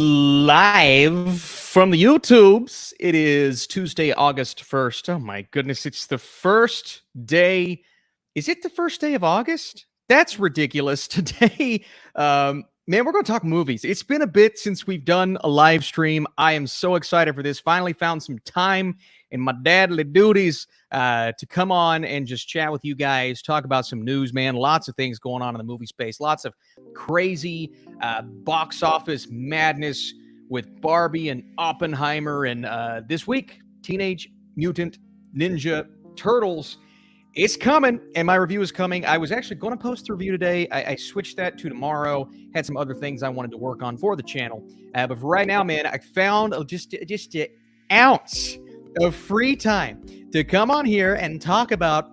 Live from the YouTubes. It is Tuesday, August 1st. Oh my goodness, it's the first day. Is it the first day of August? That's ridiculous. Today, man, we're going to talk movies. It's been a bit since we've done a live stream. I am so excited for this. Finally found some time in my dadly duties to come on and just chat with you guys, talk about some news, man. Lots of things going on in the movie space. Lots of crazy box office madness with Barbie and Oppenheimer. And this week, Teenage Mutant Ninja Turtles. It's coming, and my review is coming. I was actually going to post the review today. I switched that to tomorrow. Had some other things I wanted to work on for the channel. But for right now, man, I found just an ounce of free time to come on here and talk about.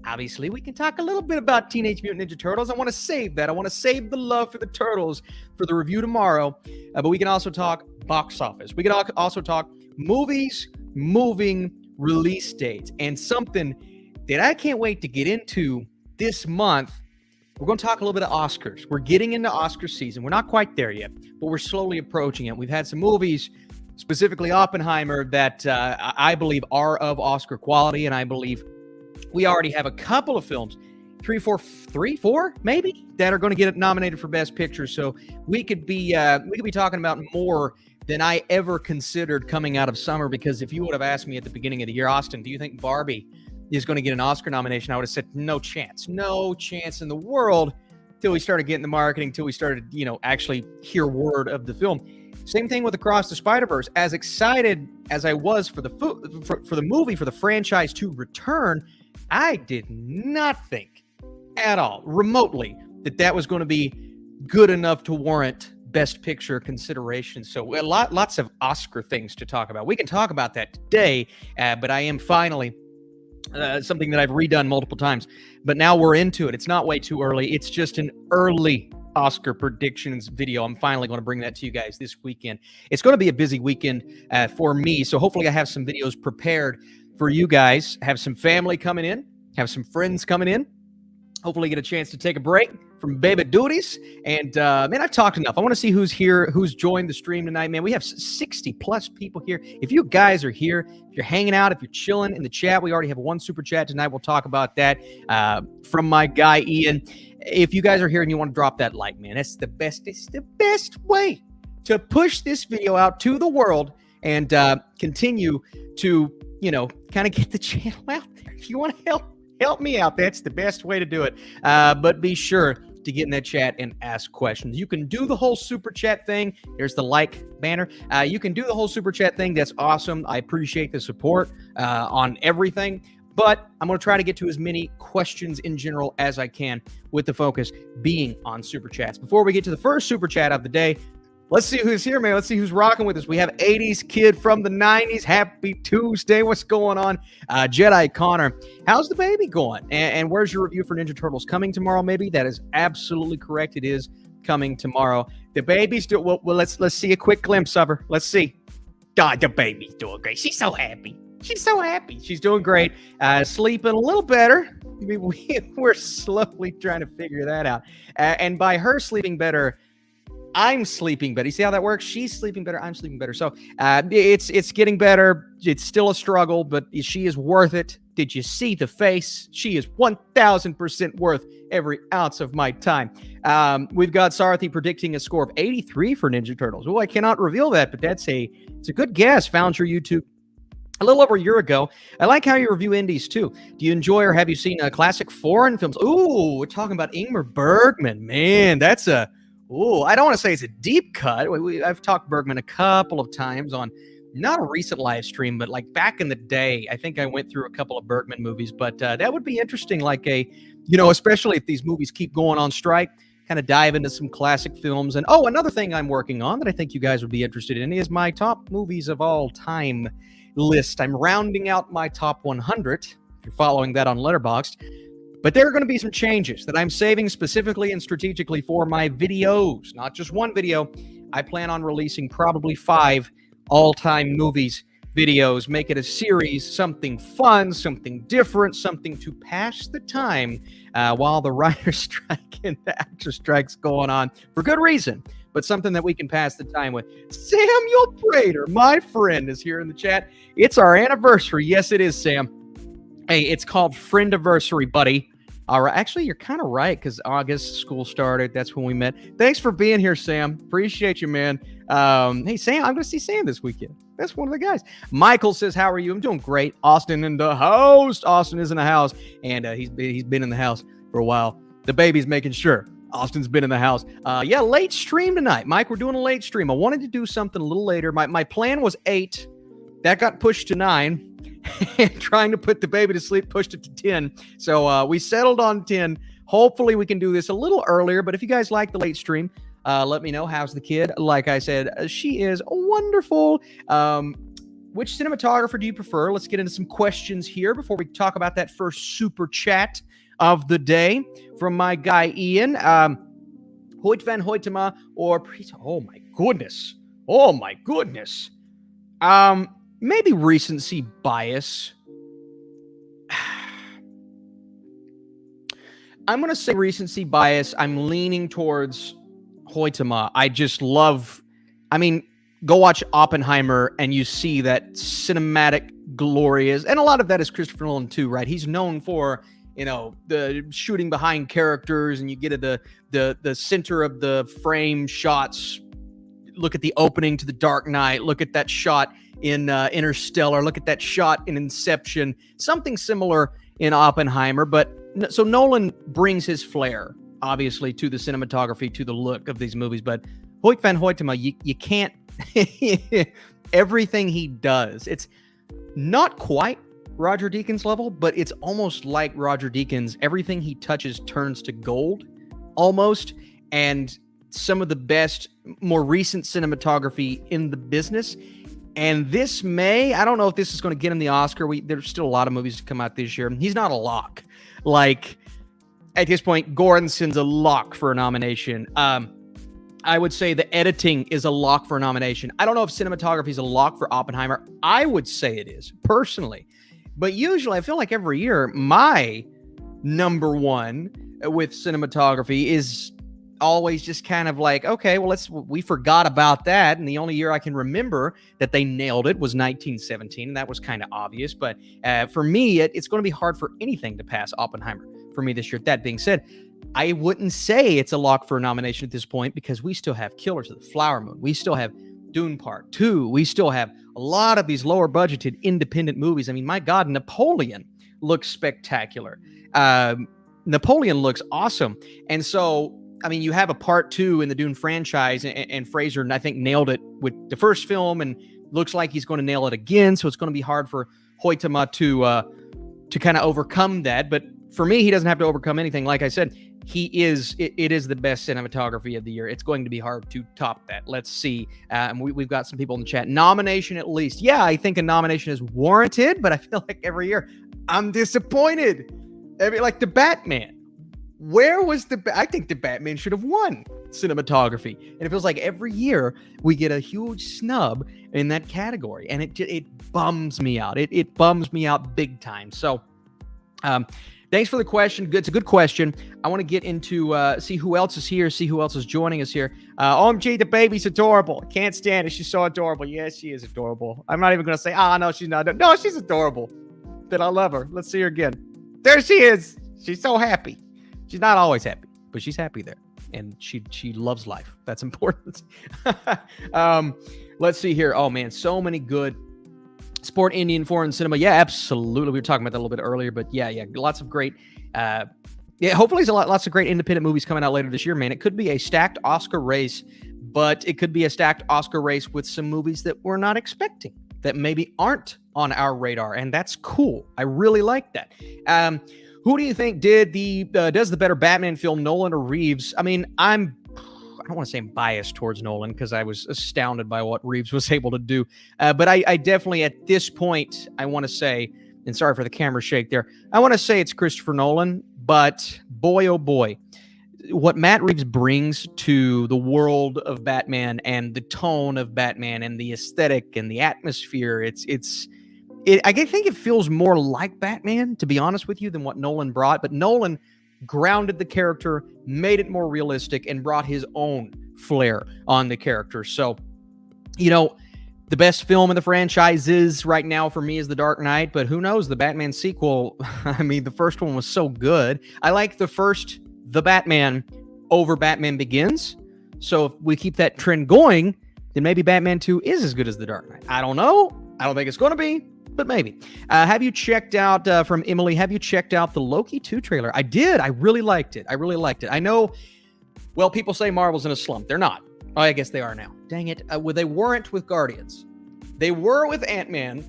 Obviously, we can talk a little bit about Teenage Mutant Ninja Turtles. I want to save that. I want to save the love for the Turtles for the review tomorrow. But we can also talk box office. We can also talk movies, moving release dates, and something that I can't wait to get into this month. We're going to talk a little bit of Oscars. We're getting into Oscar season. We're not quite there yet, but we're slowly approaching it. We've had some movies, specifically Oppenheimer, that I believe are of Oscar quality, and I believe we already have a couple of films, three, four, maybe, that are going to get nominated for Best Picture. So we could be talking about more than I ever considered coming out of summer. Because if you would have asked me at the beginning of the year, Austin, do you think Barbie is going to get an Oscar nomination? I would have said no chance in the world, till we started getting the marketing, till we started, actually hear word of the film. Same thing with Across the SpiderVerse. As excited as I was for the movie, for the franchise to return, I did not think at all, remotely, that was going to be good enough to warrant Best Picture consideration. So lots of Oscar things to talk about. We can talk about that today, but I am finally something that I've redone multiple times. But now we're into it. It's not way too early. It's just an early Oscar predictions video. I'm finally going to bring that to you guys this weekend. It's going to be a busy weekend for me, so hopefully I have some videos prepared for you guys. Have some family coming in, have some friends coming in, hopefully get a chance to take a break from baby duties. And man, I've talked enough. I want to see who's here, who's joined the stream tonight. Man, we have 60 plus people here. If you guys are here, if you're hanging out, if you're chilling in the chat, we already have one super chat tonight. We'll talk about that from my guy Ian. If you guys are here and you want to drop that like, man, it's the best way to push this video out to the world and continue to, kind of get the channel out there. If you want to help me out, that's the best way to do it. But be sure to get in that chat and ask questions. You can do the whole super chat thing. There's the like banner. You can do the whole super chat thing. That's awesome. I appreciate the support on everything. But I'm going to try to get to as many questions in general as I can, with the focus being on super chats. Before we get to the first super chat of the day, let's see who's here, man. Let's see who's rocking with us. We have 80s kid from the 90s. Happy Tuesday. What's going on? Jedi Connor, how's the baby going? And where's your review for Ninja Turtles? Coming tomorrow, maybe? That is absolutely correct. It is coming tomorrow. The baby's doing well. Let's see a quick glimpse of her. Let's see. God, the baby's doing great. She's so happy. She's so happy. She's doing great. Sleeping a little better. We're slowly trying to figure that out. And by her sleeping better, I'm sleeping better. You see how that works? She's sleeping better. I'm sleeping better. So it's getting better. It's still a struggle, but she is worth it. Did you see the face? She is 1,000% worth every ounce of my time. We've got Sarathi predicting a score of 83 for Ninja Turtles. Oh, I cannot reveal that, but it's a good guess. Found your YouTube a little over a year ago. I like how you review indies too. Do you enjoy or have you seen classic foreign films? Ooh, we're talking about Ingmar Bergman. Man, that's I don't want to say it's a deep cut. I've talked Bergman a couple of times on not a recent live stream, but like back in the day. I think I went through a couple of Bergman movies, but that would be interesting. Like especially if these movies keep going on strike, kind of dive into some classic films. And another thing I'm working on that I think you guys would be interested in is my top movies of all time list. I'm rounding out my top 100. If you're following that on Letterboxd. But there are going to be some changes that I'm saving specifically and strategically for my videos. Not just one video. I plan on releasing probably 5 all-time movies videos. Make it a series, something fun, something different, something to pass the time while the writer's strike and the actor strike's going on. For good reason. but something that we can pass the time with. Samuel Prater, my friend, is here in the chat. It's our anniversary. Yes, it is, Sam. Hey, it's called Friendiversary, buddy. All right. Actually, you're kind of right because August, school started. That's when we met. Thanks for being here, Sam. Appreciate you, man. Hey, Sam, I'm going to see Sam this weekend. That's one of the guys. Michael says, how are you? I'm doing great. Austin in the house. Austin is in the house, and he's been in the house for a while. The baby's making sure Austin's been in the house. Yeah, late stream tonight. Mike, we're doing a late stream. I wanted to do something a little later. My plan was 8. That got pushed to 9. And trying to put the baby to sleep pushed it to 10. So we settled on 10. Hopefully we can do this a little earlier. But if you guys like the late stream, let me know. How's the kid? Like I said, she is wonderful. Which cinematographer do you prefer? Let's get into some questions here before we talk about that first super chat of the day from my guy Ian. Hoyt van Hoytema or Prater. Oh my goodness. Oh my goodness. Maybe recency bias. I'm going to say recency bias. I'm leaning towards Hoytema. I just love, go watch Oppenheimer and you see that cinematic glory is, and a lot of that is Christopher Nolan too, right? He's known for, the shooting behind characters, and you get at the center of the frame shots. Look at the opening to The Dark Knight. Look at that shot in Interstellar. Look at that shot in Inception. Something similar in Oppenheimer. But so Nolan brings his flair, obviously, to the cinematography, to the look of these movies. But Hoyt van Hoytema, you can't. Everything he does, it's not quite Roger Deakins level, but it's almost like Roger Deakins. Everything he touches turns to gold, almost. And some of the best, more recent cinematography in the business. And this I don't know if this is going to get him the Oscar. There's still a lot of movies to come out this year. He's not a lock. Like, at this point, Goranson's a lock for a nomination. I would say the editing is a lock for a nomination. I don't know if cinematography is a lock for Oppenheimer. I would say it is, personally. But usually, I feel like every year, my number one with cinematography is always just kind of like, okay, well, we forgot about that. And the only year I can remember that they nailed it was 1917. And that was kind of obvious. But for me, it's going to be hard for anything to pass Oppenheimer for me this year. That being said, I wouldn't say it's a lock for a nomination at this point because we still have Killers of the Flower Moon. We still have Dune Part 2. We still have a lot of these lower budgeted independent movies. My God, Napoleon looks spectacular. Napoleon looks awesome. And so, you have a part 2 in the Dune franchise, and Fraser, I think, nailed it with the first film, and looks like he's going to nail it again. So it's going to be hard for Hoytema to kind of overcome that. But for me, he doesn't have to overcome anything. Like I said, it is the best cinematography of the year. It's going to be hard to top that. Let's see. We've got some people in the chat. Nomination at least. Yeah, I think a nomination is warranted, but I feel like every year I'm disappointed. Like the Batman. Where was I think the Batman should have won cinematography. And it feels like every year we get a huge snub in that category. And it bums me out. It bums me out big time. So thanks for the question. It's a good question. I want to get into see who else is here, see who else is joining us here. OMG, the baby's adorable. Can't stand it. She's so adorable. Yes, she is adorable. I'm not even going to say, no, she's not. No, she's adorable. Then I love her. Let's see her again. There she is. She's so happy. She's not always happy, but she's happy there. And she loves life. That's important. Let's see here. Oh, man, so many good sport, Indian, foreign cinema. Yeah, absolutely. We were talking about that a little bit earlier, but yeah, lots of great. Hopefully there's lots of great independent movies coming out later this year, man. It could be a stacked Oscar race, but it could be a stacked Oscar race with some movies that we're not expecting, that maybe aren't on our radar, and that's cool. I really like that. Who do you think does the better Batman film, Nolan or Reeves? I don't want to say I'm biased towards Nolan because I was astounded by what Reeves was able to do. But I definitely, at this point, I want to say, and sorry for the camera shake there, I want to say it's Christopher Nolan, but boy, oh boy, what Matt Reeves brings to the world of Batman and the tone of Batman and the aesthetic and the atmosphere, I think it feels more like Batman, to be honest with you, than what Nolan brought. But Nolan grounded the character, made it more realistic, and brought his own flair on the character. So, the best film in the franchises right now for me is The Dark Knight, but who knows? The Batman sequel, I mean, the first one was so good. I like The Batman over Batman Begins. So if we keep that trend going, then maybe Batman 2 is as good as The Dark Knight. I don't know. I don't think it's going to be, but maybe. Have you checked out, from Emily, have you checked out the Loki 2 trailer? I did. I really liked it. I know, well, people say Marvel's in a slump. They're not. Oh, I guess they are now. Dang it. They weren't with Guardians. They were with Ant-Man.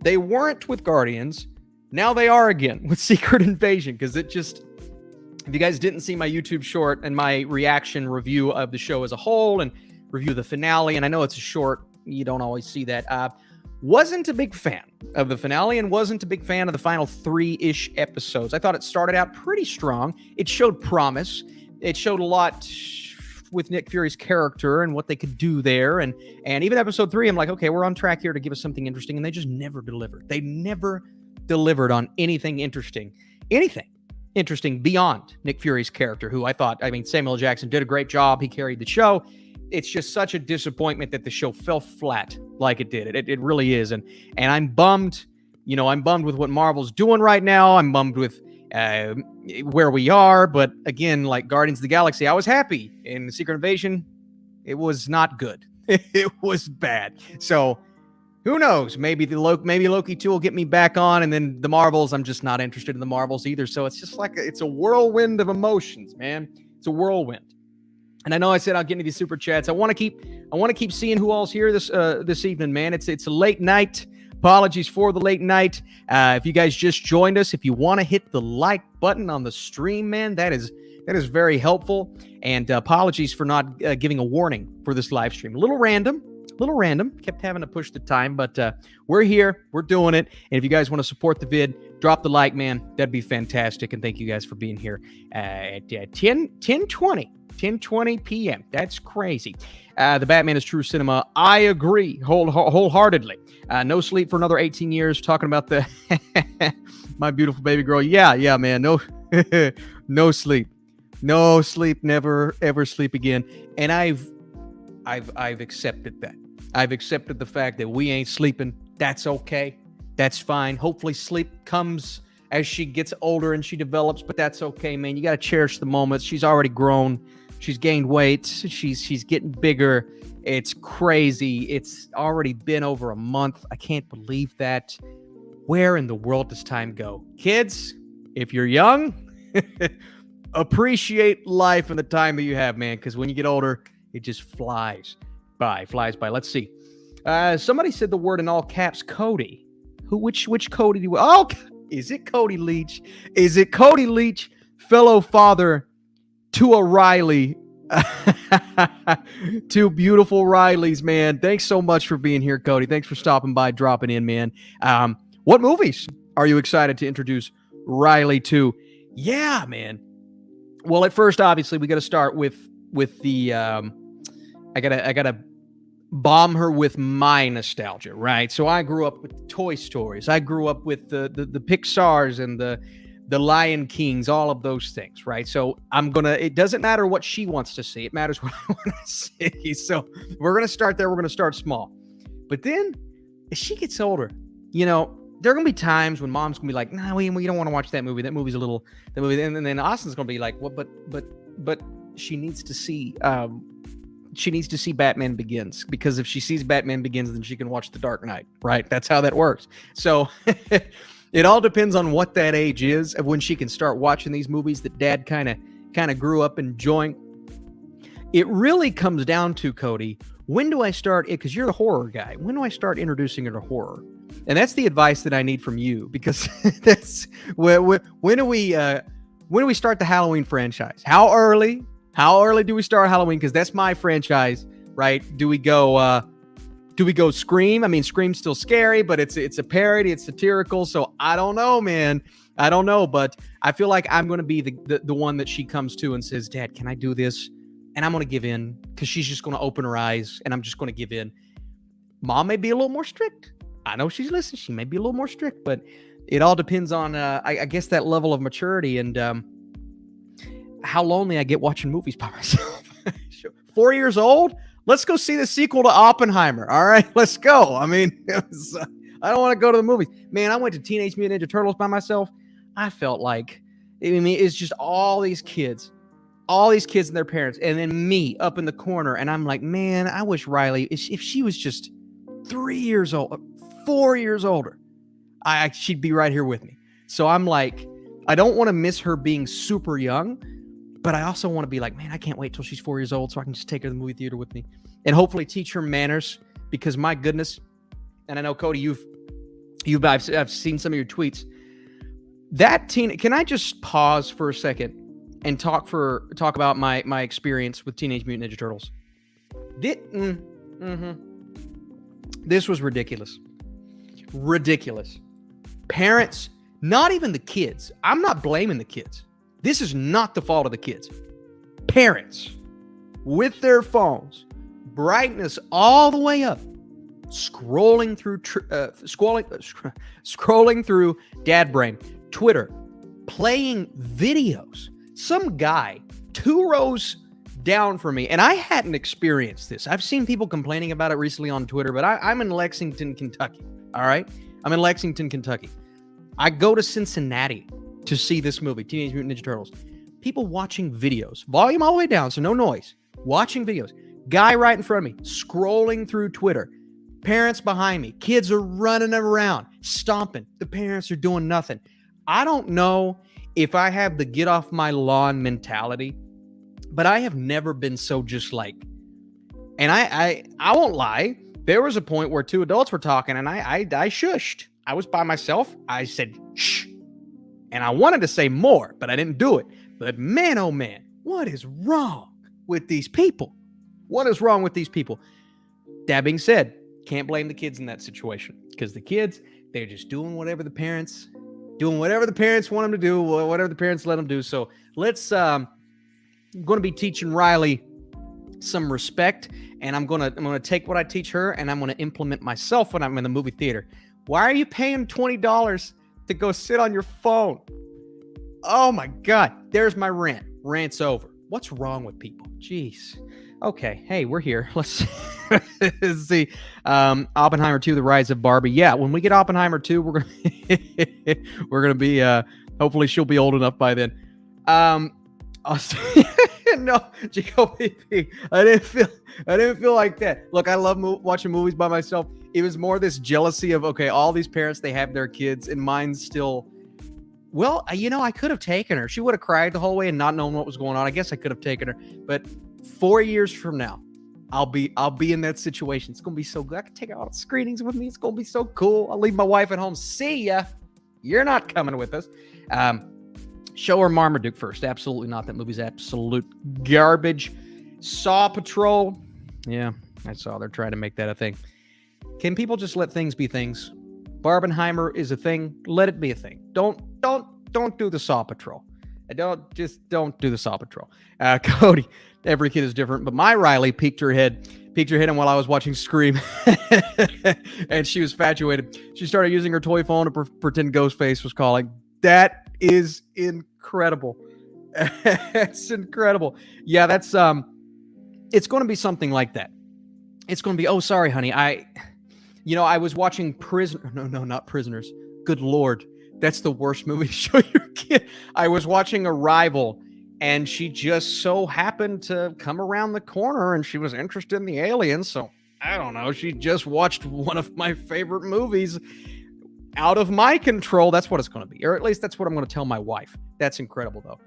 They weren't with Guardians. Now they are again with Secret Invasion, because if you guys didn't see my YouTube short and my reaction review of the show as a whole and review the finale, and I know it's a short, you don't always see that, wasn't a big fan of the finale and wasn't a big fan of the final 3-ish episodes. I thought it started out pretty strong. It showed promise. It showed a lot with Nick Fury's character and what they could do there. And even episode 3, I'm like, okay, we're on track here to give us something interesting. And they just never delivered. They never delivered on anything interesting beyond Nick Fury's character, who Samuel L. Jackson did a great job. He carried the show. It's just such a disappointment that the show fell flat like it did. It really is. And I'm bummed. I'm bummed with what Marvel's doing right now. I'm bummed with where we are. But again, like Guardians of the Galaxy, I was happy. In Secret Invasion, it was not good. It was bad. So who knows? Maybe Loki 2 will get me back on, and then the Marvels, I'm just not interested in the Marvels either. So it's just like it's a whirlwind of emotions, man. It's a whirlwind. And I know I said I'll get into these super chats. I want to keep seeing who all's here this evening, man. It's a late night. Apologies for the late night. If you guys just joined us, if you want to hit the like button on the stream, man, that is very helpful. And apologies for not giving a warning for this live stream. A little random. Kept having to push the time, but we're here. We're doing it. And if you guys want to support the vid, drop the like, man. That'd be fantastic. And thank you guys for being here at 10:20 p.m. That's crazy. The Batman is true cinema. I agree wholeheartedly. No sleep for another 18 years. Talking about the my beautiful baby girl. Yeah, man. No sleep. Never ever sleep again. And I've accepted that. I've accepted the fact that we ain't sleeping. That's okay. That's fine. Hopefully sleep comes as she gets older and she develops, but that's okay, man. You got to cherish the moments. She's already grown. She's gained weight. She's getting bigger. It's crazy. It's already been over a month. I can't believe that. Where in the world does time go? Kids, if you're young, appreciate life and the time that you have, man, because when you get older, it just flies by. Let's see. Somebody said the word in all caps, Cody. Which Cody do you... Oh, is it Cody Leach? Is it Cody Leach, fellow father to a Riley? Two beautiful Rileys, man. Thanks so much for being here, Cody. Thanks for stopping by, dropping in, man. What movies are you excited to introduce Riley to? Yeah, man. Well, at first, obviously, we got to start with the... I gotta bomb her with my nostalgia, right? So I grew up with Toy Stories. I grew up with the Pixars and the Lion Kings, all of those things, right? So it doesn't matter what she wants to see. It matters what I want to see. So we're going to start there. We're going to start small. But then as she gets older, there are going to be times when mom's going to be like, nah, we don't want to watch that movie. That movie's that movie. And then Austin's going to be like, well, but she needs to see, Batman Begins, because if she sees Batman Begins, then she can watch The Dark Knight, right? That's how that works. So it all depends on what that age is of when she can start watching these movies that Dad kind of grew up enjoying. It really comes down to, Cody, when do I start it? Because you're the horror guy. When do I start introducing her to horror? And that's the advice that I need from you, because that's when do we start the Halloween franchise? How early do we start Halloween? Because that's my franchise, right? Do we go Scream? I mean, Scream's still scary, but it's a parody, it's satirical. So I don't know, man. I don't know, but I feel like I'm going to be the one that she comes to and says, Dad, can I do this? And I'm going to give in, because she's just going to open her eyes and I'm just going to give in. Mom may be a little more strict. I know she's listening. She may be a little more strict, but it all depends on, I guess, that level of maturity and how lonely I get watching movies by myself. 4 years old? Let's go see the sequel to Oppenheimer. All right, let's go. I mean, I don't want to go to the movies. Man, I went to Teenage Mutant Ninja Turtles by myself. I felt like, I mean, it's just all these kids and their parents, and then me up in the corner. And I'm like, man, I wish Riley, if she was just 3 years old, 4 years older, she'd be right here with me. So I'm like, I don't want to miss her being super young, but I also want to be like, man, I can't wait till she's 4 years old so I can just take her to the movie theater with me and hopefully teach her manners, because my goodness, and I know, Cody, I've seen some of your tweets. That teen, can I just pause for a second and talk about my experience with Teenage Mutant Ninja Turtles? This was ridiculous. Ridiculous. Parents, not even the kids. I'm not blaming the kids. This is not the fault of the kids. Parents, with their phones, brightness all the way up, scrolling through Dad Brain, Twitter, playing videos. Some guy 2 rows down from me, and I hadn't experienced this. I've seen people complaining about it recently on Twitter, but I'm in Lexington, Kentucky. All right? I'm in Lexington, Kentucky. I go to Cincinnati to see this movie, Teenage Mutant Ninja Turtles. People watching videos, volume all the way down, so no noise. Watching videos. Guy right in front of me, scrolling through Twitter. Parents behind me. Kids are running around, stomping. The parents are doing nothing. I don't know if I have the get off my lawn mentality, but I have never been so just like, and I won't lie. There was a point where 2 adults were talking and I shushed. I was by myself. I said, shh. And I wanted to say more, but I didn't do it. But man, oh man, what is wrong with these people? What is wrong with these people? That being said, can't blame the kids in that situation, because the kids, they're just doing whatever the parents want them to do, whatever the parents let them do. So let's, I'm going to be teaching Riley some respect, and I'm going to take what I teach her and I'm going to implement myself when I'm in the movie theater. Why are you paying $20 to go sit on your phone? Oh my God. There's my rant. Rant's over. What's wrong with people? Jeez. Okay. Hey, we're here. Let's see. Oppenheimer 2, The Rise of Barbie. Yeah. When we get Oppenheimer 2, we're going to be, hopefully she'll be old enough by then. No, Jacoby, I didn't feel like that. Look, I love watching movies by myself. It was more this jealousy of, okay, all these parents, they have their kids, and mine's still, well, I could have taken her. She would have cried the whole way and not known what was going on. I guess I could have taken her, but 4 years from now, I'll be in that situation. It's gonna be so good. I can take her out to screenings with me. It's gonna be so cool. I'll leave my wife at home. See ya. You're not coming with us. Show her Marmaduke first. Absolutely not. That movie's absolute garbage. Saw Patrol. Yeah, I saw they're trying to make that a thing. Can people just let things be things? Barbenheimer is a thing. Let it be a thing. Don't do the Saw Patrol. Don't do the Saw Patrol. Cody, every kid is different, but my Riley peeked her head in while I was watching Scream, and she was infatuated. She started using her toy phone to pretend Ghostface was calling. That is incredible. It's incredible. Yeah, that's it's going to be something like that. It's going to be, oh, sorry, honey. I was watching not Prisoners. Good Lord. That's the worst movie to show your kid. I was watching Arrival, and she just so happened to come around the corner, and she was interested in the aliens. So I don't know. She just watched one of my favorite movies out of my control. That's what it's going to be. Or at least that's what I'm going to tell my wife. That's incredible, though.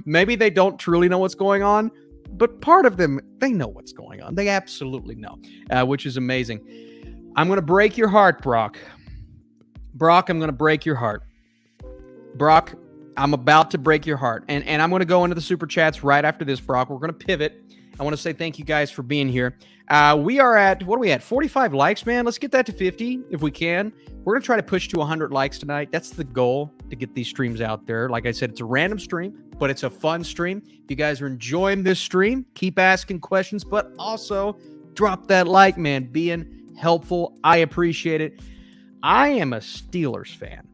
Maybe they don't truly know what's going on, but part of them, they know what's going on. They absolutely know, which is amazing. I'm going to break your heart, Brock. Brock, I'm going to break your heart. Brock, I'm about to break your heart. And I'm going to go into the super chats right after this, Brock. We're going to pivot. I want to say thank you guys for being here. We are at, 45 likes, man. Let's get that to 50 if we can. We're going to try to push to 100 likes tonight. That's the goal, to get these streams out there. Like I said, it's a random stream, but it's a fun stream. If you guys are enjoying this stream, keep asking questions, but also drop that like, man. Being helpful. I appreciate it. I am a Steelers fan.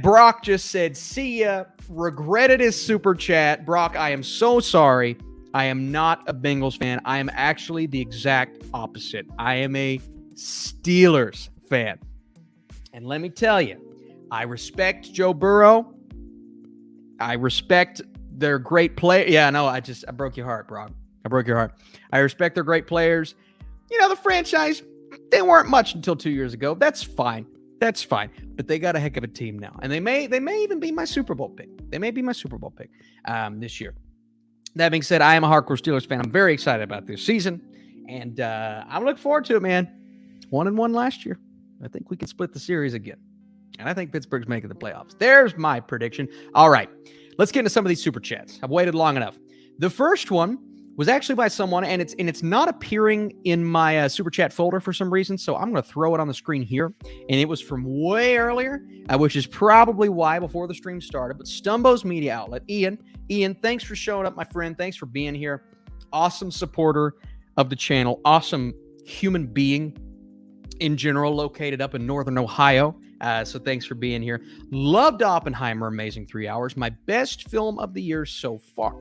Brock just said, see ya. Regretted his super chat. Brock, I am so sorry. I am not a Bengals fan. I am actually the exact opposite. I am a Steelers fan. And let me tell you, I respect Joe Burrow. I respect their great play. Yeah, no, I broke your heart, bro. I broke your heart. I respect their great players. You know, the franchise, they weren't much until 2 years ago. That's fine. That's fine. But they got a heck of a team now. And they may even be my Super Bowl pick. They may be my Super Bowl pick this year. That being said, I am a hardcore Steelers fan. I'm very excited about this season. And I'm looking forward to it, man. 1-1 last year. I think we can split the series again. And I think Pittsburgh's making the playoffs. There's my prediction. All right. Let's get into some of these super chats. I've waited long enough. The first one was actually by someone, and it's not appearing in my super chat folder for some reason, so I'm going to throw it on the screen here. And it was from way earlier, which is probably why before the stream started. But Stumbo's media outlet, Ian, thanks for showing up, my friend. Thanks for being here. Awesome supporter of the channel. Awesome human being in general, located up in Northern Ohio. So thanks for being here. Loved Oppenheimer, amazing 3 hours. My best film of the year so far.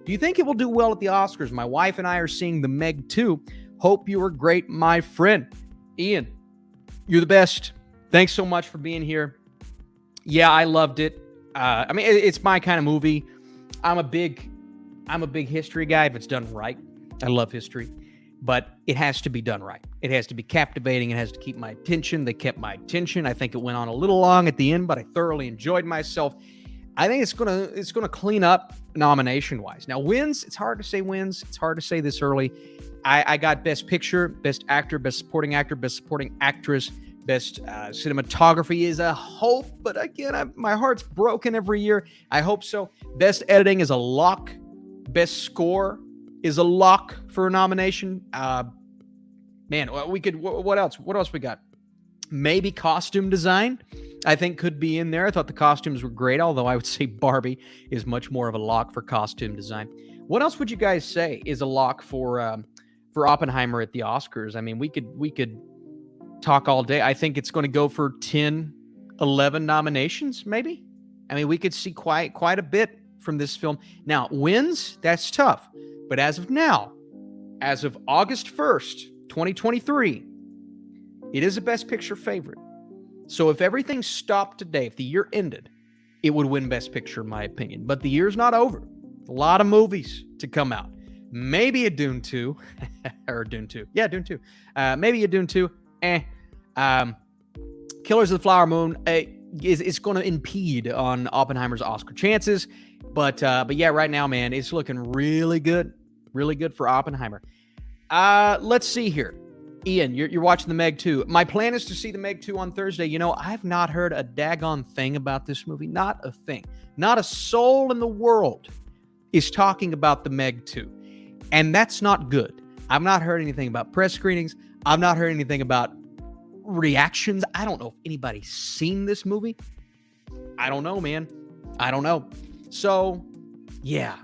Do you think it will do well at the Oscars? My wife and I are seeing The Meg 2. Hope you were great, my friend. Ian, you're the best. Thanks so much for being here. Yeah, I loved it. I mean, it's my kind of movie. I'm a big history guy if it's done right. I love history. But it has to be done right. It has to be captivating. It has to keep my attention. They kept my attention. I think it went on a little long at the end, but I thoroughly enjoyed myself. I think it's gonna clean up nomination-wise. Now, wins, it's hard to say wins. It's hard to say this early. I got Best Picture, Best Actor, Best Supporting Actor, Best Supporting Actress, Best Cinematography is a hope, but again, my heart's broken every year. I hope so. Best Editing is a lock. Best Score is a lock for a nomination. Man, we could. What else? What else we got? Maybe Costume Design, I think, could be in there. I thought the costumes were great, although I would say Barbie is much more of a lock for Costume Design. What else would you guys say is a lock for Oppenheimer at the Oscars? I mean, we could talk all day. I think it's going to go for 10, 11 nominations, maybe. I mean, we could see quite a bit from this film. Now, wins, that's tough. But as of now, as of August 1st, 2023, it is a Best Picture favorite. So if everything stopped today, if the year ended, it would win Best Picture, in my opinion. But the year's not over. A lot of movies to come out. Maybe a Dune 2. Or Dune 2. Yeah, Dune 2. Maybe a Dune 2. Killers of the Flower Moon is going to impede on Oppenheimer's Oscar chances. But yeah, right now, man, it's looking really good. Really good for Oppenheimer. Let's see here. Ian, you're watching The Meg 2. My plan is to see The Meg 2 on Thursday. You know, I've not heard a daggone thing about this movie. Not a thing. Not a soul in the world is talking about The Meg 2. And that's not good. I've not heard anything about press screenings. I've not heard anything about reactions. I don't know if anybody's seen this movie. I don't know, man. I don't know. So, yeah,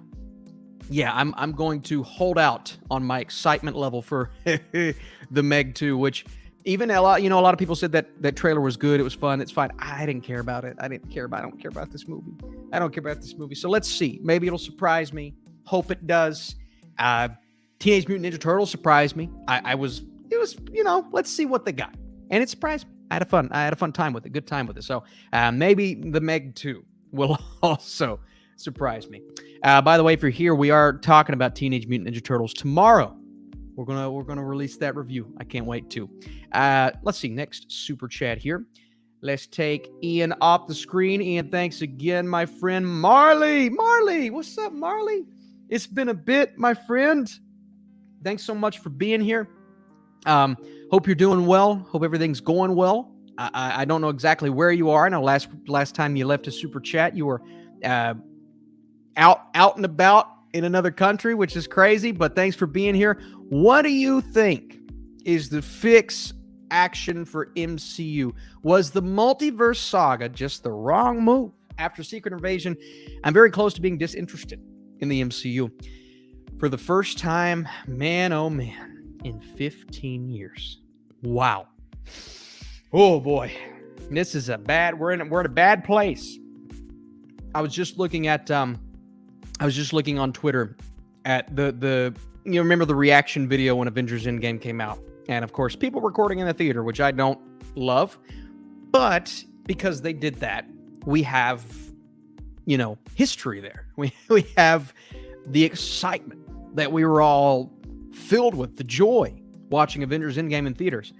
I'm going to hold out on my excitement level for The Meg 2, which even a lot of people said that trailer was good. It was fun. It's fine. I didn't care about it. I don't care about this movie. I don't care about this movie. So let's see. Maybe it'll surprise me. Hope it does. Teenage Mutant Ninja Turtles surprised me. It was, let's see what they got. And it surprised me. I had a fun time with it. Good time with it. So maybe The Meg 2 will also surprise me. By the way, if you're here, we are talking about Teenage Mutant Ninja Turtles tomorrow. We're gonna release that review. I can't wait to. Let's see. Next super chat here. Let's take Ian off the screen. Ian, thanks again, my friend Marley. Marley, what's up, Marley? It's been a bit, my friend. Thanks so much for being here. Hope you're doing well. Hope everything's going well. I don't know exactly where you are. I know last time you left a super chat, you were out and about in another country, which is crazy, but thanks for being here. What do you think is the fix action for MCU? Was the multiverse saga just the wrong move? After Secret Invasion, I'm very close to being disinterested in the MCU. For the first time, man, oh man, in 15 years. Wow. Oh boy. This is we're in a bad place. I was just looking on Twitter at the you remember the reaction video when Avengers Endgame came out, and of course people recording in the theater, which I don't love, but because they did that, we have history there. We have the excitement that we were all filled with, the joy watching Avengers Endgame in theaters.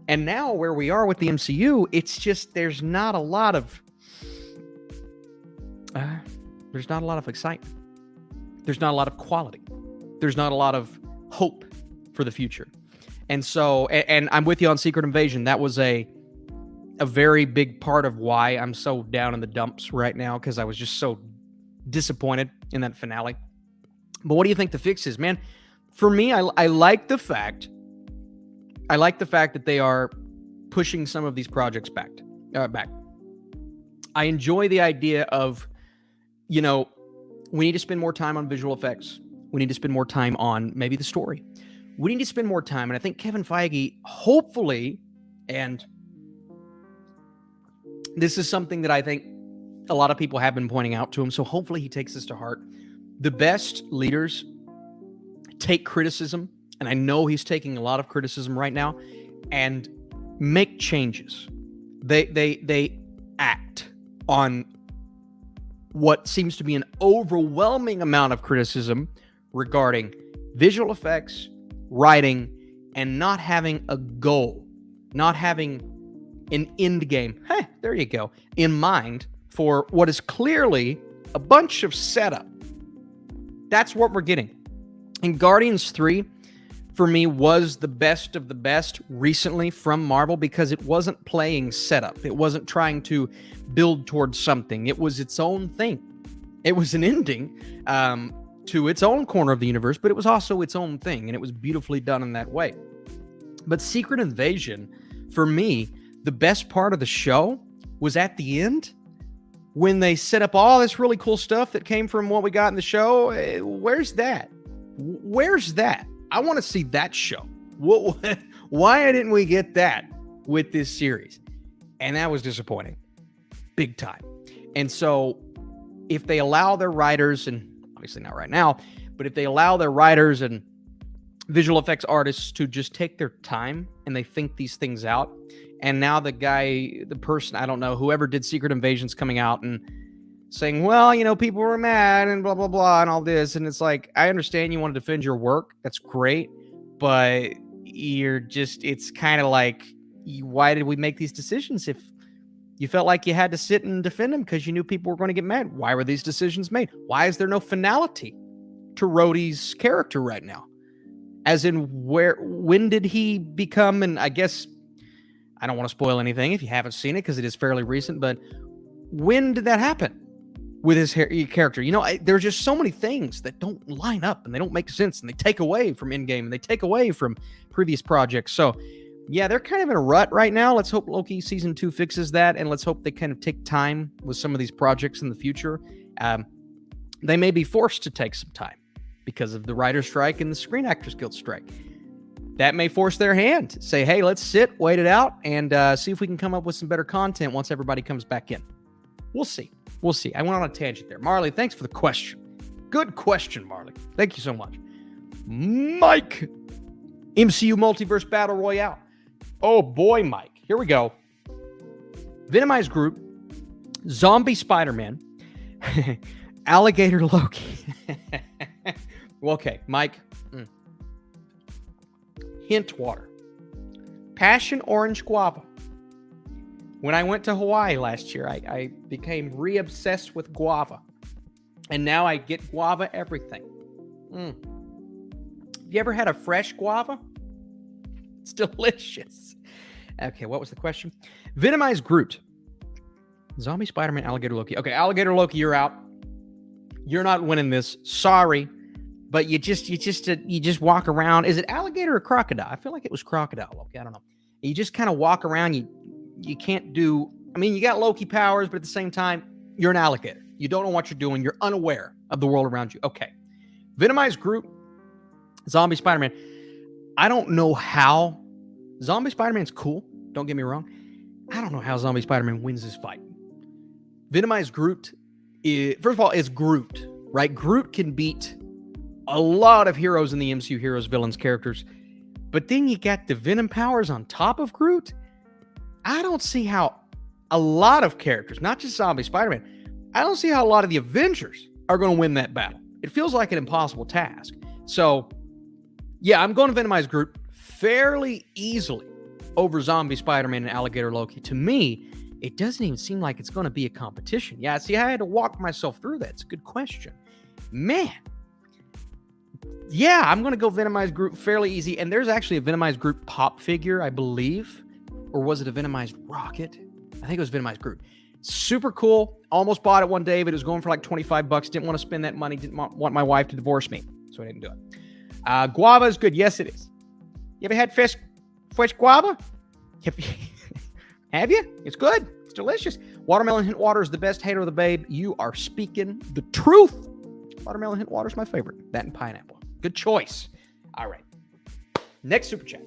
And now where we are with the MCU, it's just there's not a lot of excitement. There's not a lot of quality. There's not a lot of hope for the future. And so, and I'm with you on Secret Invasion. That was a very big part of why I'm so down in the dumps right now, because I was just so disappointed in that finale. But what do you think the fix is, man? For me, I like the fact that they are pushing some of these projects back. I enjoy the idea of, we need to spend more time on visual effects. We need to spend more time on maybe the story. We need to spend more time. And I think Kevin Feige, hopefully, and this is something that I think a lot of people have been pointing out to him, so hopefully he takes this to heart. The best leaders take criticism, and I know he's taking a lot of criticism right now, and make changes. They act on what seems to be an overwhelming amount of criticism regarding visual effects, writing, and not having a goal, not having an end game, there you go, in mind for what is clearly a bunch of setup. That's what we're getting. And Guardians 3, for me, was the best of the best recently from Marvel, because it wasn't playing setup. It wasn't trying to build towards something. It was its own thing. It was an ending to its own corner of the universe, but it was also its own thing, and it was beautifully done in that way. But Secret Invasion, for me, the best part of the show was at the end, when they set up all this really cool stuff that came from what we got in the show. Where's that? Where's that? I want to see that show. Why didn't we get that with this series? And that was disappointing. Big time. And so if they allow their writers, and obviously not right now, but if they allow their writers and visual effects artists to just take their time and they think these things out, and now the person, I don't know, whoever did Secret Invasion's coming out and saying, well, people were mad and blah, blah, blah, and all this. And it's like, I understand you want to defend your work. That's great. But it's kind of like, why did we make these decisions if you felt like you had to sit and defend them because you knew people were going to get mad? Why were these decisions made? Why is there no finality to Rhodey's character right now? As in, when did he become, and I guess, I don't want to spoil anything if you haven't seen it because it is fairly recent, but when did that happen with his character? There's just so many things that don't line up and they don't make sense, and they take away from Endgame and they take away from previous projects. So yeah, they're kind of in a rut right now. Let's hope Loki season 2 fixes that, and let's hope they kind of take time with some of these projects in the future. They may be forced to take some time because of the writer's strike and the Screen Actors Guild strike. That may force their hand. Say, hey, let's sit, wait it out, and see if we can come up with some better content once everybody comes back in. We'll see. We'll see. I went on a tangent there. Marley, thanks for the question. Good question, Marley. Thank you so much. Mike, MCU Multiverse Battle Royale. Oh boy, Mike. Here we go. Venomized Groot, Zombie Spider-Man, Alligator Loki. Okay, Mike. Hint water. Passion orange guava. When I went to Hawaii last year, I became re-obsessed with guava. And now I get guava everything. Have you ever had a fresh guava? It's delicious. Okay, what was the question? Venomized Groot. Zombie Spider-Man, Alligator Loki. Okay, Alligator Loki, you're out. You're not winning this. Sorry. But you just walk around. Is it alligator or crocodile? I feel like it was crocodile, Loki. I don't know. You just kind of walk around. You can't do. I mean, you got Loki powers, but at the same time, you're an alligator. You don't know what you're doing. You're unaware of the world around you. Okay. Venomized Groot, Zombie Spider-Man. I don't know how. Zombie Spider-Man's cool. Don't get me wrong. I don't know how Zombie Spider-Man wins this fight. Venomized Groot, first of all, is Groot, right? Groot can beat a lot of heroes in the MCU, heroes, villains, characters. But then you got the Venom powers on top of Groot. I don't see how a lot of characters, not just zombie Spider-Man, I don't see how a lot of the Avengers are going to win that battle. It feels like an impossible task. So, yeah, I'm going to Venomized Groot fairly easily over zombie Spider-Man and Alligator Loki. To me, it doesn't even seem like it's going to be a competition. Yeah, see, I had to walk myself through that. It's a good question. Man. Yeah, I'm going to go Venomized Groot fairly easy. And there's actually a Venomized Groot pop figure, I believe. Or was it a Venomized Rocket? I think it was Venomized Groot. Super cool. Almost bought it one day, but it was going for like $25. Didn't want to spend that money. Didn't want my wife to divorce me. So I didn't do it. Guava is good. Yes, it is. You ever had fresh guava? Have you? It's good. It's delicious. Watermelon hint water is the best. Hater of the babe. You are speaking the truth. Watermelon hint water is my favorite. That and pineapple. Good choice. All right. Next super chat.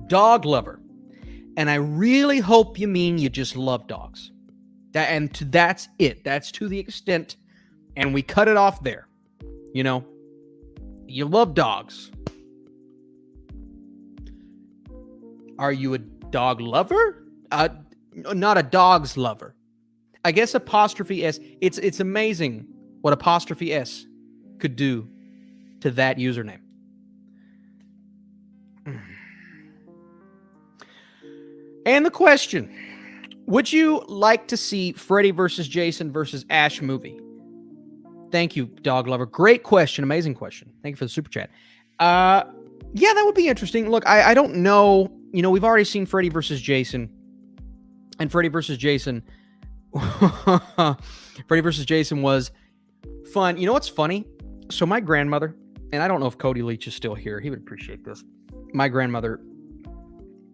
Dog lover. And I really hope you mean you just love dogs. That's it. That's to the extent. And we cut it off there. You know, you love dogs. Are you a dog lover? Not a dog's lover. I guess apostrophe S. It's amazing what apostrophe S could do to that username. And the question, would you like to see Freddy versus Jason versus Ash movie? Thank you, dog lover. Great question. Amazing question. Thank you for the super chat. Yeah, that would be interesting. Look, I don't know. You know, we've already seen Freddy versus Jason. And Freddy versus Jason. Freddy versus Jason was fun. You know what's funny? So my grandmother, and I don't know if Cody Leach is still here. He would appreciate this. My grandmother,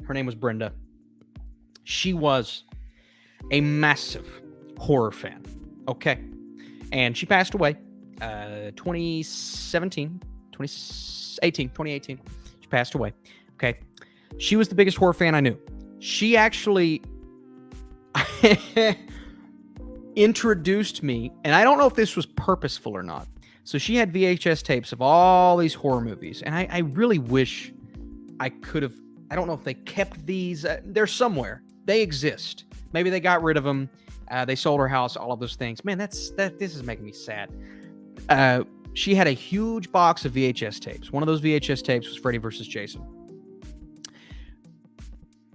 her name was Brenda. She was a massive horror fan. Okay. And she passed away 2018. She passed away. Okay. She was the biggest horror fan I knew. She actually introduced me, and I don't know if this was purposeful or not. So she had VHS tapes of all these horror movies, and I really wish I could have. I don't know if they kept these. They're somewhere. They exist. Maybe they got rid of them. They sold her house. All of those things. Man, this is making me sad. She had a huge box of VHS tapes. One of those VHS tapes was Freddy vs. Jason.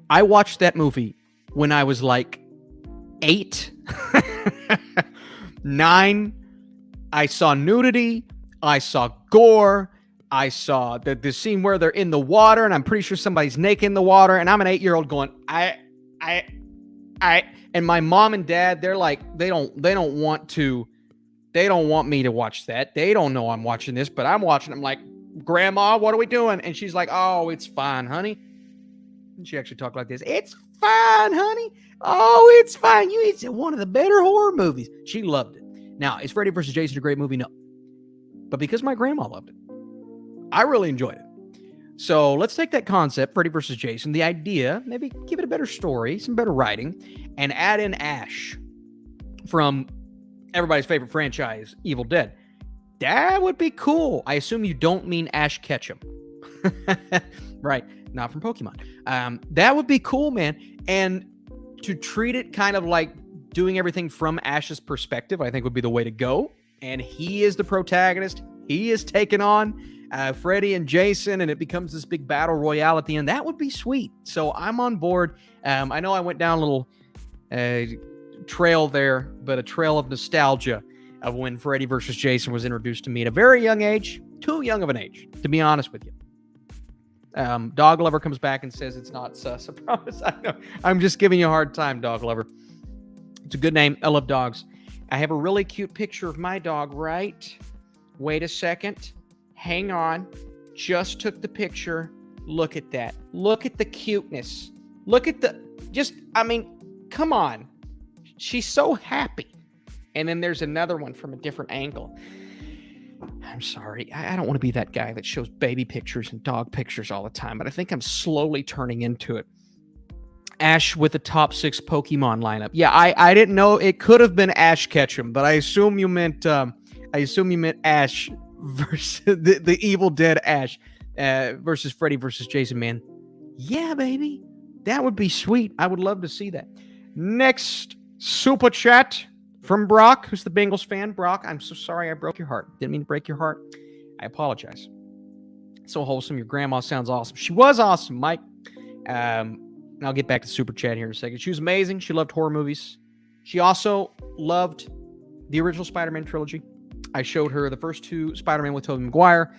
I watched that movie when I was like 8, 9. I saw nudity. I saw gore. I saw the scene where they're in the water, and I'm pretty sure somebody's naked in the water, and I'm an 8-year-old going, and my mom and dad, they're like, they don't want me to watch that. They don't know I'm watching this, but I'm watching. I'm like, Grandma, what are we doing? And she's like, oh, it's fine, honey. And she actually talked like this. It's fine, honey. Oh, it's fine. It's one of the better horror movies. She loved it. Now, is Freddy vs. Jason a great movie? No. But because my grandma loved it, I really enjoyed it. So let's take that concept, Freddy vs. Jason, the idea, maybe give it a better story, some better writing, and add in Ash from everybody's favorite franchise, Evil Dead. That would be cool. I assume you don't mean Ash Ketchum. Right. Not from Pokemon. That would be cool, man. And to treat it kind of like doing everything from Ash's perspective, I think would be the way to go. And he is the protagonist. He is taking on Freddy and Jason, and it becomes this big battle royale at the end. That would be sweet. So I'm on board. I know I went down a little trail there, but a trail of nostalgia of when Freddy versus Jason was introduced to me at a very young age. Too young of an age, to be honest with you. Dog Lover comes back and says it's not sus. I promise. I know. I'm just giving you a hard time, Dog Lover. It's a good name. I love dogs. I have a really cute picture of my dog, right? Wait a second. Hang on. Just took the picture. Look at that. Look at the cuteness. Look at come on. She's so happy. And then there's another one from a different angle. I'm sorry. I don't want to be that guy that shows baby pictures and dog pictures all the time, but I think I'm slowly turning into it. Ash with the top 6 Pokemon lineup. Yeah, I didn't know. It could have been Ash Ketchum, but I assume you meant Ash versus the Evil Dead Ash versus Freddy versus Jason, man. Yeah, baby. That would be sweet. I would love to see that. Next super chat from Brock, who's the Bengals fan. Brock, I'm so sorry I broke your heart. Didn't mean to break your heart. I apologize. So wholesome. Your grandma sounds awesome. She was awesome, Mike. I'll get back to super chat here in a second. She was amazing. She loved horror movies. She also loved the original Spider-Man trilogy. I showed her the first two Spider-Man with Tobey Maguire.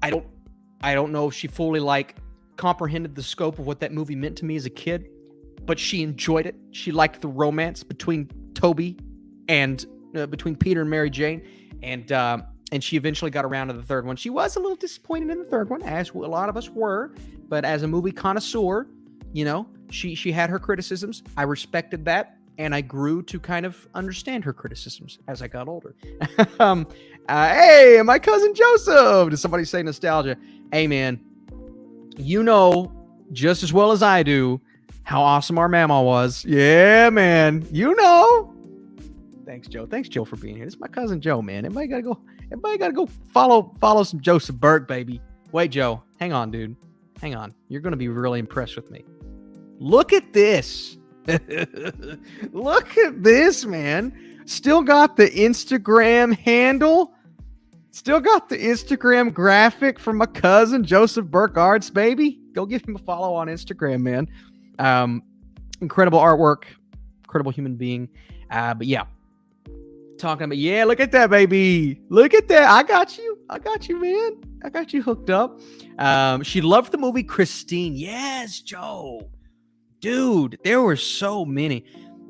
I don't know if she fully comprehended the scope of what that movie meant to me as a kid, but she enjoyed it. She liked the romance between Tobey and between Peter and Mary Jane, and she eventually got around to the third one. She was a little disappointed in the third one, as a lot of us were, but as a movie connoisseur, she had her criticisms. I respected that, and I grew to kind of understand her criticisms as I got older. Hey, my cousin Joseph! Did somebody say nostalgia? Hey, man, just as well as I do how awesome our mama was. Yeah, man. Thanks, Joe. Thanks, Joe, for being here. This is my cousin Joe, man. Everybody gotta go follow some Joseph Burke, baby. Wait, Joe. Hang on, dude. Hang on. You're gonna be really impressed with me. Look at this. Look at this, man. Still got the Instagram handle. Still got the Instagram graphic from my cousin Joseph Burkhart, baby. Go give him a follow on Instagram, man. Incredible artwork, incredible human being. But yeah, talking about, yeah, look at that, baby. Look at that. I got you, man. I got you hooked up. She loved the movie Christine. Yes, Joe. Dude, there were so many.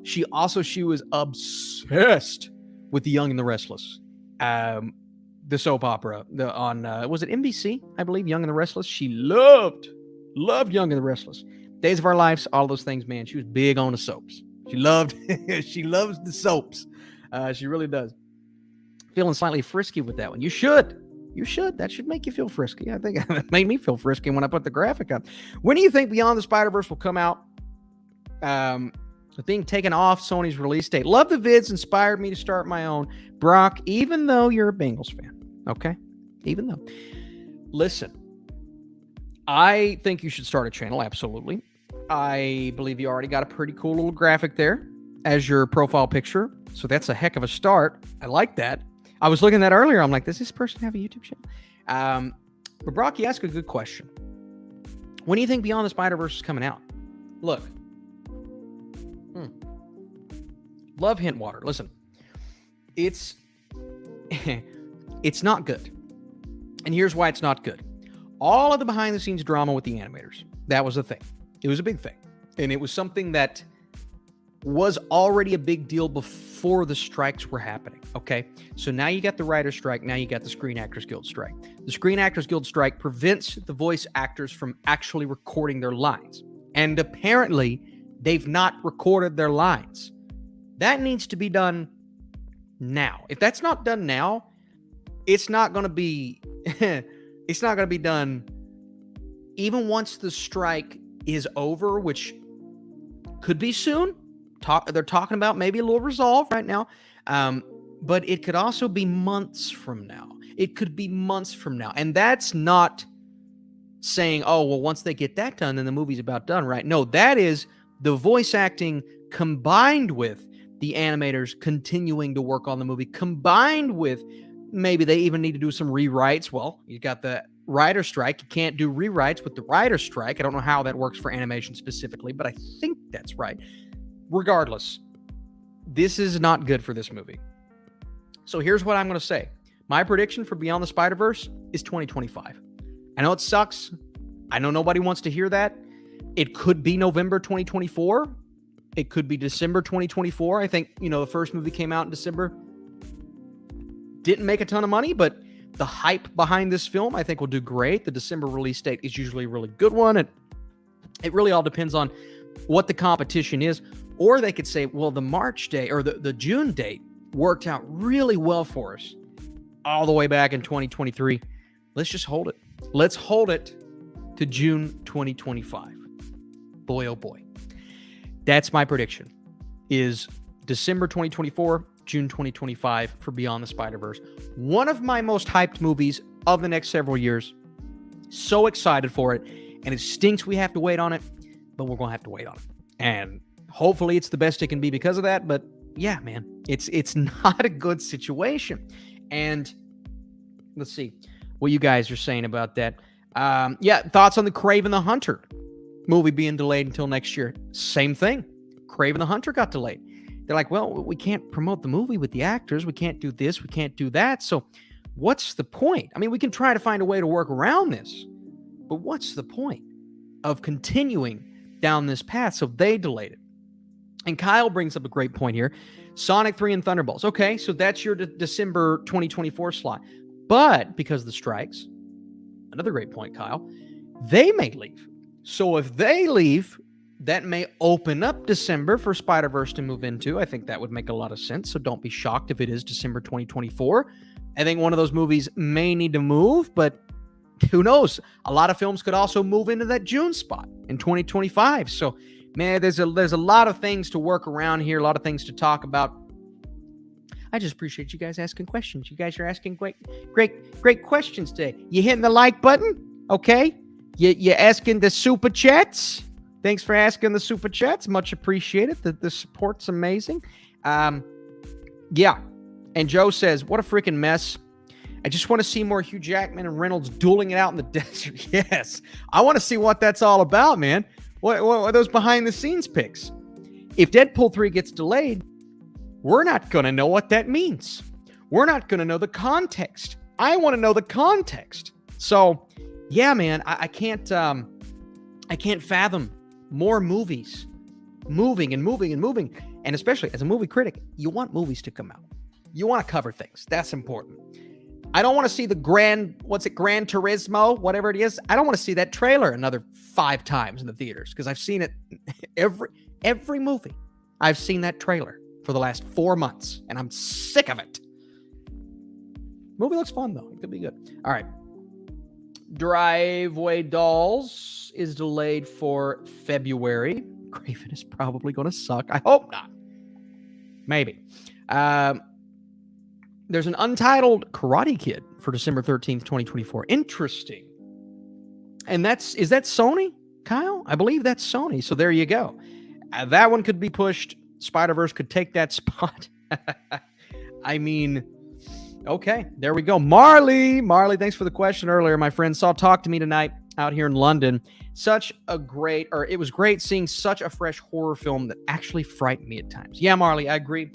She was obsessed with The Young and the Restless. The soap opera on was it NBC? I believe Young and the Restless. She loved Young and the Restless. Days of Our Lives, all those things, man. She was big on the soaps. She loves the soaps. She really does. Feeling slightly frisky with that one. You should. That should make you feel frisky. I think it made me feel frisky when I put the graphic up. When do you think Beyond the Spider-Verse will come out? Being taken off Sony's release date. Love the vids, inspired me to start my own. Brock, even though you're a Bengals fan, okay? Even though. Listen, I think you should start a channel, absolutely. I believe you already got a pretty cool little graphic there as your profile picture, so that's a heck of a start. I like that. I was looking at that earlier. I'm like, does this person have a YouTube channel? But Brock, you asked a good question. When do you think Beyond the Spider-Verse is coming out? Look. Love Hintwater. Listen, it's not good. And here's why it's not good. All of the behind-the-scenes drama with the animators, that was a thing. It was a big thing. And it was something that was already a big deal before the strikes were happening, okay? So now you got the writer's strike, now you got the Screen Actors Guild strike. The Screen Actors Guild strike prevents the voice actors from actually recording their lines. And apparently, they've not recorded their lines. That needs to be done now. If that's not done now, it's not going to be done even once the strike is over, which could be soon. They're talking about maybe a little resolve right now. But it could also be months from now. It could be months from now. And that's not saying, oh, well, once they get that done, then the movie's about done, right? No, that is the voice acting combined with the animators continuing to work on the movie, combined with maybe they even need to do some rewrites. Well, you got the writer's strike. You can't do rewrites with the writer's strike. I don't know how that works for animation specifically, but I think that's right. Regardless, this is not good for this movie. So here's what I'm going to say. My prediction for Beyond the Spider-Verse is 2025. I know it sucks. I know nobody wants to hear that. It could be November 2024. It could be December 2024. I think, the first movie came out in December. Didn't make a ton of money, but the hype behind this film, I think, will do great. The December release date is usually a really good one. It really all depends on what the competition is. Or they could say, well, the March date or the June date worked out really well for us all the way back in 2023. Let's just hold it. Let's hold it to June 2025. Boy, oh boy. That's my prediction, is December 2024 June 2025 for Beyond the Spider-Verse. One of my most hyped movies of the next several years. So excited for it. And it stinks we have to wait on it, but we're going to have to wait on it. And hopefully it's the best it can be because of that. But yeah, man, it's not a good situation. And let's see what you guys are saying about that. Thoughts on the Craven the Hunter movie being delayed until next year. Same thing. Craven the Hunter got delayed. They're like, well, we can't promote the movie with the actors. We can't do this. We can't do that. So what's the point? I mean, we can try to find a way to work around this, but what's the point of continuing down this path? So they delayed it. And Kyle brings up a great point here. Sonic 3 and Thunderbolts. Okay, so that's your December 2024 slot. But because of the strikes, another great point, Kyle, they may leave. So if they leave, that may open up December for SpiderVerse to move into. I think that would make a lot of sense. So don't be shocked if it is December 2024. I think one of those movies may need to move, but who knows? A lot of films could also move into that June spot in 2025. So, man, there's a lot of things to work around here, a lot of things to talk about. I just appreciate you guys asking questions. You guys are asking great questions today. You hitting the like button? Okay. You asking the super chats? Thanks for asking the super chats. Much appreciated. The support's amazing. Yeah. And Joe says, what a freaking mess. I just want to see more Hugh Jackman and Reynolds dueling it out in the desert. Yes. I want to see what that's all about, man. What are those behind the scenes pics? If Deadpool 3 gets delayed, we're not going to know what that means. We're not going to know the context. I want to know the context. So, yeah, man, I can't fathom more movies moving. And especially as a movie critic, you want movies to come out. You want to cover things. That's important. I don't want to see the Gran Turismo, whatever it is. I don't want to see that trailer another 5 times in the theaters because I've seen it every movie. I've seen that trailer for the last 4 months, and I'm sick of it. Movie looks fun, though. It could be good. All right. Driveway Dolls is delayed for February. Craven is probably going to suck. I hope not. Maybe. There's an untitled Karate Kid for December 13th, 2024. Interesting. And is that Sony, Kyle? I believe that's Sony. So there you go. That one could be pushed. Spider-Verse could take that spot. I mean, okay, there we go. Marley, thanks for the question earlier, my friend. Saw Talk to Me tonight out here in London. It was great seeing such a fresh horror film that actually frightened me at times. Yeah, Marley, I agree.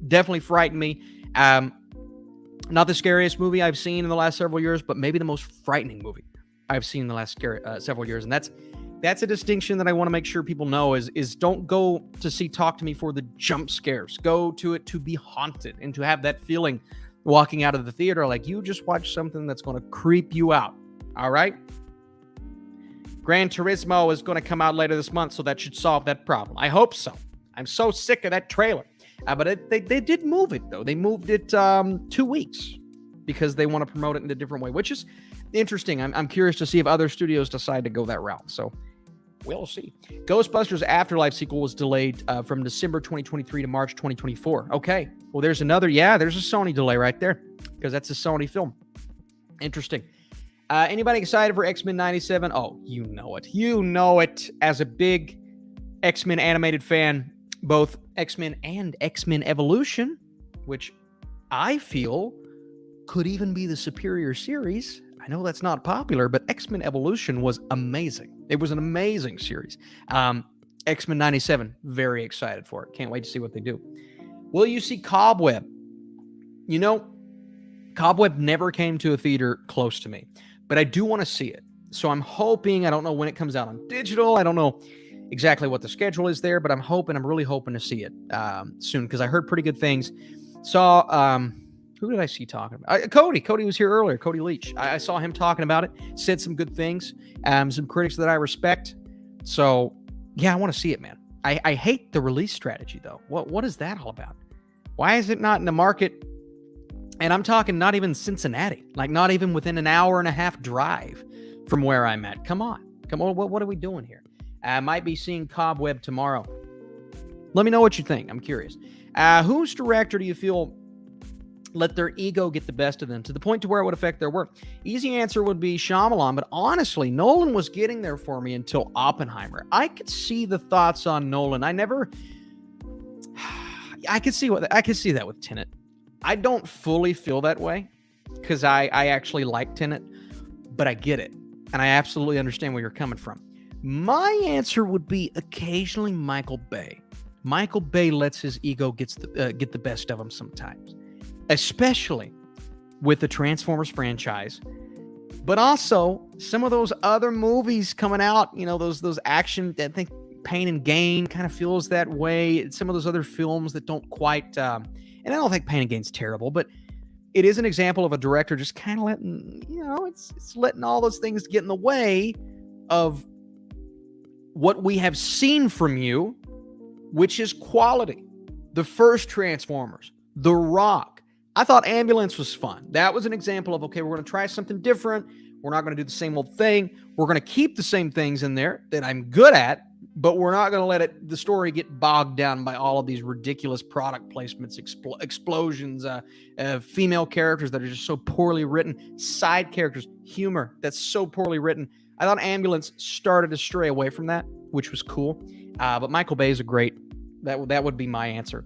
Definitely frightened me. Not the scariest movie I've seen in the last several years, but maybe the most frightening movie I've seen in the last several years. And that's a distinction that I want to make sure people know is don't go to see Talk to Me for the jump scares. Go to it to be haunted and to have that feeling walking out of the theater like you just watched something that's going to creep you out. All right? Gran Turismo is going to come out later this month, so that should solve that problem. I hope so. I'm so sick of that trailer. But they did move it, though. They moved it 2 weeks because they want to promote it in a different way, which is interesting. I'm curious to see if other studios decide to go that route. So we'll see. Ghostbusters Afterlife sequel was delayed from December 2023 to March 2024. Okay. Well, there's a Sony delay right there because that's a Sony film. Interesting. Anybody excited for X-Men 97? Oh, you know it. You know it. As a big X-Men animated fan, both X-Men and X-Men Evolution, which I feel could even be the superior series. I know that's not popular, but X-Men Evolution was amazing. It was an amazing series. X-Men 97, very excited for it. Can't wait to see what they do. Will you see Cobweb? You know, Cobweb never came to a theater close to me, but I do want to see it. So I'm hoping, I don't know when it comes out on digital. I don't know exactly what the schedule is there, but I'm really hoping to see it soon because I heard pretty good things. Saw, who did I see talking about? Cody. Cody was here earlier. Cody Leach. I saw him talking about it. Said some good things. Some critics that I respect. So, yeah, I want to see it, man. I hate the release strategy, though. What is that all about? Why is it not in the market? And I'm talking not even Cincinnati. Like, not even within an hour and a half drive from where I'm at. Come on. What are we doing here? I might be seeing Cobweb tomorrow. Let me know what you think. I'm curious. Whose director do you feel let their ego get the best of them to the point to where it would affect their work? Easy answer would be Shyamalan, but honestly, Nolan was getting there for me until Oppenheimer. I could see the thoughts on Nolan. I could see that with Tenet. I don't fully feel that way because I actually like Tenet, but I get it. And I absolutely understand where you're coming from. My answer would be occasionally Michael Bay. Michael Bay lets his ego get the best of him sometimes, especially with the Transformers franchise, but also some of those other movies coming out, those action, I think Pain and Gain kind of feels that way. Some of those other films that don't quite, and I don't think Pain and Gain's terrible, but it is an example of a director just kind of letting, it's letting all those things get in the way of what we have seen from you, which is quality. The first Transformers, The Rock. I thought Ambulance was fun. That was an example of, okay, we're going to try something different. We're not going to do the same old thing. We're going to keep the same things in there that I'm good at, but we're not going to let the story get bogged down by all of these ridiculous product placements, explosions, female characters that are just so poorly written, side characters, humor that's so poorly written. I thought Ambulance started to stray away from that, which was cool. But Michael Bay is that would be my answer.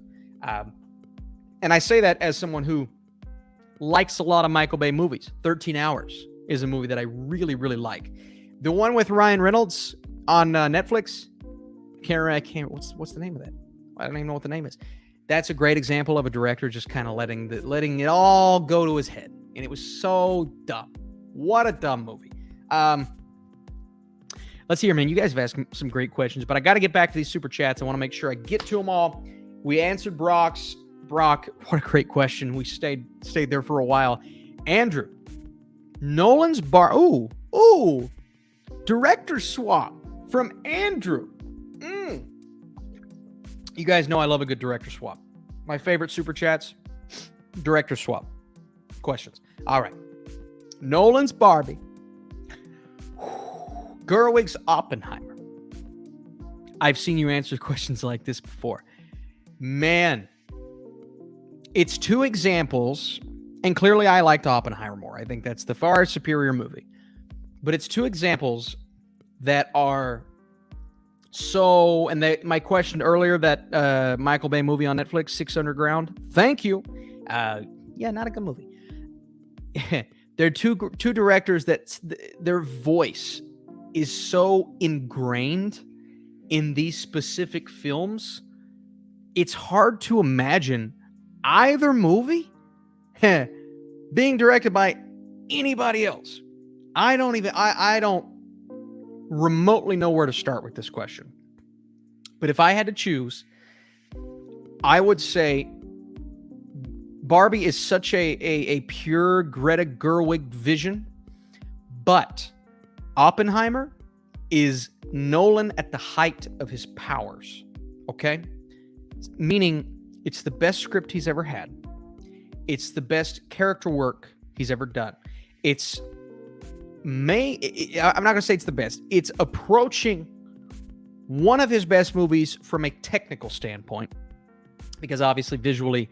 And I say that as someone who likes a lot of Michael Bay movies. 13 Hours is a movie that I really, really like. The one with Ryan Reynolds on Netflix, what's the name of that? I don't even know what the name is. That's a great example of a director just kind of letting it all go to his head. And it was so dumb. What a dumb movie. Let's see here, man. You guys have asked some great questions, but I got to get back to these super chats. I want to make sure I get to them all. We answered Brock, what a great question. We stayed there for a while. Andrew, Nolan's director swap from Andrew. You guys know I love a good director swap. My favorite super chats, director swap questions. All right. Nolan's Barbie. Gerwig's Oppenheimer. I've seen you answer questions like this before. Man, it's two examples, and clearly I liked Oppenheimer more. I think that's the far superior movie. But it's two examples that are so, and my question earlier, that Michael Bay movie on Netflix, 6 Underground, thank you. Yeah, not a good movie. They're two directors that their voice is so ingrained in these specific films, it's hard to imagine either movie being directed by anybody else. I don't remotely know where to start with this question. But if I had to choose, I would say Barbie is such a pure Greta Gerwig vision, but Oppenheimer is Nolan at the height of his powers, okay? Meaning it's the best script he's ever had. It's the best character work he's ever done. I'm not going to say it's the best. It's approaching one of his best movies from a technical standpoint, because obviously visually,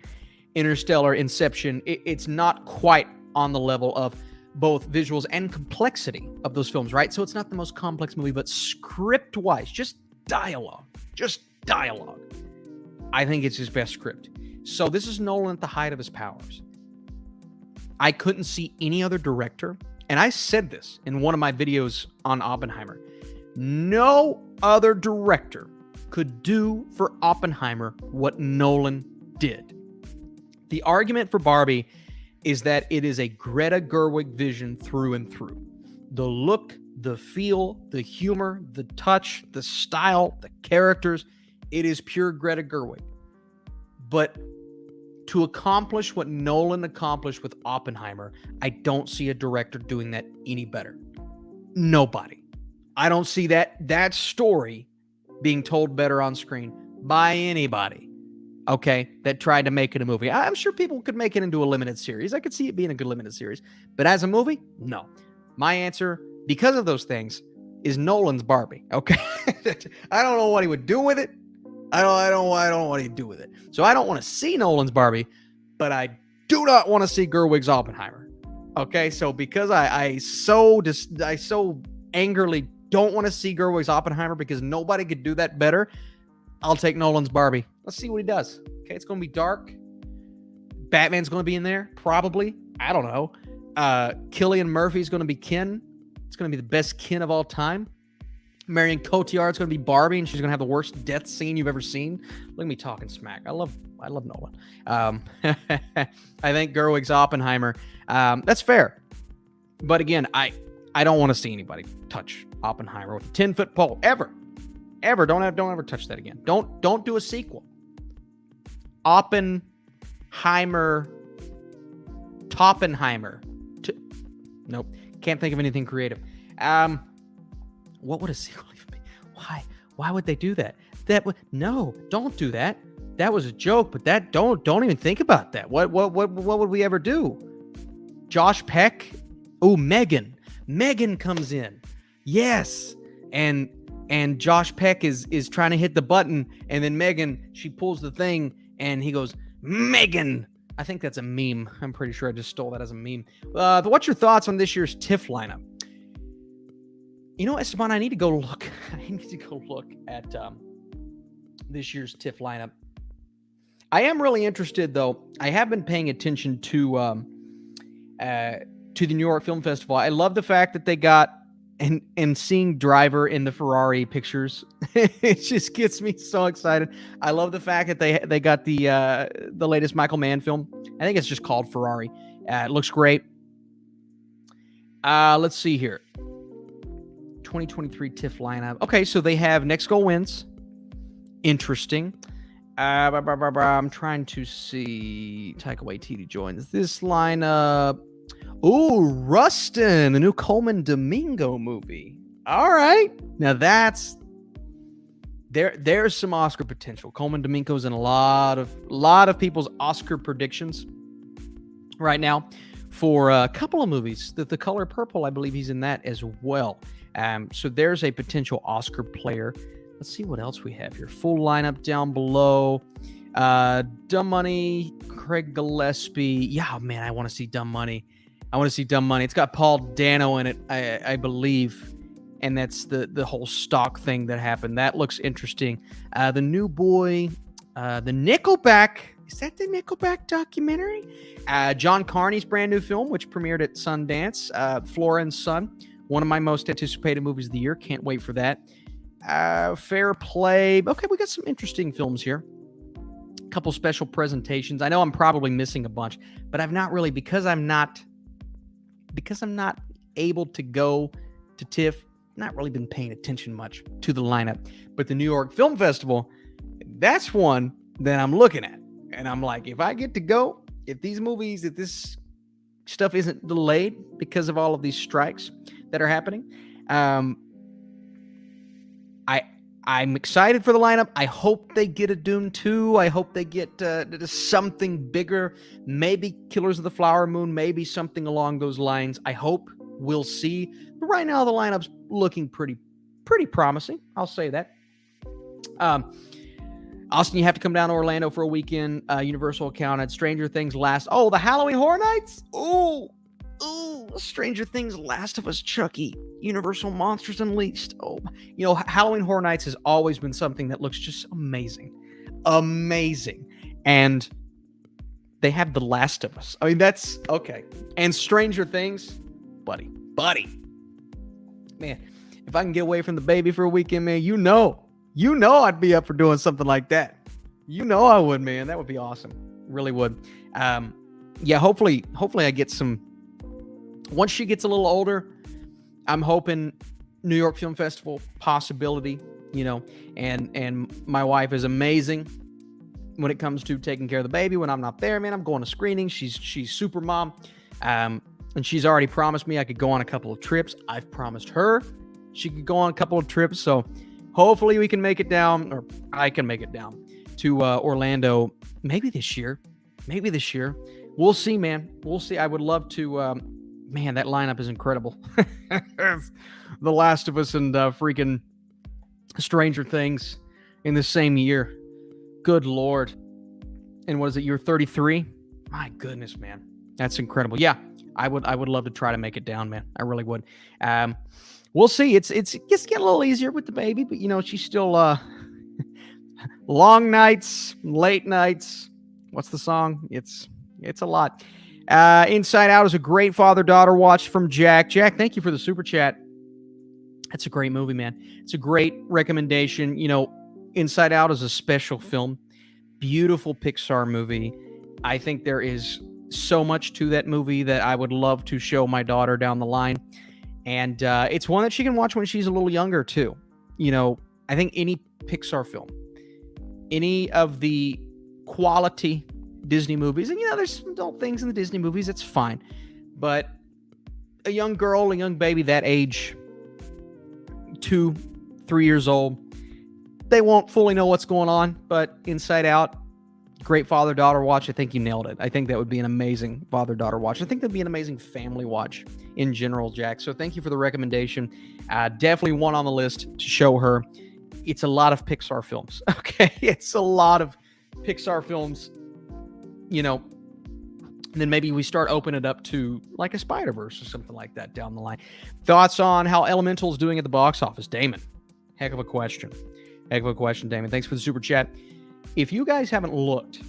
Interstellar, Inception, it's not quite on the level of both visuals and complexity of those films, right? So it's not the most complex movie, but script-wise, just dialogue. I think it's his best script. So this is Nolan at the height of his powers. I couldn't see any other director, and I said this in one of my videos on Oppenheimer. No other director could do for Oppenheimer what Nolan did. The argument for Barbie is that it is a Greta Gerwig vision through and through. The look, the feel, the humor, the touch, the style, the characters, it is pure Greta Gerwig. But to accomplish what Nolan accomplished with Oppenheimer, I don't see a director doing that any better. Nobody. I don't see that story being told better on screen by anybody. Okay, that tried to make it a movie. I'm sure people could make it into a limited series. I could see it being a good limited series. But as a movie, no. My answer, because of those things, is Nolan's Barbie. Okay? I don't know what he would do with it, I don't know what he'd do with it. So I don't want to see Nolan's Barbie, but I do not want to see Gerwig's Oppenheimer. Okay, so because I so angrily don't want to see Gerwig's Oppenheimer because nobody could do that better, I'll take Nolan's Barbie. Let's see what he does. Okay, it's going to be dark. Batman's going to be in there, probably. I don't know. Cillian Murphy's going to be Ken. It's going to be the best Ken of all time. Marion Cotillard's going to be Barbie, and she's going to have the worst death scene you've ever seen. Look at me talking smack. I love Nolan. I think Gerwig's Oppenheimer. That's fair. But again, I don't want to see anybody touch Oppenheimer with a 10-foot pole ever. Don't ever touch that again. Don't do a sequel. Oppenheimer. Nope. Can't think of anything creative. What would a sequel even be? Why would they do that? No, don't do that. That was a joke, but don't even think about that. What would we ever do? Josh Peck? Oh, Megan. Megan comes in. Yes. And Josh Peck is trying to hit the button, and then Megan, she pulls the thing, and he goes, Megan. I think that's a meme. I'm pretty sure I just stole that as a meme. What's your thoughts on this year's TIFF lineup? You know, Esteban, I need to go look. At this year's TIFF lineup. I am really interested, though. I have been paying attention to the New York Film Festival. I love the fact that they got and seeing Driver in the Ferrari pictures. It just gets me so excited. I love the fact that they got the latest Michael Mann film. I think it's just called Ferrari. It looks great. Let's see here. 2023 TIFF lineup. Okay, so they have Next Goal Wins. Interesting. I'm trying to see. Taika Waititi joins this lineup. Ooh, Rustin, the new Coleman Domingo movie. All right. Now there's some Oscar potential. Coleman Domingo's in a lot of people's Oscar predictions right now for a couple of movies. The Color Purple, I believe he's in that as well. So there's a potential Oscar player. Let's see what else we have here. Full lineup down below. Dumb Money, Craig Gillespie. Yeah, man, I want to see Dumb Money. It's got Paul Dano in it, I believe. And that's the whole stock thing that happened. That looks interesting. The New Boy, the Nickelback. Is that the Nickelback documentary? John Carney's brand new film, which premiered at Sundance. Flora and Son. One of my most anticipated movies of the year. Can't wait for that. Fair Play. Okay, we got some interesting films here. A couple special presentations. I know I'm probably missing a bunch, but I've not really, because I'm not able to go to TIFF, not really been paying attention much to the lineup. But the New York Film Festival, that's one that I'm looking at. And I'm like, if I get to go, if this stuff isn't delayed because of all of these strikes that are happening, I'm excited for the lineup. I hope they get a Dune 2. I hope they get something bigger. Maybe Killers of the Flower Moon. Maybe something along those lines. I hope. We'll see. But right now, the lineup's looking pretty promising. I'll say that. Austin, you have to come down to Orlando for a weekend. Universal accounted. Stranger Things Last. Oh, the Halloween Horror Nights? Ooh. Stranger Things, Last of Us, Chucky, Universal Monsters Unleashed. Oh, Halloween Horror Nights has always been something that looks just amazing. And they have The Last of Us. I mean, that's okay. And Stranger Things, buddy. Man, if I can get away from the baby for a weekend, man, I'd be up for doing something like that. I would, man. That would be awesome. Really would. Yeah, hopefully I get some. Once she gets a little older, I'm hoping New York Film Festival possibility, and my wife is amazing when it comes to taking care of the baby when I'm not there, man. I'm going to screenings. She's super mom. And she's already promised me I could go on a couple of trips. I've promised her she could go on a couple of trips. So hopefully we can make it down, or I can make it down to Orlando maybe this year. We'll see, man. We'll see. I would love to. Man, that lineup is incredible. The Last of Us and freaking Stranger Things in the same year. Good Lord. And what is it? You're 33? My goodness, man. That's incredible. Yeah, I would love to try to make it down, man. I really would. We'll see. It's just getting a little easier with the baby, but she's still long nights, late nights. What's the song? It's a lot. Inside Out is a great father-daughter watch from Jack. Jack, thank you for the super chat. That's a great movie, man. It's a great recommendation. Inside Out is a special film. Beautiful Pixar movie. I think there is so much to that movie that I would love to show my daughter down the line. And it's one that she can watch when she's a little younger, too. I think any Pixar film, any of the quality Disney movies, and there's some adult things in the Disney movies, it's fine. But a young girl, a young baby that age, 2, 3 years old, they won't fully know what's going on. But Inside Out, great father-daughter watch. I think you nailed it. I think that would be an amazing father-daughter watch. I think that'd be an amazing family watch in general, Jack. So thank you for the recommendation. Definitely one on the list to show her. It's a lot of Pixar films. Okay, it's a lot of Pixar films. Then maybe we start opening it up to like a SpiderVerse or something like that down the line. Thoughts on how Elemental is doing at the box office, Damon? Heck of a question. Damon. Thanks for the super chat. If you guys haven't looked,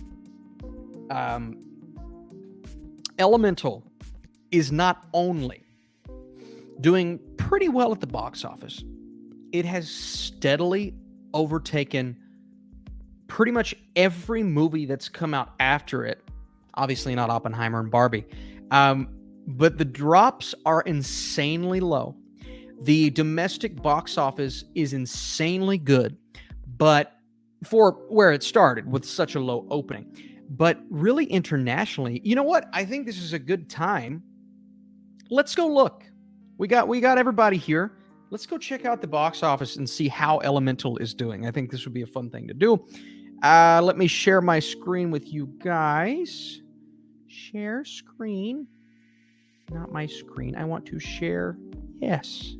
Elemental is not only doing pretty well at the box office, it has steadily overtaken pretty much every movie that's come out after it. Obviously not Oppenheimer and Barbie. But the drops are insanely low. The domestic box office is insanely good, but for where it started with such a low opening. But really internationally, you know what? I think this is a good time. Let's go look. We got everybody here. Let's go check out the box office and see how Elemental is doing. I think this would be a fun thing to do. Let me share my screen with you guys. Share screen. Not my screen. I want to share. Yes.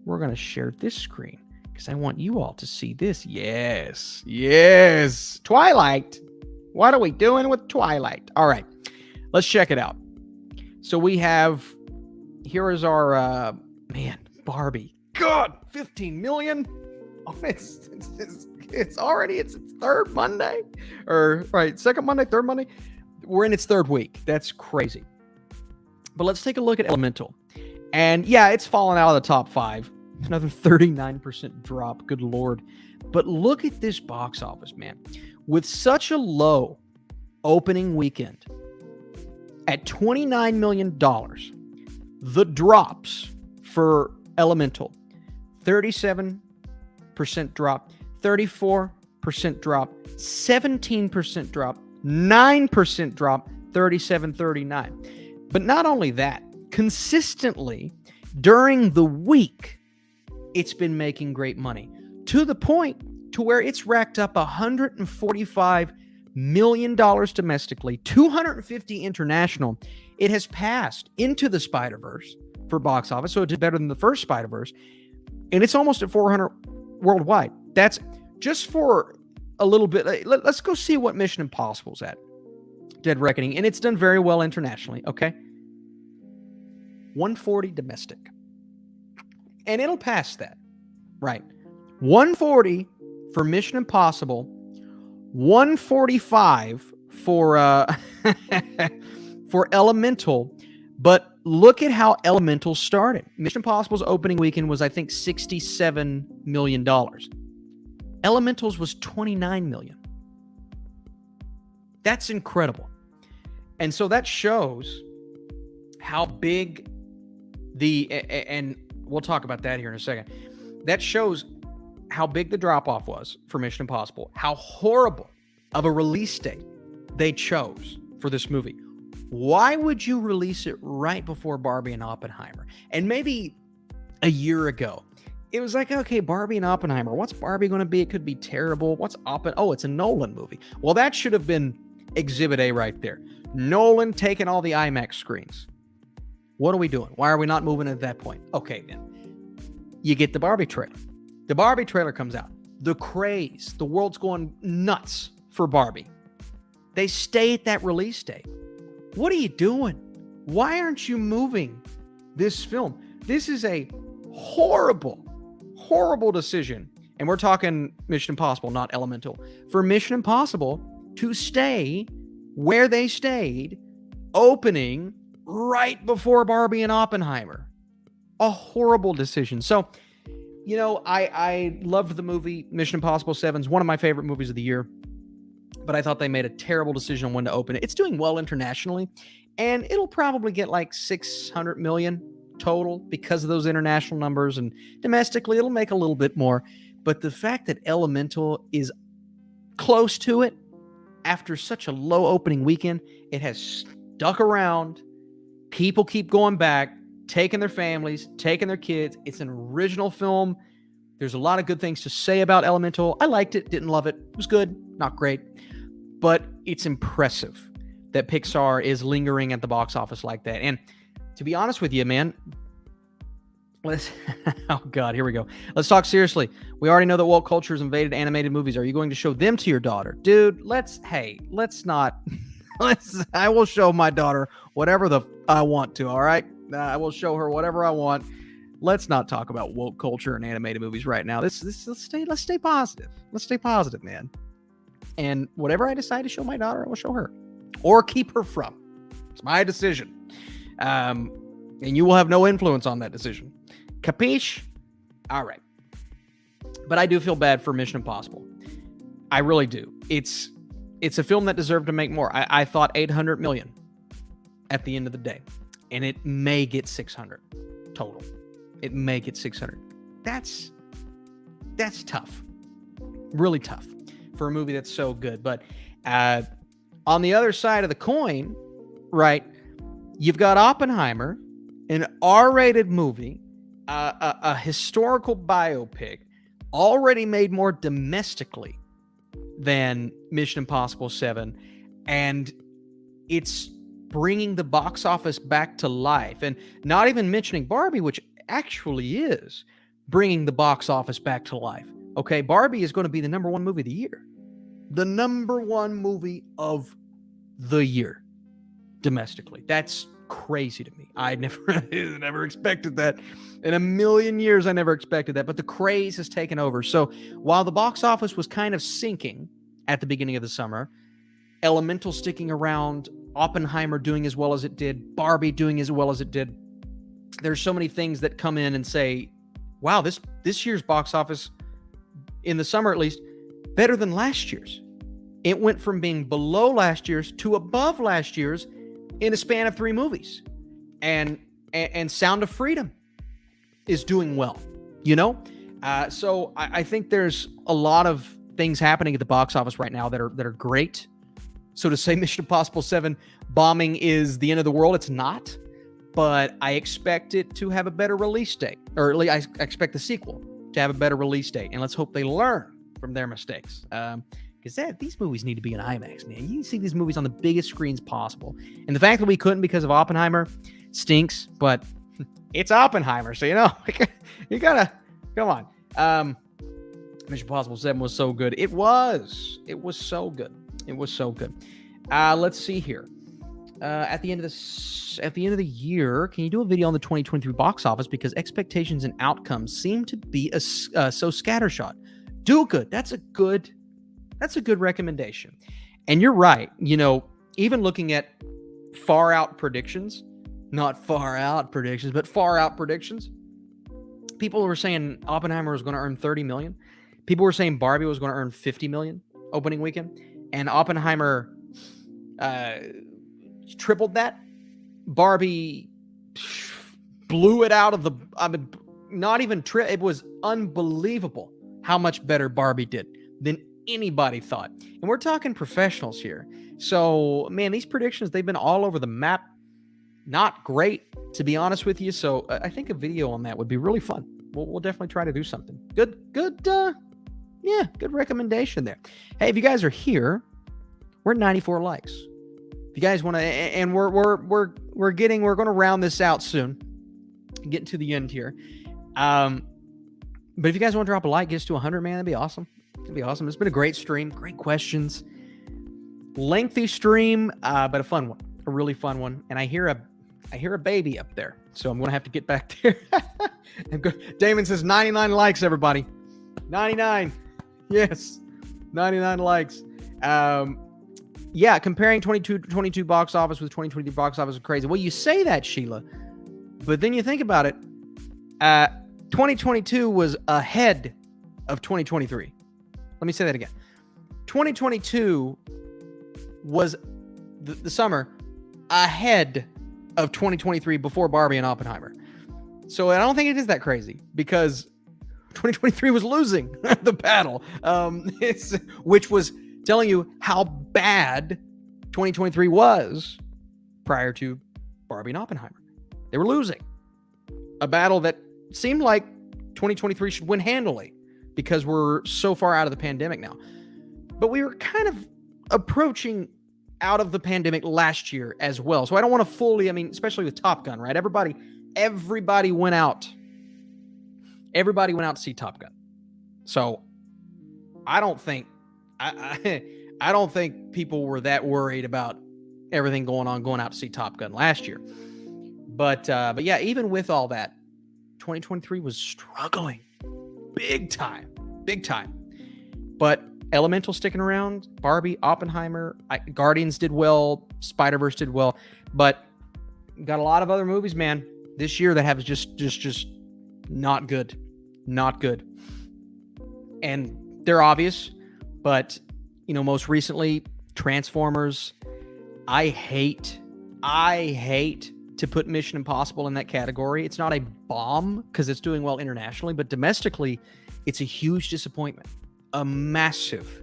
We're going to share this screen because I want you all to see this. Yes. Twilight. What are we doing with Twilight? All right. Let's check it out. So we have, here is our, Barbie. God, 15 million. Oh, it's already, it's third Monday, or right, second Monday, third Monday. We're in its third week. That's crazy. But let's take a look at Elemental. And yeah, it's fallen out of the top 5. Another 39% drop. Good Lord. But look at this box office, man. With such a low opening weekend at $29 million, the drops for Elemental, 37% drop, 34% drop, 17% drop, 9% drop, 37-39. But not only that, consistently during the week, it's been making great money to the point to where it's racked up $145 million domestically, $250 international. It has passed into the SpiderVerse for box office, so it did better than the first SpiderVerse, and it's almost at 400 worldwide. That's just for a little bit. Let's go see what Mission Impossible's at. Dead Reckoning, and it's done very well internationally, okay? 140 domestic. And it'll pass that, right? 140 for Mission Impossible, 145 for for Elemental. But look at how Elemental started. Mission Impossible's opening weekend was, I think, $67 million. Elemental's was $29 million. That's incredible. And so that shows how big and we'll talk about that here in a second. That shows how big the drop-off was for Mission Impossible, how horrible of a release date they chose for this movie. Why would you release it right before Barbie and Oppenheimer? And maybe a year ago, it was like, okay, Barbie and Oppenheimer. What's Barbie going to be? It could be terrible. What's Oh, it's a Nolan movie. Well, that should have been Exhibit A right there. Nolan taking all the IMAX screens. What are we doing? Why are we not moving at that point? Okay, then. You get the Barbie trailer. The Barbie trailer comes out. the craze, the world's going nuts for Barbie. They stay at that release date. What are you doing? Why aren't you moving this film? This is a horrible, horrible decision. And we're talking Mission Impossible, not Elemental. For Mission Impossible to stay where they stayed, opening right before Barbie and Oppenheimer. A horrible decision. So, you know, I loved the movie. Mission Impossible 7 is one of my favorite movies of the year. But I thought they made a terrible decision on when to open it. It's doing well internationally, and it'll probably get like 600 million total because of those international numbers, and domestically it'll make a little bit more. But the fact that Elemental is close to it after such a low opening weekend, it has stuck around. People keep going back, taking their families, taking their kids. It's an original film. There's a lot of good things to say about Elemental. I liked it, didn't love it. It was good, not great. But it's impressive that Pixar is lingering at the box office like that. And to be honest with you, man, oh God, here we go. Let's talk seriously. We already know that woke culture has invaded animated movies. Are you going to show them to your daughter? Dude, let's not. I will show my daughter whatever I want to, all right? I will show her whatever I want. Let's not talk about woke culture and animated movies right now. Let's stay positive. Let's stay positive, man. And whatever I decide to show my daughter, I will show her. Or keep her from. It's my decision. And you will have no influence on that decision. Capiche? All right. But I do feel bad for Mission Impossible. I really do. It's a film that deserved to make more. I thought 800 million at the end of the day. And it may get 600 total. It may get 600. That's tough. Really tough for a movie that's so good. But on the other side of the coin, right, you've got Oppenheimer, an R-rated movie, a historical biopic, already made more domestically than Mission Impossible 7, and it's bringing the box office back to life. And not even mentioning Barbie, which actually is bringing the box office back to life. Okay, Barbie is going to be the number one movie of the year. The number one movie of the year domestically. That's crazy to me. I never expected that. In a million years, I never expected that. But the craze has taken over. So while the box office was kind of sinking at the beginning of the summer, Elemental sticking around, Oppenheimer doing as well as it did, Barbie doing as well as it did, there's so many things that come in and say, wow, this year's box office, in the summer at least, better than last year's. It went from being below last year's to above last year's in a span of 3 movies. And Sound of Freedom is doing well, you know? So I think there's a lot of things happening at the box office right now that are great. So to say Mission Impossible 7 bombing is the end of the world, it's not. But I expect it to have a better release date. Or at least I expect the sequel to have a better release date. And let's hope they learn from their mistakes. Because these movies need to be in IMAX, man. You need to see these movies on the biggest screens possible. And the fact that we couldn't because of Oppenheimer stinks, but it's Oppenheimer, so, you know, you gotta, come on. Mission Impossible 7 was so good. It was so good. It was so good. Let's see here. At the end of the year, can you do a video on the 2023 box office, because expectations and outcomes seem to be so scattershot? Do good. That's a good recommendation. And you're right. You know, even looking at far out predictions, not far out predictions, but far out predictions. People were saying Oppenheimer was going to earn 30 million. People were saying Barbie was going to earn 50 million opening weekend, and Oppenheimer tripled that. Barbie blew it out of the, not even it was unbelievable how much better Barbie did than anybody thought. And we're talking professionals here. So, man, these predictions, they've been all over the map. Not great, to be honest with you. So I think a video on that would be really fun. We'll definitely try to do something. Good recommendation there. Hey, if you guys are here, we're at 94 likes. If you guys want to, and we're going to round this out soon. Getting to the end here. But if you guys want to drop a like, get us to 100, man, that'd be awesome. It'd be awesome. It's been a great stream. Great questions. Lengthy stream, but a fun one. A really fun one. And I hear a baby up there. So I'm going to have to get back there. Damon says 99 likes, everybody. 99. Yes. 99 likes. Yeah, comparing 22 box office with 2023 box office is crazy. Well, you say that, Sheila. But then you think about it. 2022 was ahead of 2023. Let me say that again. 2022 was the summer ahead of 2023 before Barbie and Oppenheimer. So I don't think it is that crazy because 2023 was losing the battle, which was telling you how bad 2023 was prior to Barbie and Oppenheimer. They were losing a battle that seemed like 2023 should win handily because we're so far out of the pandemic now. But we were kind of approaching out of the pandemic last year as well. So I don't want to fully, especially with Top Gun, right? Everybody went out. Everybody went out to see Top Gun. So I don't think I don't think people were that worried about everything going out to see Top Gun last year. But yeah, even with all that, 2023 was struggling big time. But Elemental sticking around, Barbie, Oppenheimer, Guardians did well, SpiderVerse did well, but got a lot of other movies, man, this year that have just not good. And they're obvious, but most recently, Transformers. I hate to put Mission Impossible in that category. It's not a bomb because it's doing well internationally, but domestically, it's a huge disappointment. A massive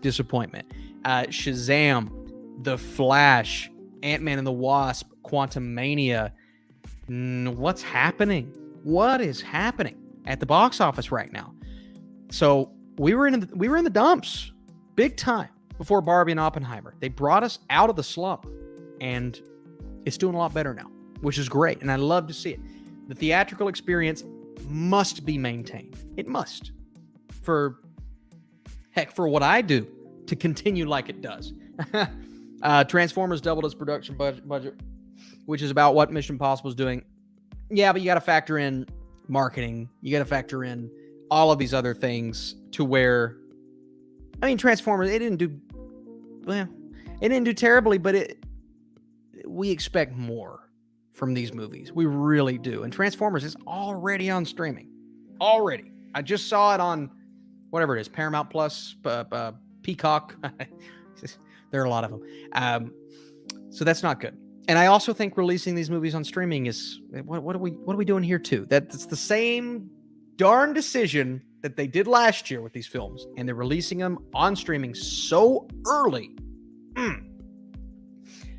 disappointment. Shazam, The Flash, Ant-Man and the Wasp, Quantumania. What's happening? What is happening at the box office right now? So we were in the dumps big time before Barbie and Oppenheimer. They brought us out of the slump, and it's doing a lot better now, which is great, and I love to see it. The theatrical experience must be maintained. It must. For what I do to continue like it does. Transformers doubled its production budget, which is about what Mission Impossible is doing. Yeah, but you got to factor in marketing. You got to factor in all of these other things to where, Transformers, it didn't do terribly, but we expect more from these movies. We really do. And Transformers is already on streaming. Already. I just saw it on whatever it is, Paramount Plus, Peacock. There are a lot of them. So that's not good. And I also think releasing these movies on streaming is what are we doing here too? That's the same darn decision that they did last year with these films, and they're releasing them on streaming so early.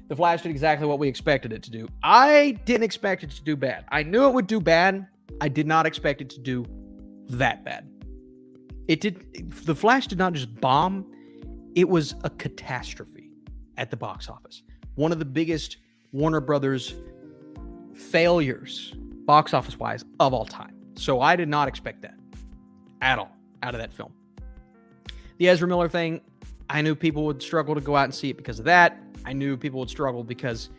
The Flash did exactly what we expected it to do. I didn't expect it to do bad. I knew it would do bad. I did not expect it to do that bad. The Flash did not just bomb. It was a catastrophe at the box office. One of the biggest Warner Brothers failures, box office wise, of all time. So I did not expect that at all out of that film. The Ezra Miller thing, I knew people would struggle to go out and see it because of that. I knew people would struggle because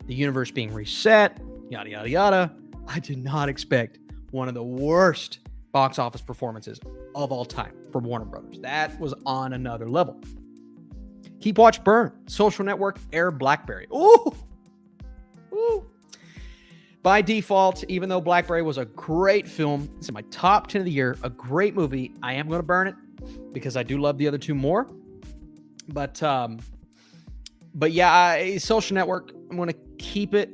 the universe being reset, yada, yada, yada. I did not expect one of the worst box office performances of all time for Warner Brothers. That was on another level. Keep Watch Burn, Social Network, Air BlackBerry. Ooh! By default, even though BlackBerry was a great film, it's in my top 10 of the year, a great movie, I am going to burn it because I do love the other two more. But yeah, Social Network, I'm going to keep it.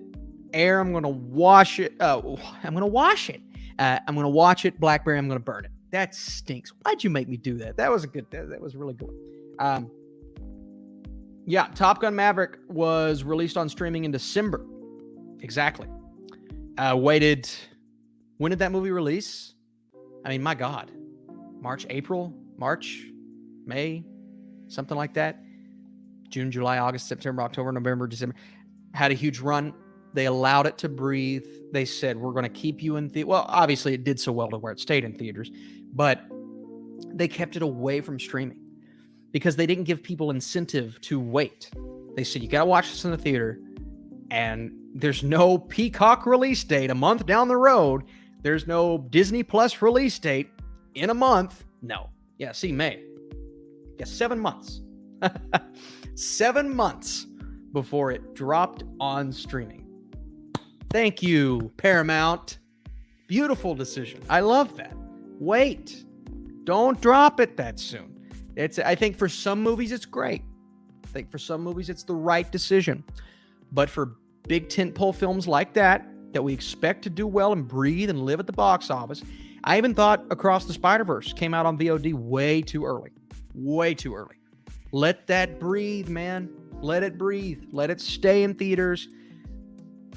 Air, I'm going to wash it. I'm going to wash it. I'm going to watch it. BlackBerry, I'm going to burn it. That stinks. Why'd you make me do that? That was that was really good. Yeah, Top Gun Maverick was released on streaming in December. Exactly. Waited. When did that movie release? My God. March, May, something like that. June, July, August, September, October, November, December. Had a huge run. They allowed it to breathe. They said, we're going to keep you in theater. Well, obviously it did so well to where it stayed in theaters, but they kept it away from streaming because they didn't give people incentive to wait. They said, you got to watch this in the theater, and there's no Peacock release date a month down the road. There's no Disney Plus release date in a month. No. Yeah, see, May. Yeah, 7 months. 7 months before it dropped on streaming. Thank you, Paramount. Beautiful decision. I love that. Wait. Don't drop it that soon. I think for some movies, it's great. I think for some movies, it's the right decision. But for big tentpole films like that we expect to do well and breathe and live at the box office, I even thought Across the SpiderVerse came out on VOD way too early. Way too early. Let that breathe, man. Let it breathe. Let it stay in theaters.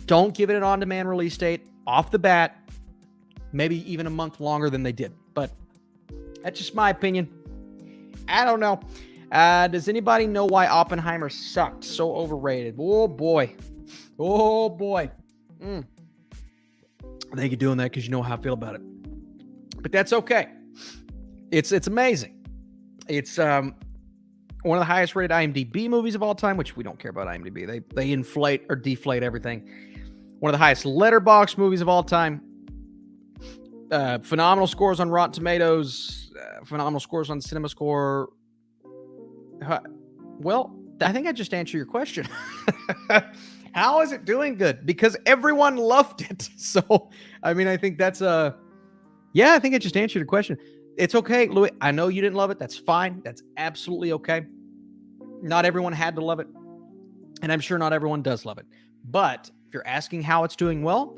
Don't give it an on-demand release date off the bat. Maybe even a month longer than they did. But that's just my opinion. I don't know. Does anybody know why Oppenheimer sucked? So overrated. Oh, boy. Oh, boy. I think you're doing that because you know how I feel about it. But that's okay. It's amazing. It's one of the highest rated IMDb movies of all time, which we don't care about IMDb. They inflate or deflate everything. One of the highest letterbox movies of all time. Phenomenal scores on Rotten Tomatoes. Phenomenal scores on CinemaScore. Well, I think I just answered your question. How is it doing good? Because everyone loved it. So, I mean, I think that's I think I just answered your question. It's okay, Louis. I know you didn't love it. That's fine. That's absolutely okay. Not everyone had to love it. And I'm sure not everyone does love it. But if you're asking how it's doing well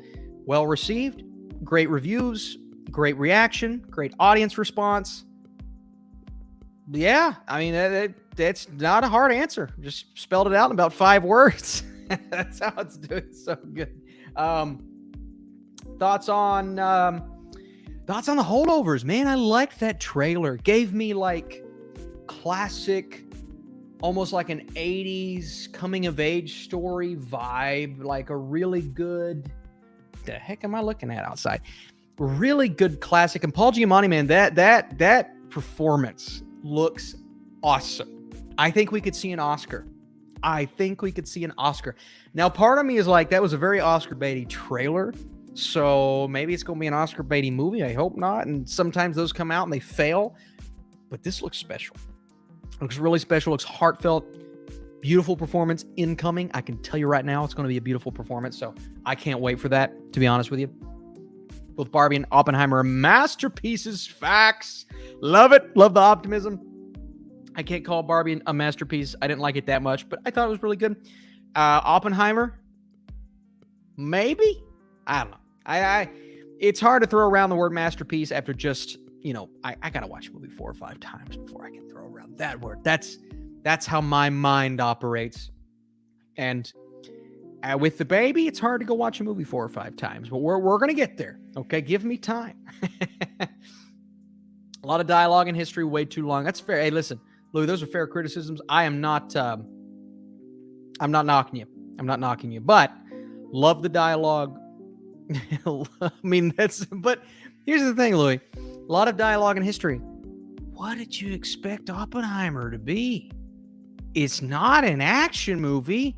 received, great reviews, great reaction, great audience response. Yeah, I mean, that's not a hard answer. Just spelled it out in about 5 words. That's how it's doing so good. Thoughts on the Holdovers, man. I liked that trailer. Gave me like classic, almost like an 80s coming of age story vibe, like a really good, the heck am I looking at outside? Really good classic. And Paul Giamatti, man, that performance looks awesome. I think we could see an Oscar. Now, part of me is like, that was a very Oscar baity trailer. So maybe it's going to be an Oscar baity movie. I hope not. And sometimes those come out and they fail. But this looks special. It looks really special. It looks heartfelt. Beautiful performance incoming. I can tell you right now, it's going to be a beautiful performance. So I can't wait for that, to be honest with you. Both Barbie and Oppenheimer are masterpieces. Facts. Love it. Love the optimism. I can't call Barbie a masterpiece. I didn't like it that much, but I thought it was really good. Oppenheimer, maybe? I don't know. It's hard to throw around the word masterpiece after just, I got to watch a movie 4 or 5 times before I can throw around that word. That's how my mind operates. And with the baby, it's hard to go watch a movie 4 or 5 times, but we're going to get there. Okay, give me time. A lot of dialogue in history, way too long. That's fair. Hey, listen, Louis, those are fair criticisms. I'm not knocking you, but love the dialogue. I mean, but here's the thing, Louis, a lot of dialogue in history. What did you expect Oppenheimer to be? It's not an action movie.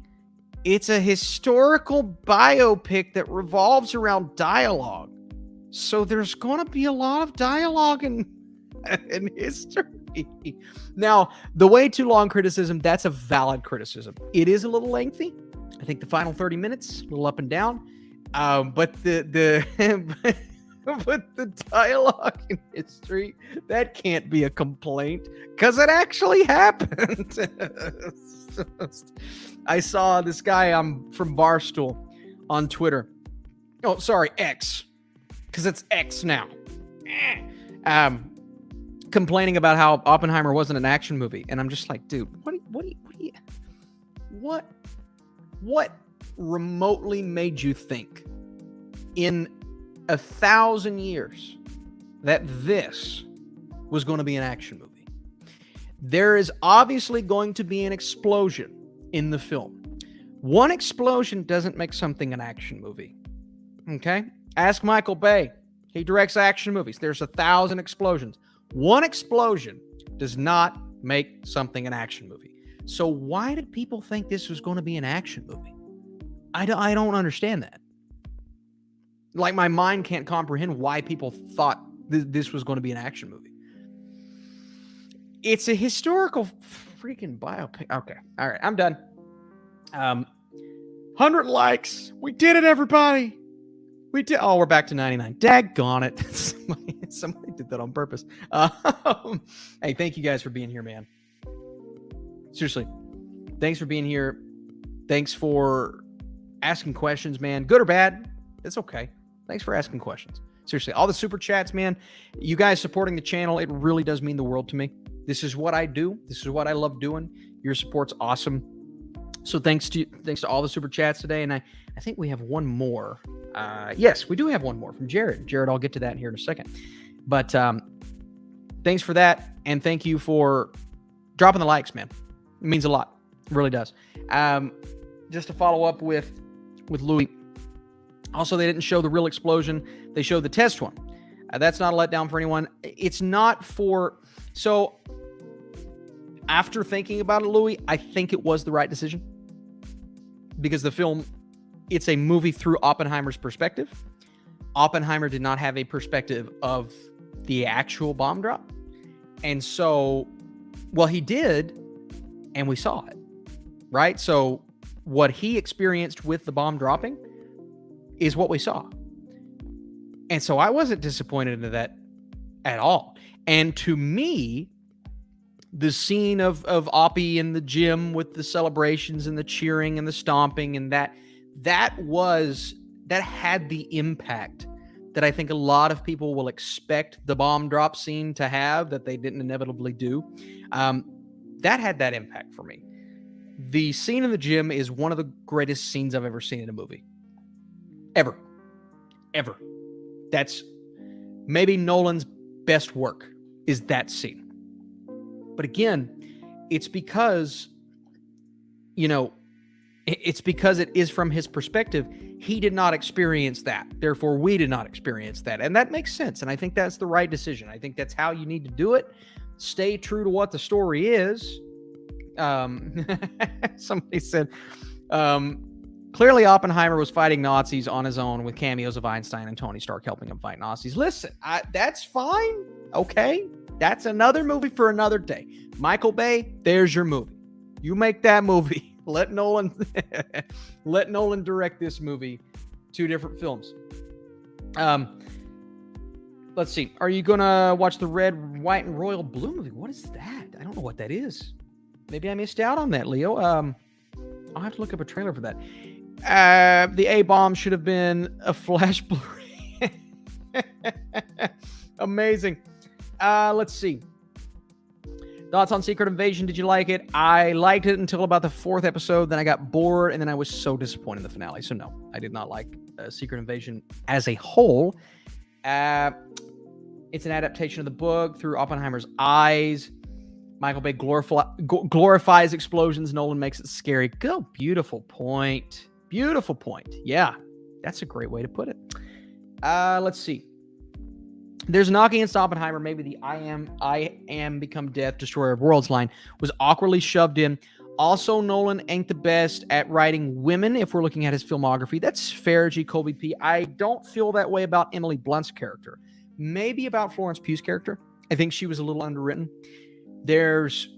It's a historical biopic that revolves around dialogue. So there's going to be a lot of dialogue in history. Now, the way too long criticism, that's a valid criticism. It is a little lengthy. I think the final 30 minutes, a little up and down. But the but the dialogue in history, that can't be a complaint because it actually happened. I saw this guy from Barstool on Twitter. Oh, sorry, X, because it's X now. Complaining about how Oppenheimer wasn't an action movie, and I'm just like, dude, what remotely made you think in 1,000 years that this was going to be an action movie? There is obviously going to be an explosion in the film, One explosion doesn't make something an action movie. Okay? Ask Michael Bay. He directs action movies. There's 1,000 explosions. One explosion does not make something an action movie. So why did people think this was going to be an action movie? I don't understand that. Like, my mind can't comprehend why people thought this was going to be an action movie. It's a historical freaking biopic. Okay. All right. I'm done. 100 likes. We did it, everybody. We did. Oh, we're back to 99. Daggone it. Somebody did that on purpose. Hey, thank you guys for being here, man. Seriously. Thanks for being here. Thanks for asking questions, man. Good or bad, it's okay. Thanks for asking questions. Seriously, all the super chats, man. You guys supporting the channel, it really does mean the world to me. This is what I do. This is what I love doing. Your support's awesome. So thanks to all the super chats today. And I think we have one more. Yes, we do have one more from Jared. Jared, I'll get to that here in a second. But thanks for that. And thank you for dropping the likes, man. It means a lot. It really does. Just to follow up with Louis. Also, they didn't show the real explosion. They showed the test one. That's not a letdown for anyone. It's not for... So, after thinking about it, Louis, I think it was the right decision. Because the film, it's a movie through Oppenheimer's perspective. Oppenheimer did not have a perspective of the actual bomb drop. And so, well, he did, and we saw it. Right? So, what he experienced with the bomb dropping is what we saw. And so I wasn't disappointed in that at all. And to me, the scene of Oppie in the gym with the celebrations and the cheering and the stomping and that had the impact that I think a lot of people will expect the bomb drop scene to have that they didn't inevitably do. That had that impact for me. The scene in the gym is one of the greatest scenes I've ever seen in a movie. Ever. That's maybe Nolan's best work is that scene. But again, it's because, it's because it is from his perspective. He did not experience that. Therefore, we did not experience that. And that makes sense. And I think that's the right decision. I think that's how you need to do it. Stay true to what the story is. Somebody said, clearly Oppenheimer was fighting Nazis on his own with cameos of Einstein and Tony Stark helping him fight Nazis. Listen, that's fine. Okay. That's another movie for another day. Michael Bay, there's your movie. You make that movie. Let Nolan direct this movie. 2 different films. Let's see. Are you going to watch the red, white, and royal blue movie? What is that? I don't know what that is. Maybe I missed out on that, Leo. I'll have to look up a trailer for that. The A-bomb should have been a flash Blu-ray. Amazing. Let's see. Thoughts on Secret Invasion? Did you like it? I liked it until about the 4th episode. Then I got bored, and then I was so disappointed in the finale. So no, I did not like Secret Invasion as a whole. It's an adaptation of the book through Oppenheimer's eyes. Michael Bay glorifies explosions. Nolan makes it scary. Go, beautiful point. Beautiful point. Yeah, that's a great way to put it. Let's see. There's a knock against Oppenheimer. Maybe the I am become death, destroyer of worlds line was awkwardly shoved in. Also, Nolan ain't the best at writing women if we're looking at his filmography. That's fair, G. Kobe P. I don't feel that way about Emily Blunt's character. Maybe about Florence Pugh's character. I think she was a little underwritten. There's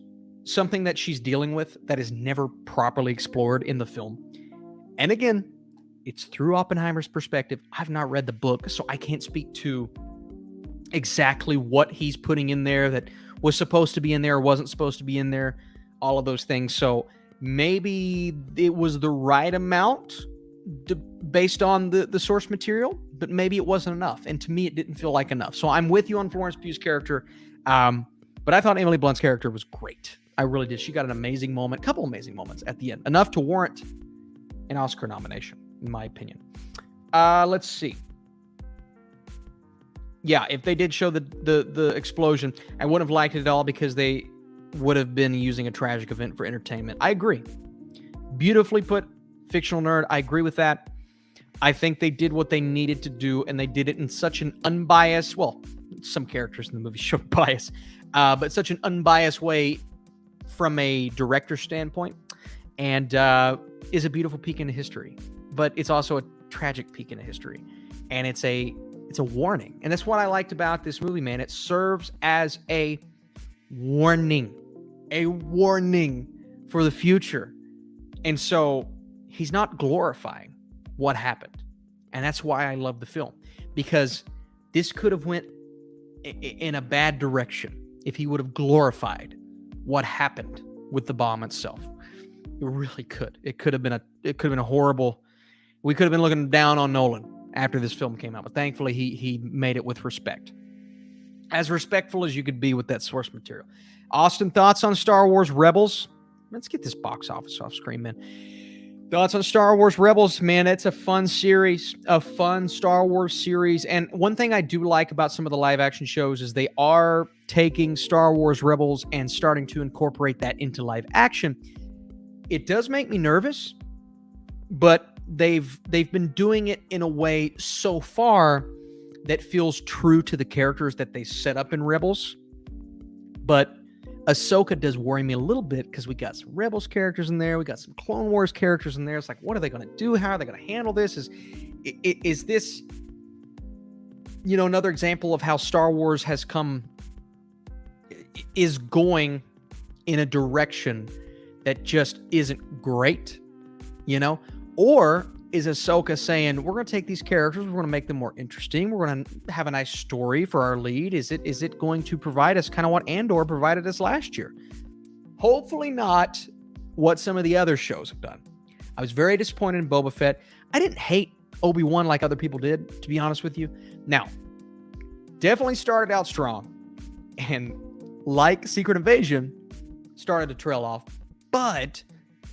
something that she's dealing with that is never properly explored in the film. And again, it's through Oppenheimer's perspective. I've not read the book, so I can't speak to exactly what he's putting in there that was supposed to be in there or wasn't supposed to be in there, all of those things. So maybe it was the right amount based on the source material, but maybe it wasn't enough. And to me, it didn't feel like enough. So I'm with you on Florence Pugh's character. But I thought Emily Blunt's character was great. I really did. She got an amazing moment, a couple amazing moments at the end. Enough to warrant an Oscar nomination, in my opinion. Let's see. Yeah, if they did show the explosion, I wouldn't have liked it at all because they would have been using a tragic event for entertainment. I agree. Beautifully put. fictional nerd. I agree with that. I think they did what they needed to do, and they did it in such an unbiased, well, some characters in the movie show bias, but such an unbiased way from a director standpoint, and is a beautiful peek into history. But it's also a tragic peek into history, and it's a warning. And that's what I liked about this movie, man. It serves as a warning for the future. And so he's not glorifying what happened. And that's why I love the film, because this could have went in a bad direction if he would have glorified what happened with the bomb itself. It really could. It could have been a horrible. We could have been looking down on Nolan after this film came out, but thankfully he made it with respect. As respectful as you could be with that source material. Austin, thoughts on Star Wars Rebels? Let's get this box office off screen, man. Thoughts on Star Wars Rebels, man. It's a fun series, a fun Star Wars series. And one thing I do like about some of the live action shows is they are taking Star Wars Rebels and starting to incorporate that into live action. It does make me nervous, but they've been doing it in a way so far that feels true to the characters that they set up in Rebels. But Ahsoka does worry me a little bit because we got some Rebels characters in there. We got some Clone Wars characters in there. It's like, what are they going to do? How are they going to handle this? Is this, another example of how Star Wars is going in a direction that just isn't great, Or is Ahsoka saying, we're going to take these characters, we're going to make them more interesting, we're going to have a nice story for our lead? Is it going to provide us kind of what Andor provided us last year? Hopefully not what some of the other shows have done. I was very disappointed in Boba Fett. I didn't hate Obi-Wan like other people did, to be honest with you. Now, definitely started out strong, and like Secret Invasion, started to trail off, but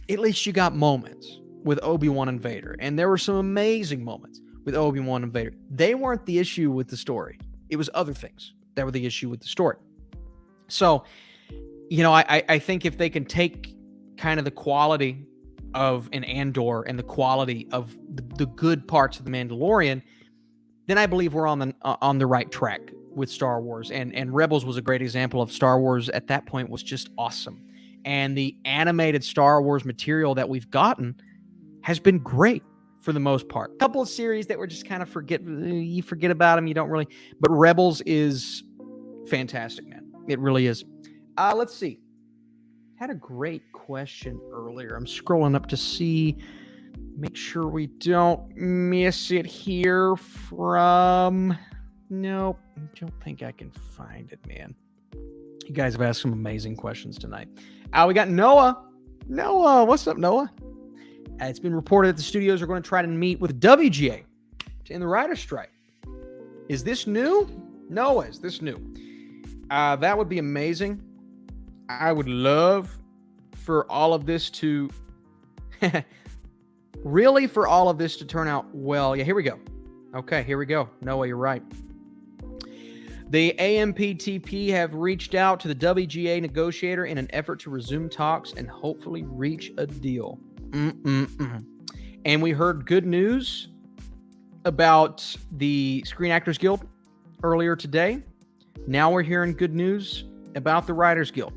at least you got moments with Obi-Wan and Vader. And there were some amazing moments with Obi-Wan and Vader. They weren't the issue with the story. It was other things that were the issue with the story. So, I think if they can take kind of the quality of an Andor and the quality of the good parts of The Mandalorian, then I believe we're on the right track with Star Wars. And Rebels was a great example of Star Wars at that point was just awesome. And the animated Star Wars material that we've gotten has been great for the most part. A couple of series that were just kind of you forget about them, you don't really, but Rebels is fantastic, man. It really is. Let's see. Had a great question earlier. I'm scrolling up to make sure we don't miss it here from, nope, I don't think I can find it, man. You guys have asked some amazing questions tonight. We got Noah. Noah, what's up, Noah? It's been reported that the studios are going to try to meet with WGA to end the writer's strike. Is this new? Noah, is this new? That would be amazing. I would love for all of this to really for all of this to turn out well. Yeah, here we go. Okay, here we go. Noah, you're right. The AMPTP have reached out to the WGA negotiator in an effort to resume talks and hopefully reach a deal. And we heard good news about the Screen Actors Guild earlier today. Now we're hearing good news about the Writers Guild.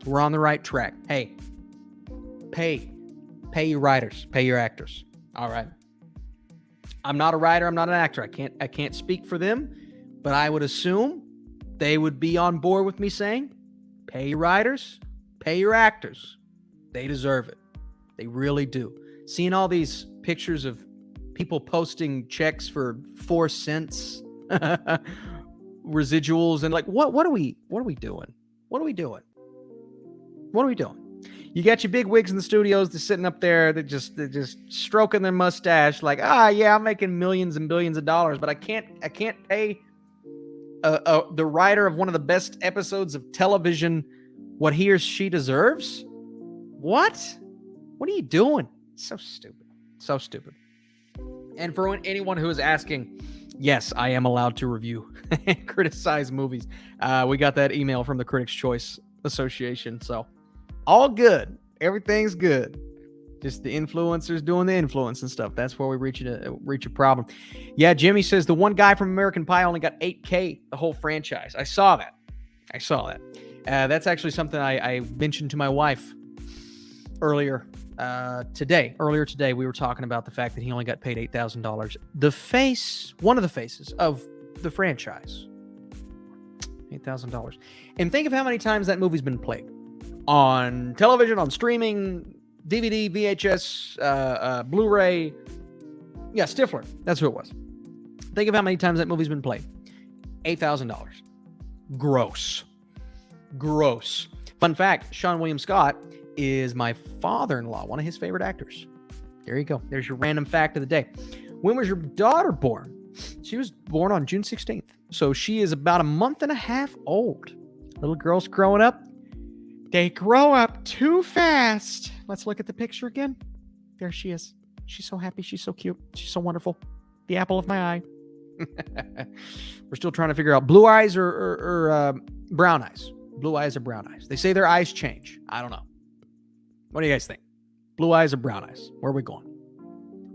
We're on the right track. Hey, pay your writers, pay your actors. All right. I'm not a writer. I'm not an actor. I can't speak for them, but I would assume they would be on board with me saying, pay your writers, pay your actors. They deserve it. They really do. Seeing all these pictures of people posting checks for 4 cents residuals and like, what are we doing? What are we doing? What are we doing? You got your big wigs in the studios. They're sitting up there. They're just stroking their mustache like, yeah, I'm making millions and billions of dollars, but I can't pay the writer of one of the best episodes of television what he or she deserves. What are you doing? So stupid. And for anyone who is asking, yes, I am allowed to review and criticize movies. We got that email from the Critics' Choice Association. So all good. Everything's good. Just the influencers doing the influence and stuff. That's where we reach a problem. Yeah, Jimmy says the one guy from American Pie only got $8K the whole franchise. I saw that. That's actually something I mentioned to my wife earlier today. Earlier today, we were talking about the fact that he only got paid $8,000. One of the faces of the franchise, $8,000. And think of how many times that movie's been played on television, on streaming, DVD, VHS, Blu-ray. Yeah, Stifler. That's who it was. Think of how many times that movie's been played. $8,000. Gross. Fun fact, Sean William Scott is my father-in-law, one of his favorite actors. There you go. There's your random fact of the day. When was your daughter born? She was born on June 16th. So she is about a month and a half old. Little girls growing up. They grow up too fast. Let's look at the picture again. There she is. She's so happy. She's so cute. She's so wonderful. The apple of my eye. We're still trying to figure out blue eyes or brown eyes. Blue eyes or brown eyes. They say their eyes change. I don't know. What do you guys think? Blue eyes or brown eyes? Where are we going?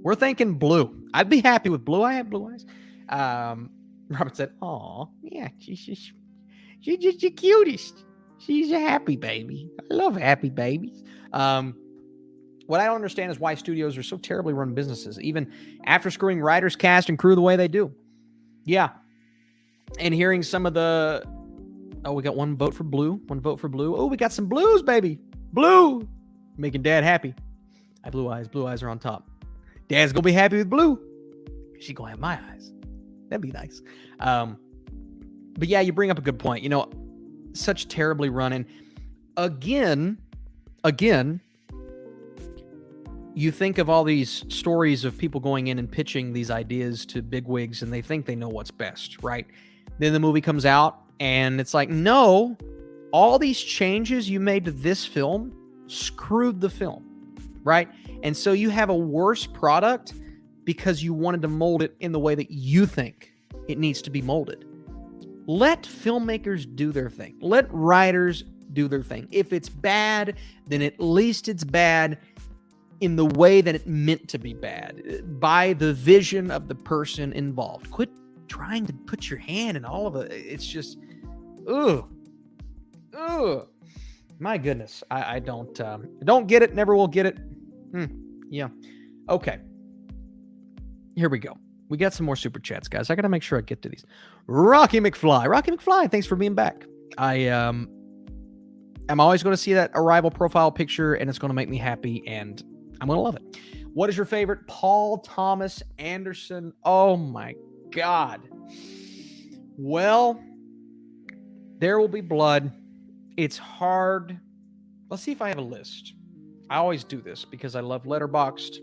We're thinking blue. I'd be happy with blue. I have blue eyes. Robert said, "Aw, yeah, she's just the cutest. She's a happy baby. I love happy babies." What I don't understand is why studios are so terribly run businesses, even after screwing writers, cast, and crew the way they do. Yeah. And hearing some of the, we got one vote for blue. Oh, we got some blues, baby. Blue. Making Dad happy. I have blue eyes. Blue eyes are on top. Dad's going to be happy with blue. She's going to have my eyes. That'd be nice. But yeah, you bring up a good point. Such terribly running. Again, you think of all these stories of people going in and pitching these ideas to bigwigs, and they think they know what's best, right? Then the movie comes out, and it's like, no, all these changes you made to this film screwed the film, right? And so you have a worse product because you wanted to mold it in the way that you think it needs to be molded. Let filmmakers do their thing. Let writers do their thing. If it's bad, then at least it's bad in the way that it meant to be bad, by the vision of the person involved. Quit trying to put your hand in all of it. It's just, ugh. My goodness, I don't get it. Never will get it. Yeah. Okay. Here we go. We got some more super chats, guys. I got to make sure I get to these. Rocky McFly, thanks for being back. I'm always going to see that Arrival profile picture, and it's going to make me happy, and I'm going to love it. What is your favorite Paul Thomas Anderson? Oh, my God. Well, There Will Be Blood. It's hard. Let's see if I have a list. I always do this because I love Letterboxd.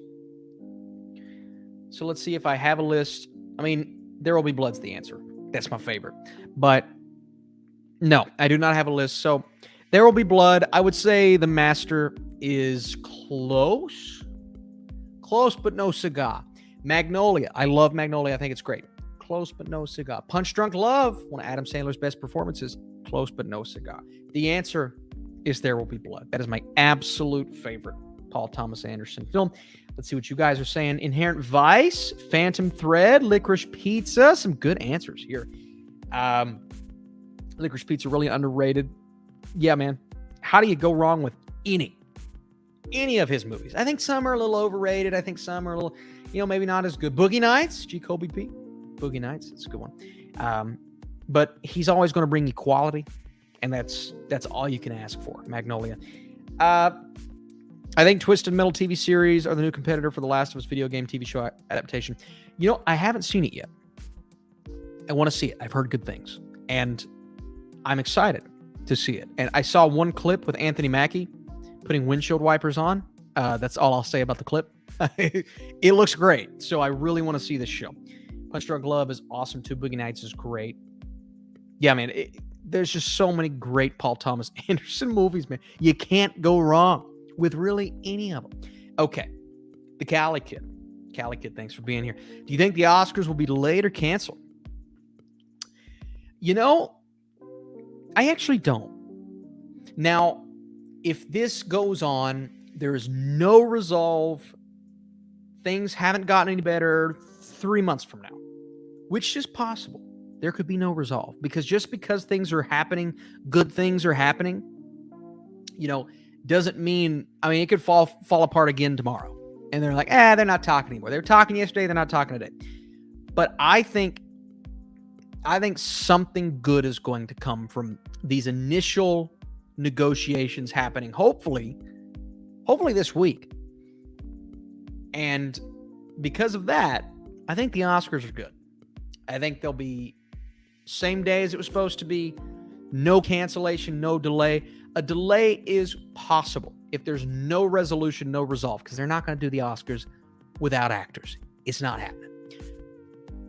So let's see if I have a list. I mean, There Will Be Blood's the answer. That's my favorite. But no, I do not have a list. So There Will Be Blood. I would say The Master is close. Close, but no cigar. Magnolia. I love Magnolia. I think it's great. Close, but no cigar. Punch Drunk Love. One of Adam Sandler's best performances. Close, but no cigar. The answer is There Will Be Blood. That is my absolute favorite Paul Thomas Anderson film. Let's see what you guys are saying. Inherent Vice, Phantom Thread, Licorice Pizza. Some good answers here. Licorice Pizza, really underrated. Yeah, man. How do you go wrong with any of his movies? I think some are a little overrated. I think some are a little, maybe not as good. Boogie Nights, G. Kobe P. Boogie Nights, it's a good one. But he's always going to bring you quality, and that's all you can ask for. Magnolia. I think Twisted Metal TV series are the new competitor for the Last of Us video game TV show adaptation. I haven't seen it yet. I want to see it. I've heard good things, and I'm excited to see it. And I saw one clip with Anthony Mackie putting windshield wipers on. That's all I'll say about the clip. It looks great, so I really want to see this show. Punch Drunk Love is awesome too. Boogie Nights is great. Yeah, man. There's just so many great Paul Thomas Anderson movies, man. You can't go wrong with really any of them. Okay. The Cali Kid. Cali Kid, thanks for being here. Do you think the Oscars will be delayed or canceled? I actually don't. Now, if this goes on, There is no resolve. Things haven't gotten any better 3 months from now, which is possible. There could be no resolve, because just because things are happening, good things are happening, doesn't mean, it could fall apart again tomorrow. And they're like, they're not talking anymore. They were talking yesterday, they're not talking today. But I think something good is going to come from these initial negotiations happening, hopefully this week. And because of that, I think the Oscars are good. I think they'll be same day as it was supposed to be. No cancellation, no delay. A delay is possible if there's no resolution, no resolve, because they're not going to do the Oscars without actors. It's not happening.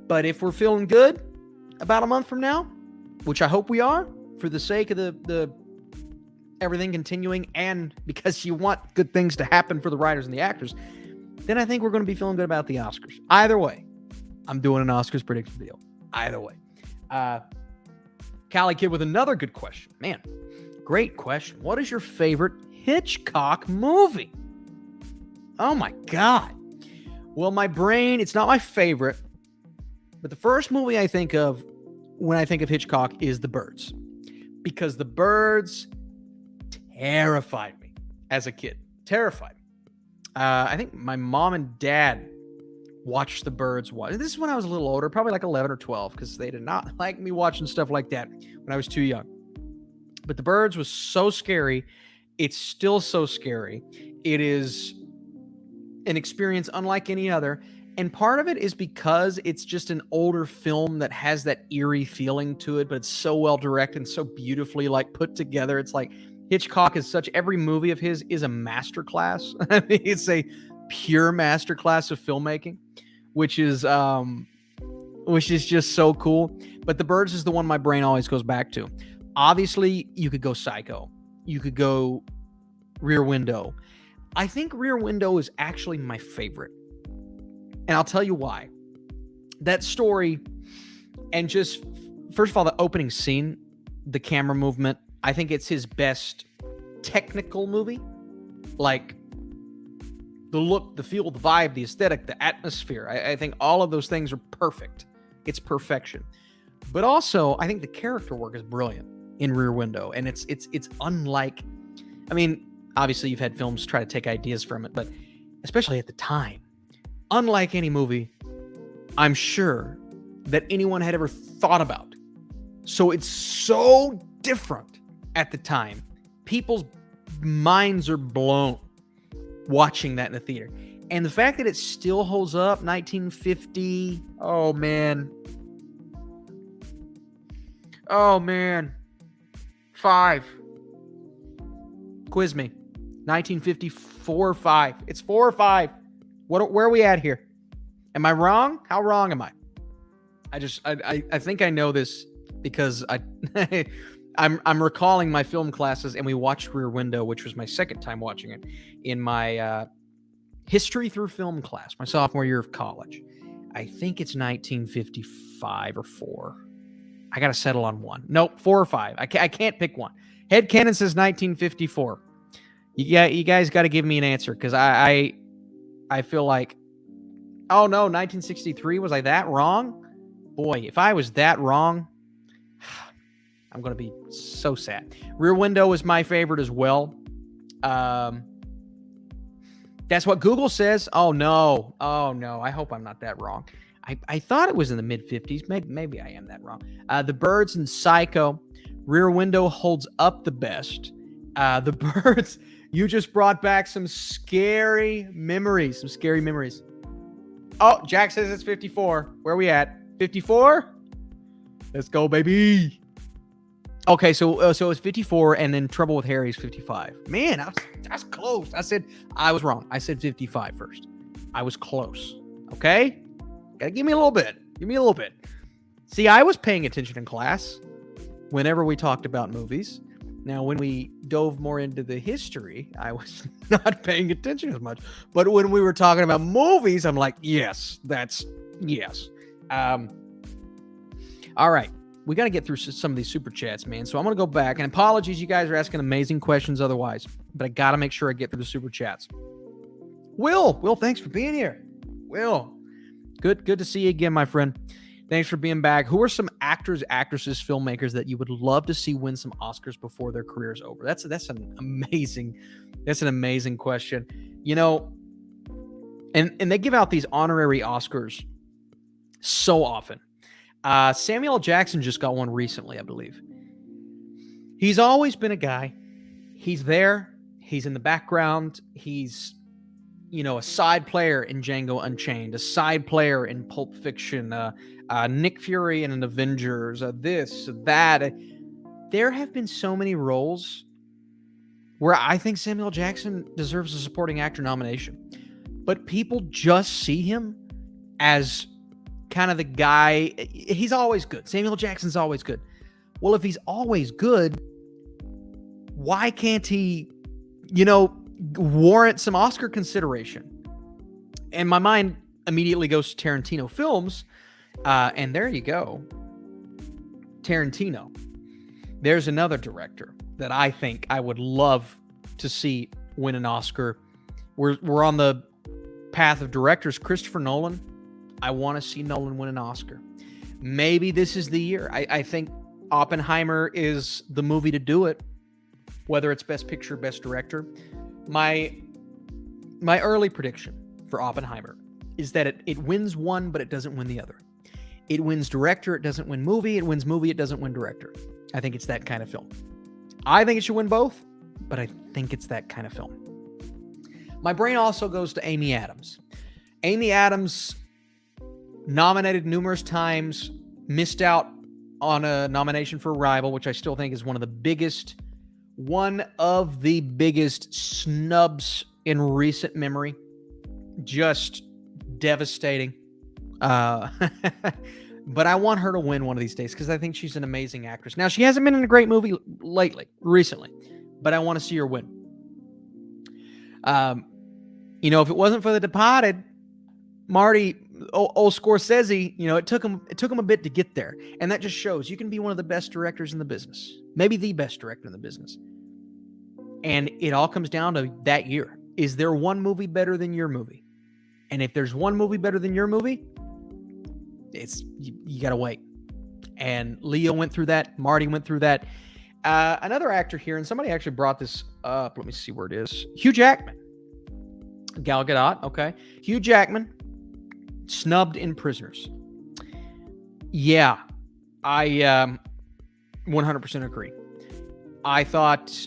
But if we're feeling good about a month from now, which I hope we are, for the sake of the everything continuing and because you want good things to happen for the writers and the actors, then I think we're going to be feeling good about the Oscars. Either way, I'm doing an Oscars prediction video. Either way. Cali Kid with another good question. Man, great question. What is your favorite Hitchcock movie? Oh my God. Well, my brain, it's not my favorite, but the first movie I think of when I think of Hitchcock is The Birds, because The Birds terrified me as a kid. Terrified me. I think my mom and dad watched The Birds once. This is when I was a little older, probably like 11 or 12, because they did not like me watching stuff like that when I was too young. But The Birds was so scary. It's still so scary. It is an experience unlike any other. And part of it is because it's just an older film that has that eerie feeling to it, but it's so well directed and so beautifully put together. It's like Hitchcock is every movie of his is a masterclass. It's a pure masterclass of filmmaking, which is just so cool. But The Birds is the one my brain always goes back to. Obviously, you could go Psycho. You could go Rear Window. I think Rear Window is actually my favorite. And I'll tell you why. That story, and just, first of all, the opening scene, the camera movement, I think it's his best technical movie. Like, the look, the feel, the vibe, the aesthetic, the atmosphere. I think all of those things are perfect. It's perfection. But also, I think the character work is brilliant in Rear Window. And it's unlike, obviously you've had films try to take ideas from it, but especially at the time, unlike any movie I'm sure that anyone had ever thought about. So it's so different at the time. People's minds are blown watching that in the theater. And the fact that it still holds up, 1950, oh man. 5. Quiz me. 1954 or 5. It's 4 or 5. Where are we at here? Am I wrong? How wrong am I? I think I know this because I'm recalling my film classes, and we watched Rear Window, which was my second time watching it in my history through film class, my sophomore year of college. I think it's 1955 or 4. I got to settle on one. Nope, 4 or 5. I can't pick one. Headcanon says 1954. You guys got to give me an answer, because I feel like, oh no, 1963, was I that wrong? Boy, if I was that wrong, I'm going to be so sad. Rear Window is my favorite as well. That's what Google says. Oh no. I hope I'm not that wrong. I thought it was in the mid-50s. Maybe I am that wrong. The Birds and Psycho. Rear Window holds up the best. The Birds, you just brought back some scary memories. Oh, Jack says it's 54. Where are we at? 54? Let's go, baby. Okay, so it's 54, and then Trouble with Harry is 55. Man, that's close. I was wrong. I said 55 first. I was close. Okay? Gotta give me a little bit. See, I was paying attention in class whenever we talked about movies. Now, when we dove more into the history, I was not paying attention as much. But when we were talking about movies, I'm like, yes. All right. we got to get through some of these super chats, man. So I'm going to go back, and apologies, you guys are asking amazing questions otherwise, but I got to make sure I get through the super chats. Will, thanks for being here. Will, good to see you again, my friend. Thanks for being back. Who are some actors, actresses, filmmakers that you would love to see win some Oscars before their career is over? That's an amazing question. You know, and they give out these honorary Oscars so often. Samuel L. Jackson just got one recently, I believe. He's always been a guy. He's there. He's in the background. He's, you know, a side player in Django Unchained, a side player in Pulp Fiction, Nick Fury in an Avengers, this, that. There have been so many roles where I think Samuel L. Jackson deserves a supporting actor nomination. But people just see him as kind of the guy. He's always good. Samuel L. Jackson's always good. Well, if he's always good, why can't he, you know, warrant some Oscar consideration? And my mind immediately goes to Tarantino films. And there you go. Tarantino. There's another director that I think I would love to see win an Oscar. We're on the path of directors. Christopher Nolan. I want to see Nolan win an Oscar. Maybe this is the year. I think Oppenheimer is the movie to do it, whether it's Best Picture, Best Director. My early prediction for Oppenheimer is that it wins one, but it doesn't win the other. It wins director, it doesn't win movie. It wins movie, it doesn't win director. I think it's that kind of film. I think it should win both, but I think it's that kind of film. My brain also goes to Amy Adams. Amy Adams, nominated numerous times, missed out on a nomination for Arrival, which I still think is one of the biggest snubs in recent memory. Just devastating. But I want her to win one of these days because I think she's an amazing actress. Now, she hasn't been in a great movie recently, but I want to see her win. You know, if it wasn't for The Departed, Marty, old Scorsese, you know, it took him a bit to get there. And that just shows you can be one of the best directors in the business, maybe the best director in the business. And it all comes down to that year. Is there one movie better than your movie? And if there's one movie better than your movie, it's you got to wait. And Leo went through that. Marty went through that. Another actor here, and somebody actually brought this up. Let me see where it is. Hugh Jackman. Gal Gadot, okay. Hugh Jackman, snubbed in Prisoners. Yeah, I 100% agree. I thought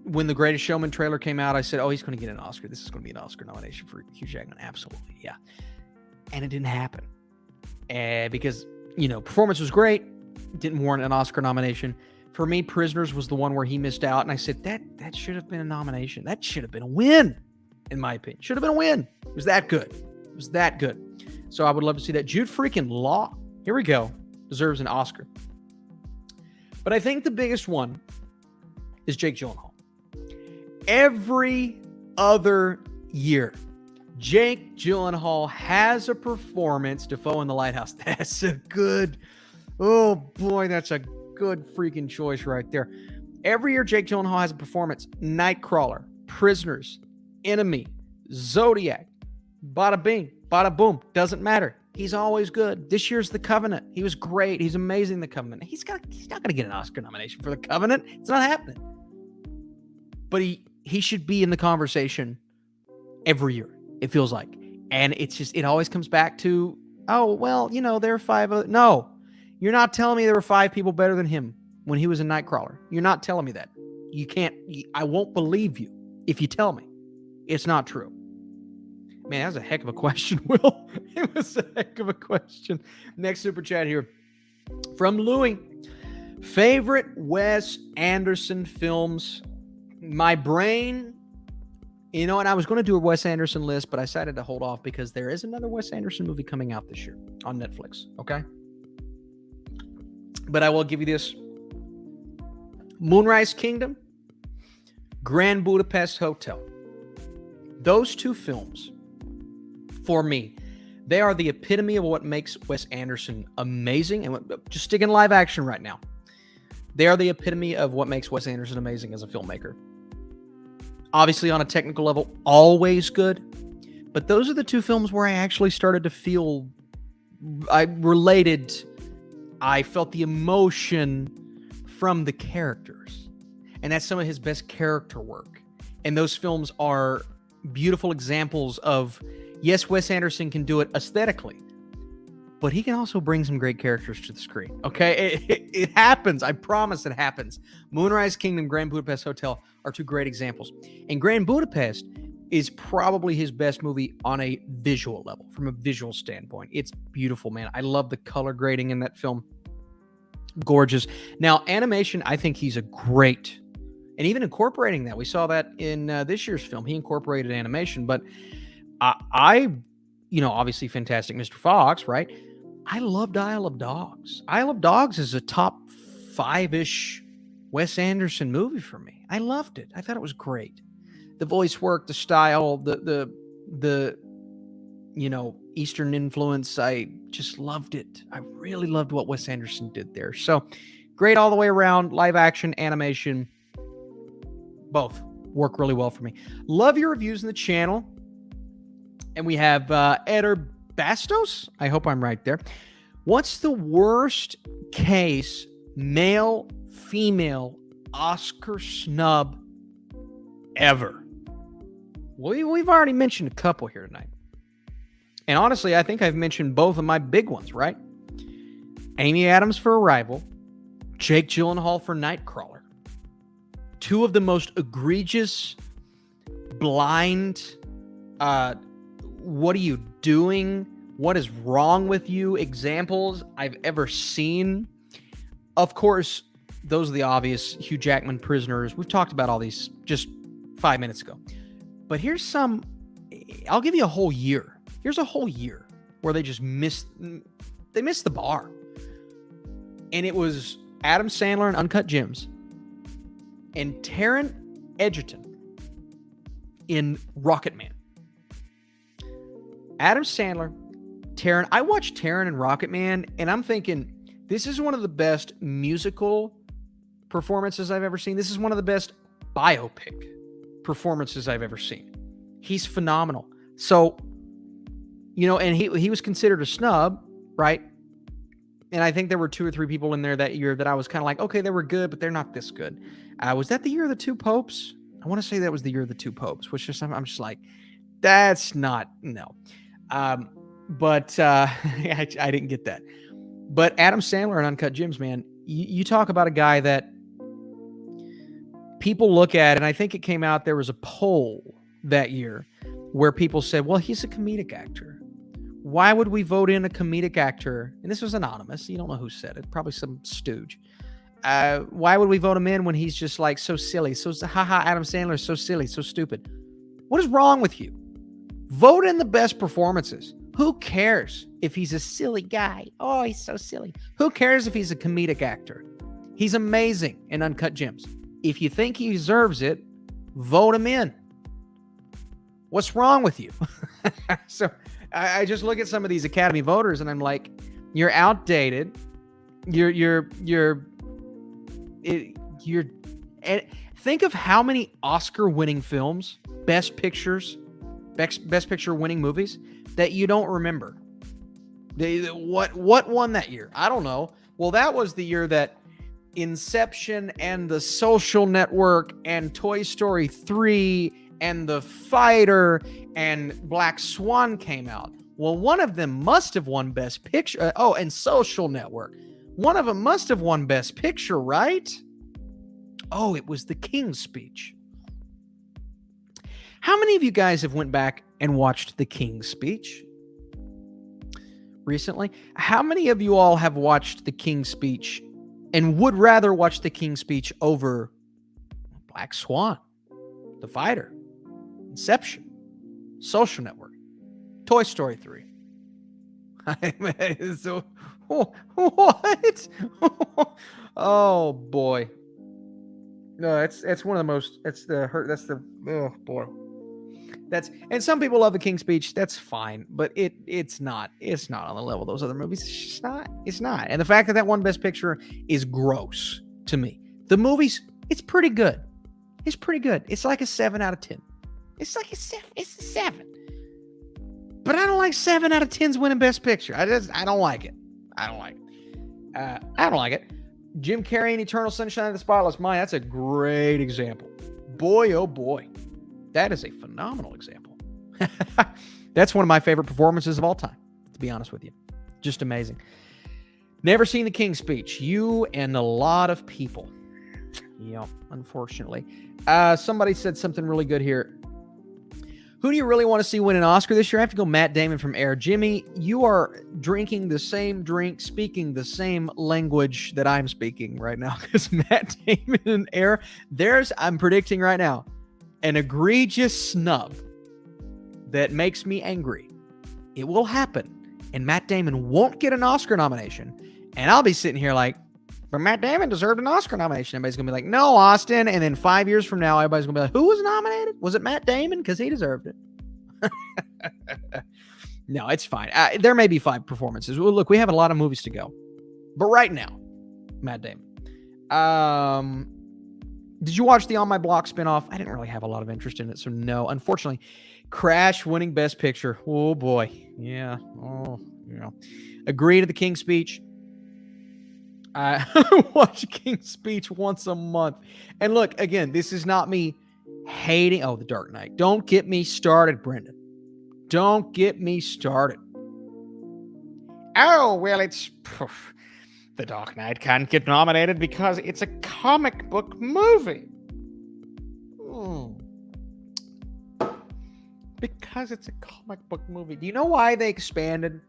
when The Greatest Showman trailer came out, I said, oh, he's going to get an Oscar. This is going to be an Oscar nomination for Hugh Jackman. Absolutely, yeah. And it didn't happen. Because, you know, performance was great. Didn't warrant an Oscar nomination. For me, Prisoners was the one where he missed out. And I said, that should have been a nomination. That should have been a win, in my opinion. Should have been a win. It was that good. It was that good. So I would love to see that. Jude freaking Law, here we go, deserves an Oscar. But I think the biggest one is Jake Gyllenhaal. Every other year, Jake Gyllenhaal has a performance. Defoe in The Lighthouse. That's a good, oh boy, that's a good freaking choice right there. Every year, Jake Gyllenhaal has a performance. Nightcrawler, Prisoners, Enemy, Zodiac, bada bing, bada boom. Doesn't matter. He's always good. This year's The Covenant. He was great. He's amazing in The Covenant. He's not going to get an Oscar nomination for The Covenant. It's not happening. But he should be in the conversation every year, it feels like. And it's just, it always comes back to, oh, well, you know, there are five other. No, you're not telling me there were five people better than him when he was a Nightcrawler. You're not telling me that. You can't, I won't believe you if you tell me it's not true. Man, that was a heck of a question, Will. It was a heck of a question. Next super chat here from Louie. Favorite Wes Anderson films? My brain, you know, and I was going to do a Wes Anderson list, but I decided to hold off because there is another Wes Anderson movie coming out this year on Netflix, okay? But I will give you this. Moonrise Kingdom, Grand Budapest Hotel. Those two films, for me, They are the epitome of what makes Wes Anderson amazing. And just sticking live action right now. They are the epitome of what makes Wes Anderson amazing as a filmmaker. Obviously, on a technical level, always good. But those are the two films where I actually started to feel, I felt the emotion from the characters. And that's some of his best character work. And those films are beautiful examples of, yes, Wes Anderson can do it aesthetically, but he can also bring some great characters to the screen. Okay, it happens. I promise it happens. Moonrise Kingdom, Grand Budapest Hotel are two great examples. And Grand Budapest is probably his best movie on a visual level, from a visual standpoint. It's beautiful, man. I love the color grading in that film. Gorgeous. Now, animation, I think he's a great, and even incorporating that. We saw that in this year's film. He incorporated animation, but obviously Fantastic Mr. Fox, right? I loved Isle of Dogs. Isle of Dogs is a top 5-ish Wes Anderson movie for me. I loved it. I thought it was great. The voice work, the style, the Eastern influence. I just loved it. I really loved what Wes Anderson did there. So great all the way around. Live action, animation, both work really well for me. Love your reviews in the channel. And we have Eder Bastos. I hope I'm right there. What's the worst case male-female Oscar snub ever? We've already mentioned a couple here tonight. And honestly, I think I've mentioned both of my big ones, right? Amy Adams for Arrival, Jake Gyllenhaal for Nightcrawler. Two of the most egregious, blind, what are you doing? What is wrong with you? Examples I've ever seen. Of course, those are the obvious. Hugh Jackman, Prisoners. We've talked about all these just 5 minutes ago. But here's some, I'll give you a whole year. Here's a whole year where they just missed the bar. And it was Adam Sandler in Uncut Gems and Taron Egerton in Rocketman. Adam Sandler, Taron. I watched Taron and Rocketman, and I'm thinking, this is one of the best musical performances I've ever seen. This is one of the best biopic performances I've ever seen. He's phenomenal. So, and he was considered a snub, right? And I think there were 2 or 3 people in there that year that I was kind of like, okay, they were good, but they're not this good. Was that the year of the 2 popes? I want to say that was the year of the 2 popes, which is, I'm just like, that's not, no. But I didn't get that. But Adam Sandler and Uncut Gems, man, you talk about a guy that people look at, and I think it came out, there was a poll that year where people said, well, he's a comedic actor. Why would we vote in a comedic actor? And this was anonymous. You don't know who said it. Probably some stooge. Why would we vote him in when he's just like so silly? So, haha, Adam Sandler is so silly, so stupid. What is wrong with you? Vote in the best performances. Who cares if he's a silly guy? Oh, he's so silly. Who cares if he's a comedic actor? He's amazing in Uncut Gems. If you think he deserves it, vote him in. What's wrong with you? So I just look at some of these Academy voters and I'm like, you're outdated. You're think of how many Oscar-winning films, Best Picture winning movies that you don't remember. What won that year? I don't know. Well, that was the year that Inception and The Social Network and Toy Story 3 and The Fighter and Black Swan came out. Well, one of them must have won Best Picture. And Social Network. One of them must have won Best Picture, right? Oh, it was The King's Speech. How many of you guys have went back and watched The King's Speech recently? How many of you all have watched The King's Speech and would rather watch The King's Speech over Black Swan, The Fighter, Inception, Social Network, Toy Story 3? So, what? Oh boy. No, it's one of the most, oh boy. And some people love The King's Speech. That's fine, but it's not on the level of those other movies. It's not. And the fact that won Best Picture is gross to me. The movie's, it's pretty good. It's like a 7 out of 10. It's a 7. But I don't like 7 out of 10s winning Best Picture. I don't like it. I don't like it. Jim Carrey in Eternal Sunshine of the Spotless Mind. That's a great example. Boy, oh boy. That is a phenomenal example. That's one of my favorite performances of all time, to be honest with you. Just amazing. Never seen The King's Speech. You and a lot of people. Unfortunately. Somebody said something really good here. Who do you really want to see win an Oscar this year? I have to go Matt Damon from Air. Jimmy, you are drinking the same drink, speaking the same language that I'm speaking right now. Because Matt Damon and Air, I'm predicting right now, an egregious snub that makes me angry. It will happen. And Matt Damon won't get an Oscar nomination. And I'll be sitting here like, but Matt Damon deserved an Oscar nomination. Everybody's going to be like, no, Austin. And then 5 years from now, everybody's going to be like, who was nominated? Was it Matt Damon? Because he deserved it. No, it's fine. There may be 5 performances. Well, look, we have a lot of movies to go. But right now, Matt Damon. Did you watch the On My Block spinoff? I didn't really have a lot of interest in it, so no. Unfortunately, Crash winning Best Picture. Oh, boy. Yeah. Oh, yeah. Agree to The King's Speech. I watch King's Speech once a month. And look, again, this is not me hating. Oh, The Dark Knight. Don't get me started, Brendan. Don't get me started. Oh, well, it's... The Dark Knight can't get nominated because it's a comic book movie. Because it's a comic book movie. Do you know why they expanded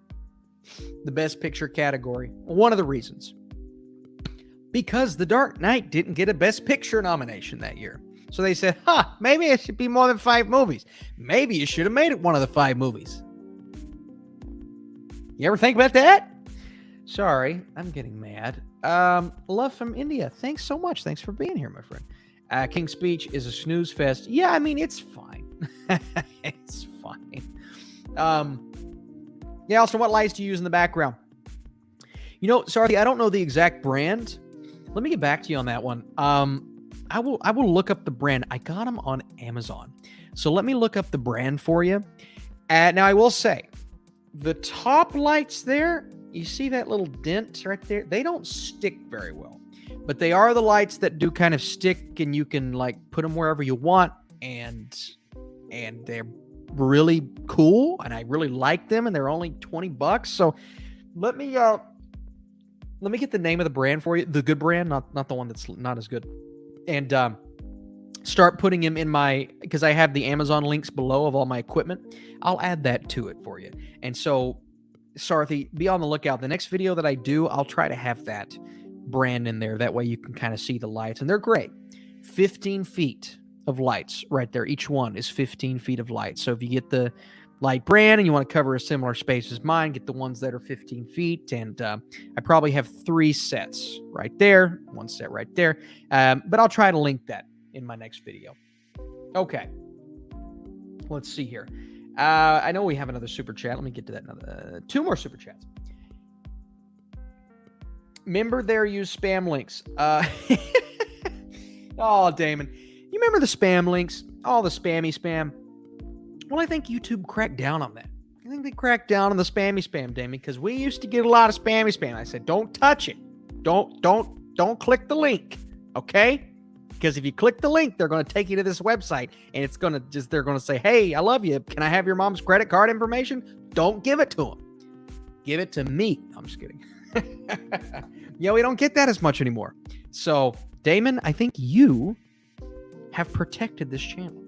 the Best Picture category? One of the reasons. Because The Dark Knight didn't get a Best Picture nomination that year. So they said, maybe it should be more than 5 movies. Maybe you should have made it one of the 5 movies. You ever think about that? Sorry, I'm getting mad. Love from India. Thanks so much. Thanks for being here, my friend. King's Speech is a snooze fest. Yeah, I mean, it's fine. It's fine. Yeah, also, what lights do you use in the background? Sorry, I don't know the exact brand. Let me get back to you on that one. I will look up the brand. I got them on Amazon. So let me look up the brand for you. Now, I will say, the top lights there, you see that little dent right there? They don't stick very well. But they are the lights that do kind of stick, and you can put them wherever you want. And they're really cool, and I really like them, and they're only $20. So let me get the name of the brand for you, the good brand, not the one that's not as good, and start putting them in because I have the Amazon links below of all my equipment. I'll add that to it for you. And so, Sarthi, be on the lookout. The next video that I do, I'll try to have that brand in there. That way you can kind of see the lights, and they're great. 15 feet of lights right there. Each one is 15 feet of light. So if you get the light brand and you want to cover a similar space as mine, get the ones that are 15 feet. And I probably have 3 sets right there, 1 set right there. But I'll try to link that in my next video. Okay. Let's see here. I know we have another super chat. Let me get to that. 2 more super chats. Remember there, use spam links. Oh, Damon. You remember the spam links? All the spammy spam. Well, I think YouTube cracked down on that. I think they cracked down on the spammy spam, Damon, because we used to get a lot of spammy spam. I said, don't touch it. Don't click the link. Okay? Because if you click the link, they're going to take you to this website, and they're going to say, hey, I love you. Can I have your mom's credit card information? Don't give it to them. Give it to me. I'm just kidding. We don't get that as much anymore. So, Damon, I think you have protected this channel.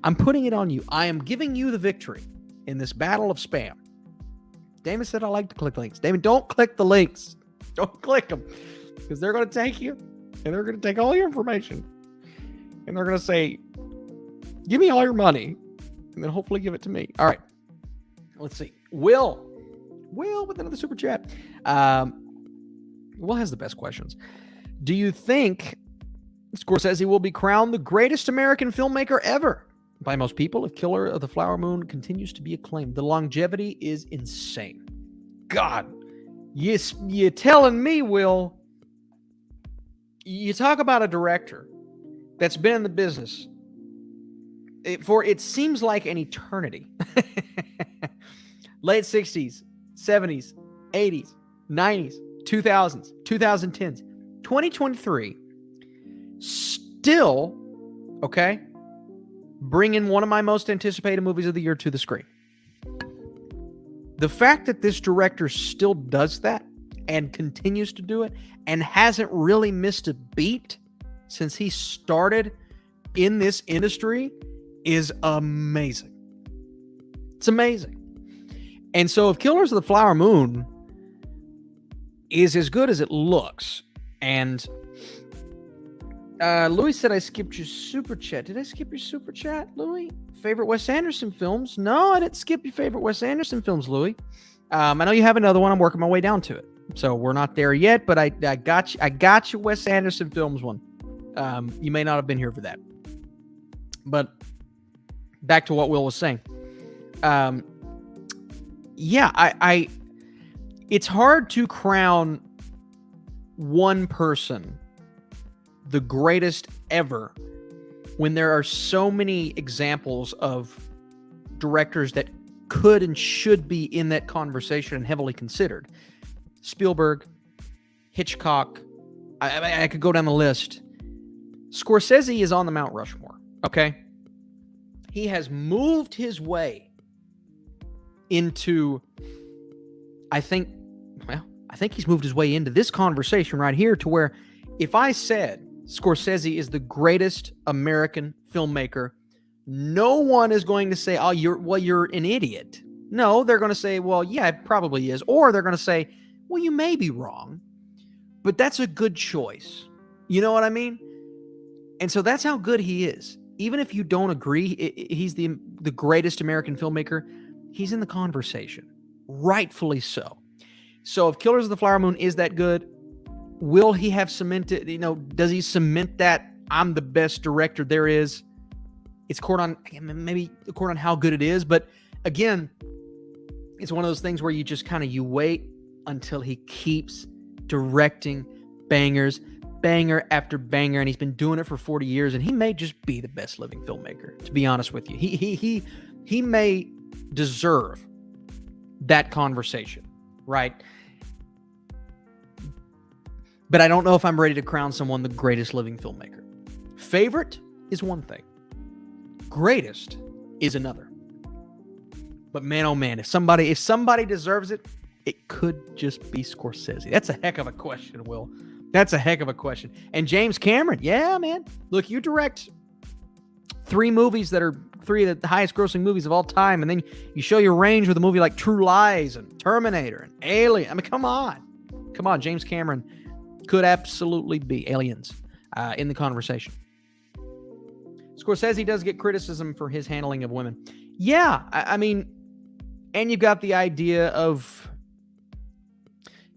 I'm putting it on you. I am giving you the victory in this battle of spam. Damon said I like to click links. Damon, don't click the links. Don't click them. Because they're going to take you, and they're going to take all your information. And they're going to say, give me all your money, and then hopefully give it to me. All right. Let's see. Will with another super chat. Will has the best questions. Do you think Scorsese will be crowned the greatest American filmmaker ever? by most people if Killer of the Flower Moon continues to be acclaimed. The longevity is insane. God, you're telling me, Will, you talk about a director that's been in the business for it seems like an eternity. Late 60s, 70s, 80s, 90s, 2000s, 2010s, 2023, still, okay, bringing one of my most anticipated movies of the year to the screen. The fact that this director still does that and continues to do it and hasn't really missed a beat since he started in this industry is amazing. It's amazing. And so if Killers of the Flower Moon is as good as it looks, and Louis said I skipped your super chat. Did I skip your super chat, Louis? Favorite Wes Anderson films? No, I didn't skip your favorite Wes Anderson films, Louis. I know you have another one. I'm working my way down to it. So we're not there yet, but I got you. I got your Wes Anderson films one. You may not have been here for that. But back to what Will was saying. Yeah, it's hard to crown one person the greatest ever when there are so many examples of directors that could and should be in that conversation and heavily considered. Spielberg, Hitchcock, I could go down the list. Scorsese is on the Mount Rushmore, okay? He has moved his way into, I think he's moved his way into this conversation right here to where if I said Scorsese is the greatest American filmmaker, no one is going to say, oh, you're an idiot. No, they're going to say, well, yeah, it probably is. Or they're going to say, well, you may be wrong, but that's a good choice. You know what I mean? And so that's how good he is. Even if you don't agree, he's the greatest American filmmaker. He's in the conversation, rightfully so. So if Killers of the Flower Moon is that good, will he have cemented, does he cement that I'm the best director there is? It's maybe according on how good it is. But again, it's one of those things where you just you wait until he keeps directing bangers, banger after banger. And he's been doing it for 40 years. And he may just be the best living filmmaker, to be honest with you. He may deserve that conversation, right? But I don't know if I'm ready to crown someone the greatest living filmmaker. Favorite is one thing. Greatest is another. But man, oh man, if somebody deserves it, it could just be Scorsese. That's a heck of a question, Will. That's a heck of a question. And James Cameron, yeah, man. Look, you direct 3 movies that are 3 of the highest grossing movies of all time, and then you show your range with a movie like True Lies and Terminator and Alien. I mean, come on. James Cameron could absolutely be Aliens in the conversation. Scorsese does get criticism for his handling of women. Yeah, I mean, and you've got the idea of,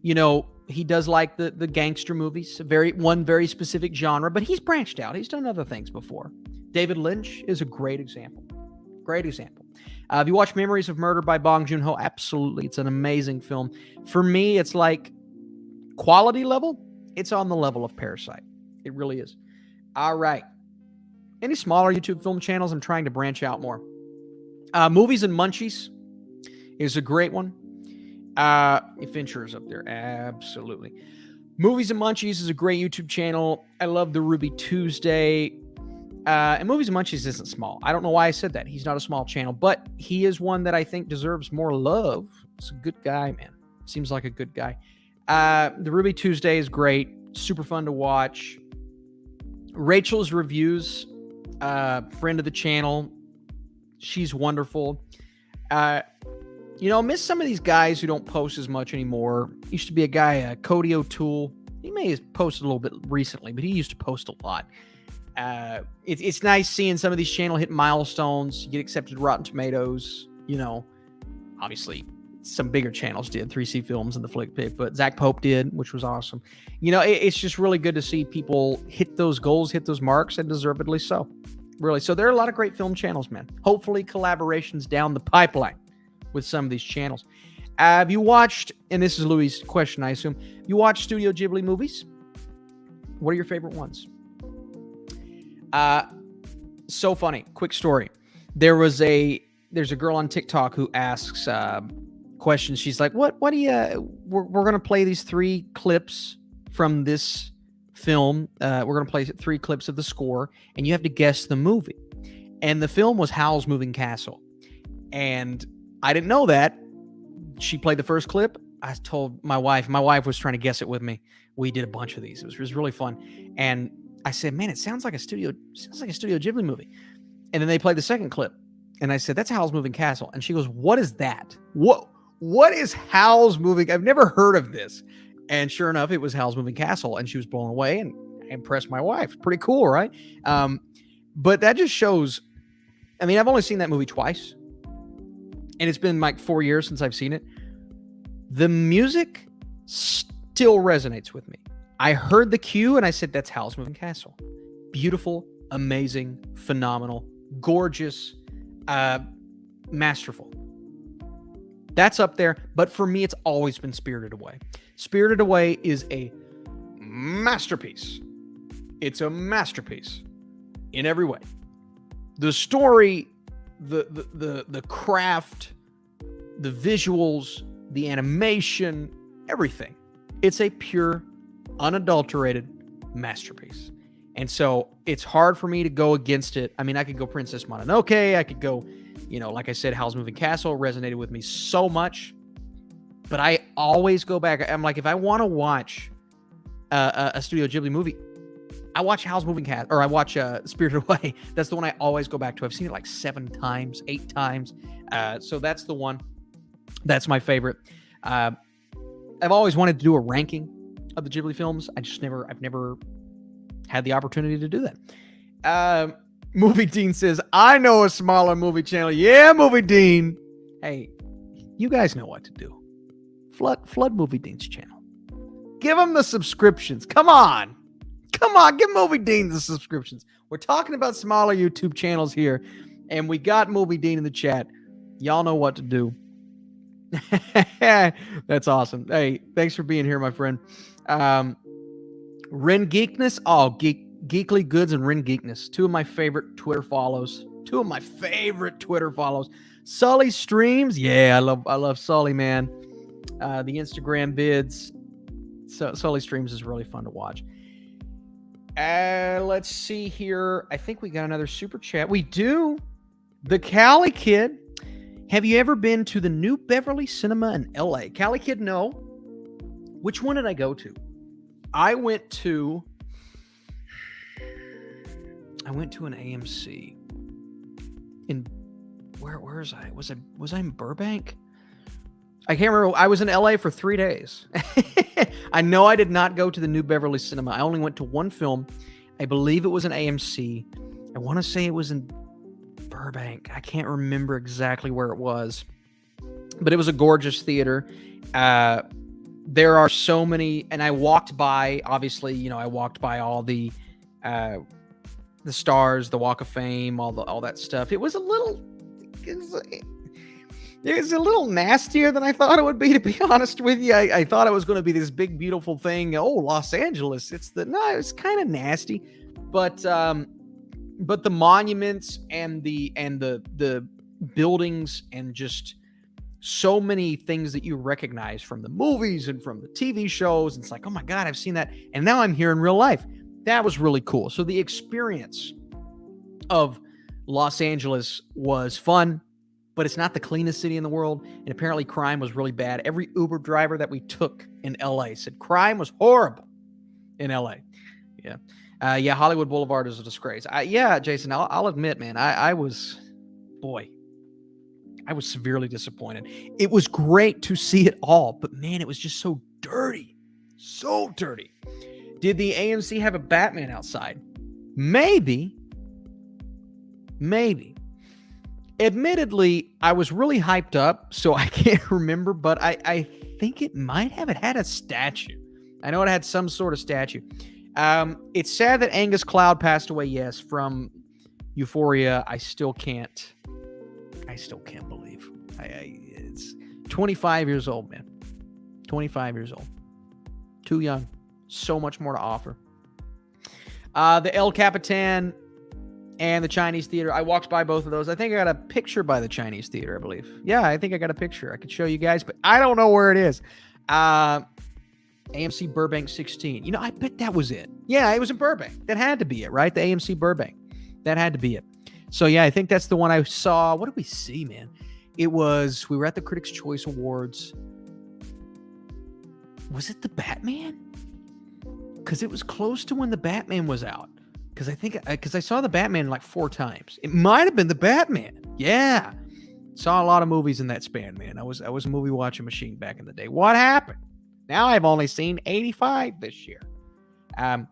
he does like the gangster movies, one very specific genre, but he's branched out. He's done other things before. David Lynch is a great example. Great example. If you watch Memories of Murder by Bong Joon-ho, absolutely. It's an amazing film. For me, it's like quality level. It's on the level of Parasite. It really is. All right. Any smaller YouTube film channels? I'm trying to branch out more. Movies and Munchies is a great one. Fincher's up there. Absolutely. Movies and Munchies is a great YouTube channel. I love the Ruby Tuesday. And Movies and Munchies isn't small. I don't know why I said that. He's not a small channel, but he is one that I think deserves more love. He's a good guy, man. Seems like a good guy. The Ruby Tuesday is great. Super fun to watch. Rachel's Reviews, friend of the channel. She's wonderful. Miss some of these guys who don't post as much anymore. Used to be a guy, Cody O'Toole. He may have posted a little bit recently, but he used to post a lot. It's nice seeing some of these channels hit milestones, get accepted Rotten Tomatoes. Obviously some bigger channels did, 3C Films and The Flick Pick, but Zach Pope did, which was awesome. It's just really good to see people hit those goals, hit those marks, and deservedly so. Really. So there are a lot of great film channels, man. Hopefully collaborations down the pipeline with some of these channels. Have you watched, and this is Louis' question, I assume, you watch Studio Ghibli movies? What are your favorite ones? So funny. Quick story. There's a girl on TikTok who asks questions. She's like, what do you, we're going to play these 3 clips from this film. We're going to play 3 clips of the score, and you have to guess the movie. And the film was Howl's Moving Castle. And I didn't know that. She played the first clip. I told my wife was trying to guess it with me. We did a bunch of these. It was really fun. And I said, man, it sounds like a Studio Ghibli movie. And then they played the second clip. And I said, that's Howl's Moving Castle. And she goes, what is that? What is Howl's Moving? I've never heard of this. And sure enough, it was Howl's Moving Castle. And she was blown away, and I impressed my wife. Pretty cool, right? But that just shows, I mean, I've only seen that movie twice. And it's been like 4 years since I've seen it. The music still resonates with me. I heard the cue and I said, that's Howl's Moving Castle. Beautiful, amazing, phenomenal, gorgeous, masterful. That's up there. But for me, it's always been Spirited Away. Spirited Away is a masterpiece. It's a masterpiece in every way. The story, the craft, the visuals, the animation, everything. It's a pure, unadulterated masterpiece. And so it's hard for me to go against it. I mean, I could go Princess Mononoke. I could go, like I said, Howl's Moving Castle resonated with me so much. But I always go back. I'm like, if I want to watch a Studio Ghibli movie, I watch Howl's Moving Castle, or I watch Spirited Away. That's the one I always go back to. I've seen it like 7 times, 8 times. So that's the one. That's my favorite. I've always wanted to do a ranking of the Ghibli films. I've never had the opportunity to do that. Movie Dean says, I know a smaller movie channel. Yeah, Movie Dean. Hey, you guys know what to do. Flood Movie Dean's channel. Give him the subscriptions. Come on, give Movie Dean the subscriptions. We're talking about smaller YouTube channels here, and we got Movie Dean in the chat. Y'all know what to do. That's awesome. Hey, thanks for being here, my friend. Ren Geekness. Oh, Geekly Goods and Ren Geekness. 2 of my favorite Twitter follows. Sully Streams. Yeah, I love Sully, man. The Instagram vids. Sully Streams is really fun to watch. Let's see here. I think we got another super chat. We do. The Cali Kid. Have you ever been to the New Beverly Cinema in LA? Cali Kid, no. Which one did I go to? I went to an AMC in where was I? Was I in Burbank? I can't remember. I was in LA for 3 days. I know I did not go to the New Beverly Cinema. I only went to one film. I believe it was an AMC. I want to say it was in Burbank. I can't remember exactly where it was, but it was a gorgeous theater. There are so many, and I walked by, obviously, I walked by all the stars, the Walk of Fame, all that stuff. It was a little nastier than I thought it would be, to be honest with you. I thought it was going to be this big, beautiful thing. Oh, Los Angeles. It's kind of nasty, but the monuments and the buildings and just so many things that you recognize from the movies and from the TV shows. It's like, oh my God, I've seen that. And now I'm here in real life. That was really cool. So the experience of Los Angeles was fun, but it's not the cleanest city in the world. And apparently crime was really bad. Every Uber driver that we took in LA said crime was horrible in LA. Yeah. Hollywood Boulevard is a disgrace. Jason, I'll admit, man, I was severely disappointed. It was great to see it all, but man, it was just so dirty. So dirty. Did the AMC have a Batman outside? Maybe. Admittedly, I was really hyped up, so I can't remember, but I think it might have. It had a statue. I know it had some sort of statue. It's sad that Angus Cloud passed away, yes, from Euphoria, I still can't believe. It's 25 years old, man. 25 years old. Too young. So much more to offer. The El Capitan and the Chinese Theater. I walked by both of those. I think I got a picture by the Chinese Theater, I believe. Yeah, I think I got a picture. I could show you guys, but I don't know where it is. AMC Burbank 16. You know, I bet that was it. Yeah, it was in Burbank. That had to be it, right? The AMC Burbank. That had to be it. So, yeah, I think that's the one I saw. What did we see, man? We were at the Critics' Choice Awards. Was it the Batman? Because it was close to when the Batman was out. Because I saw the Batman like 4 times. It might have been the Batman. Yeah. Saw a lot of movies in that span, man. I was a movie watching machine back in the day. What happened? Now I've only seen 85 this year. If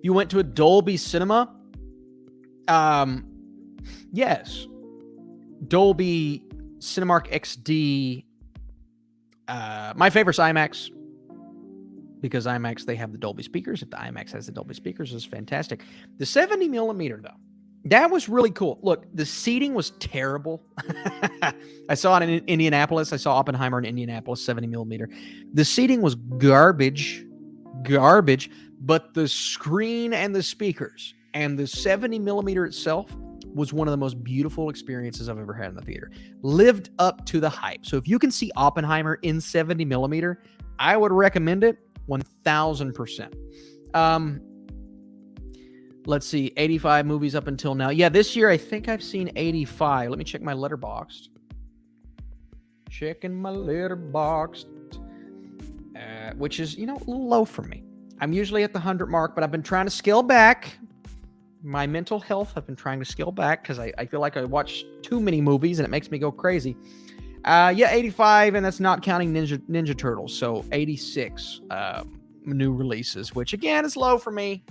you went to a Dolby Cinema, yes. Dolby Cinemark XD. My favorite's IMAX. Because IMAX, they have the Dolby speakers. If the IMAX has the Dolby speakers, it's fantastic. The 70 millimeter, though, that was really cool. Look, the seating was terrible. I saw it in Indianapolis. I saw Oppenheimer in Indianapolis, 70 millimeter. The seating was garbage, but the screen and the speakers and the 70 millimeter itself was one of the most beautiful experiences I've ever had in the theater. Lived up to the hype. So if you can see Oppenheimer in 70 millimeter, I would recommend it 1,000%. Let's see, 85 movies up until now. Yeah, this year I think I've seen 85. Let me check my Letterboxd. Checking my Letterboxd, which is, a little low for me. I'm usually at the 100 mark, but I've been trying to scale back. My mental health, I've been trying to scale back because I feel like I watch too many movies and it makes me go crazy. 85, and that's not counting Ninja Turtles. So 86 new releases, which again is low for me.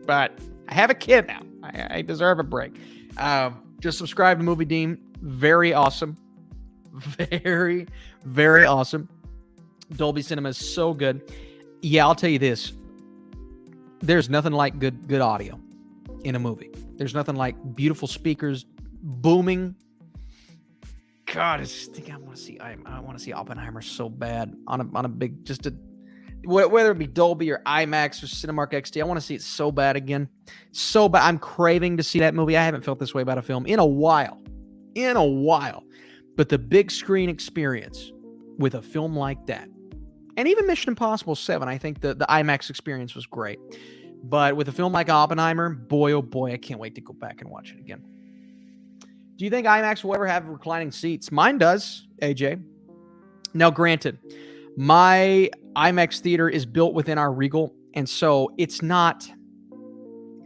But I have a kid now. I deserve a break. Just subscribe to Movie Deem. Very awesome. Very, very awesome. Dolby Cinema is so good. Yeah, I'll tell you this. There's nothing like good audio in a movie. There's nothing like beautiful speakers booming. God, I just think I want to see Oppenheimer so bad on a big, whether it be Dolby or IMAX or Cinemark XD. I want to see it so bad again. So bad. I'm craving to see that movie. I haven't felt this way about a film in a while. But the big screen experience with a film like that, and even Mission Impossible 7, I think the IMAX experience was great. But with a film like Oppenheimer, boy, oh boy, I can't wait to go back and watch it again. Do you think IMAX will ever have reclining seats? Mine does, AJ. Now, granted, my IMAX theater is built within our Regal, and so it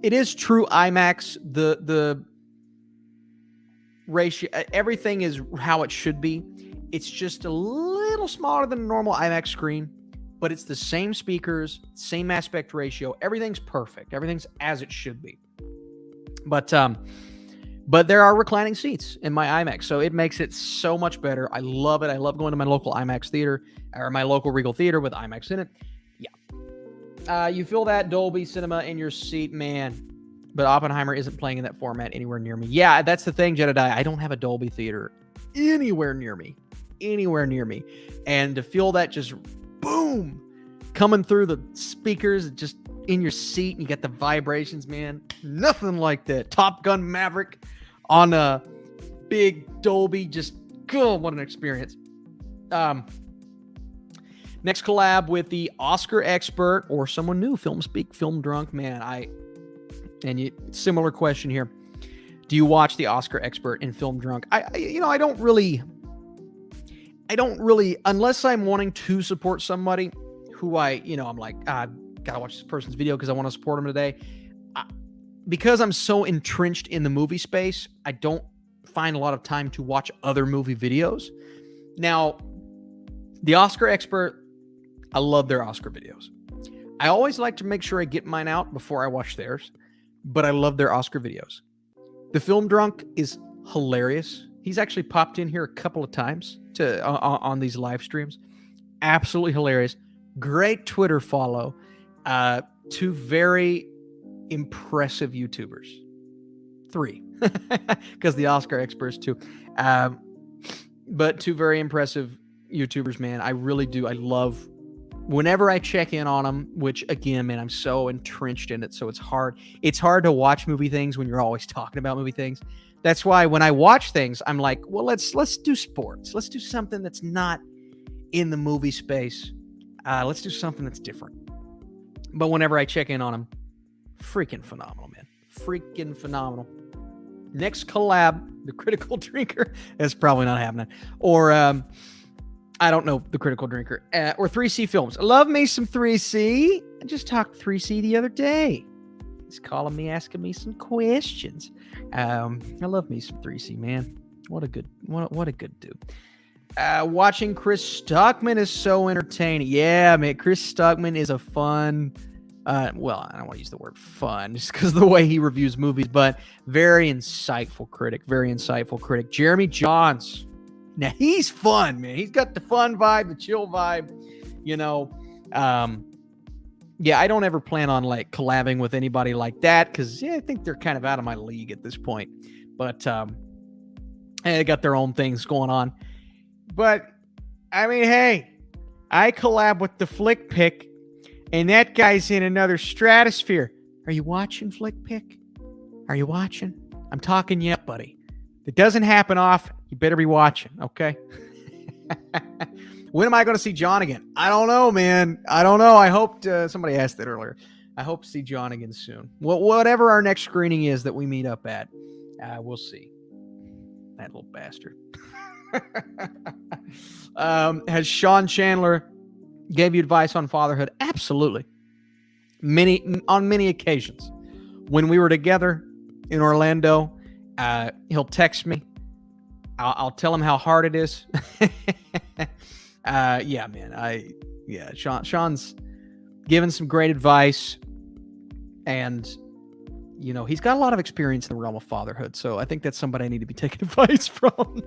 is true IMAX. The ratio, everything is how it should be. It's just a little smaller than a normal IMAX screen, but it's the same speakers, same aspect ratio. Everything's perfect. Everything's as it should be. But there are reclining seats in my IMAX, so it makes it so much better. I love it. I love going to my local IMAX theater or my local Regal theater with IMAX in it. Yeah. You feel that Dolby Cinema in your seat, man. But Oppenheimer isn't playing in that format anywhere near me. Yeah, that's the thing, Jedediah. I don't have a Dolby theater anywhere near me. And to feel that just boom coming through the speakers, just in your seat, and you get the vibrations, man. Nothing like that. Top Gun Maverick on a big Dolby. Just cool. What an experience. Next collab with the Oscar expert or someone new, Film Speak, Film Drunk. Man, similar question here. Do you watch the Oscar expert and Film Drunk? I don't really, unless I'm wanting to support somebody who I'm like, gotta watch this person's video because I want to support them today. Because I'm so entrenched in the movie space, I don't find a lot of time to watch other movie videos. Now, the Oscar expert, I love their Oscar videos. I always like to make sure I get mine out before I watch theirs, but I love their Oscar videos. The Film Drunk is hilarious. He's actually popped in here a couple of times on these live streams. Absolutely hilarious. Great Twitter follow. Two very impressive YouTubers. 3, because the Oscar experts too. But 2 very impressive YouTubers, man. I really do. I love whenever I check in on them, which again, man, I'm so entrenched in it. So it's hard. It's hard to watch movie things when you're always talking about movie things. That's why when I watch things, I'm like, well, let's do sports. Let's do something that's not in the movie space. Let's do something that's different. But whenever I check in on them, freaking phenomenal, man. Freaking phenomenal. Next collab, the Critical Drinker. That's probably not happening. Or, I don't know, the Critical Drinker. Or 3C Films. Love me some 3C. I just talked 3C the other day. He's calling me, asking me some questions. I love me some 3C, man. What a good dude. Watching Chris Stockman is so entertaining. Yeah, man, Chris Stockman is a fun... well, I don't want to use the word fun just because of the way he reviews movies, but very insightful critic. Jeremy Johns. Now, he's fun, man. He's got the fun vibe, the chill vibe, you know. Yeah, I don't ever plan on, like, collabing with anybody like that because, yeah, I think they're kind of out of my league at this point. But they got their own things going on. But, I mean, hey, I collab with the Flick Pick, and that guy's in another stratosphere. Are you watching, Flick Pick? Are you watching? I'm talking yet, buddy. If it doesn't happen often, you better be watching, okay? When am I going to see John again? I don't know, man. I don't know. I hope somebody asked that earlier. I hope to see John again soon. Whatever our next screening is that we meet up at, we'll see. That little bastard. Has Sean Chandler gave you advice on fatherhood? Absolutely. On many occasions. When we were together in Orlando, he'll text me. I'll tell him how hard it is. Yeah, man. Sean's given some great advice, and you know, he's got a lot of experience in the realm of fatherhood. So I think that's somebody I need to be taking advice from.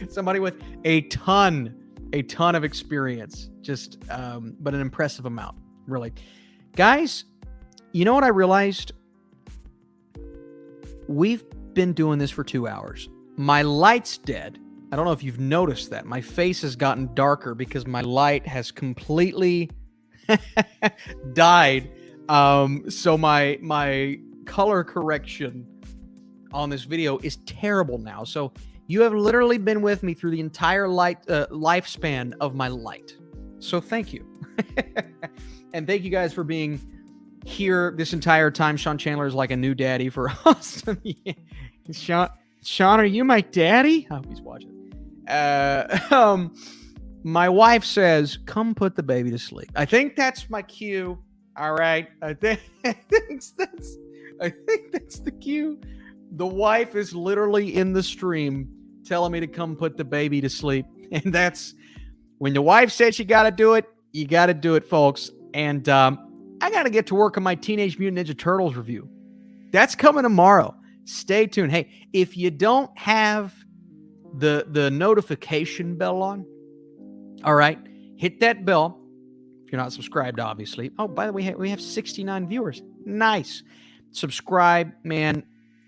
Somebody with a ton of experience, just but an impressive amount, really. Guys, you know what I realized? We've been doing this for 2 hours. My light's dead. I don't know if you've noticed that. My face has gotten darker because my light has completely died. So my color correction on this video is terrible now. So you have literally been with me through the entire lifespan of my light. So thank you. And thank you guys for being here this entire time. Sean Chandler is like a new daddy for us. Sean, are you my daddy? I hope he's watching. My wife says, come put the baby to sleep. I think that's my cue. All right. I think that's the cue. The wife is literally in the stream telling me to come put the baby to sleep. And that's when the wife says you got to do it, you got to do it, folks. And I got to get to work on my Teenage Mutant Ninja Turtles review. That's coming tomorrow. Stay tuned. Hey, if you don't have the notification bell on, all right, hit that bell. If you're not subscribed, obviously. Oh, by the way, we have 69 viewers. Nice. Subscribe, man.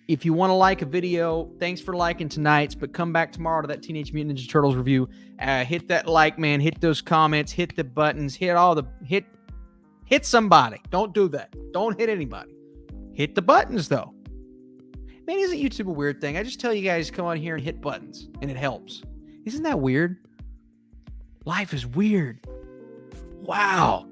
If you want to like a video, thanks for liking tonight's, but come back tomorrow to that Teenage Mutant Ninja Turtles review. Hit that like, man. Hit those comments. Hit the buttons. Hit somebody. Don't do that. Don't hit anybody. Hit the buttons, though. Man, isn't YouTube a weird thing? I just tell you guys, come on here and hit buttons, and it helps. Isn't that weird? Life is weird. Wow.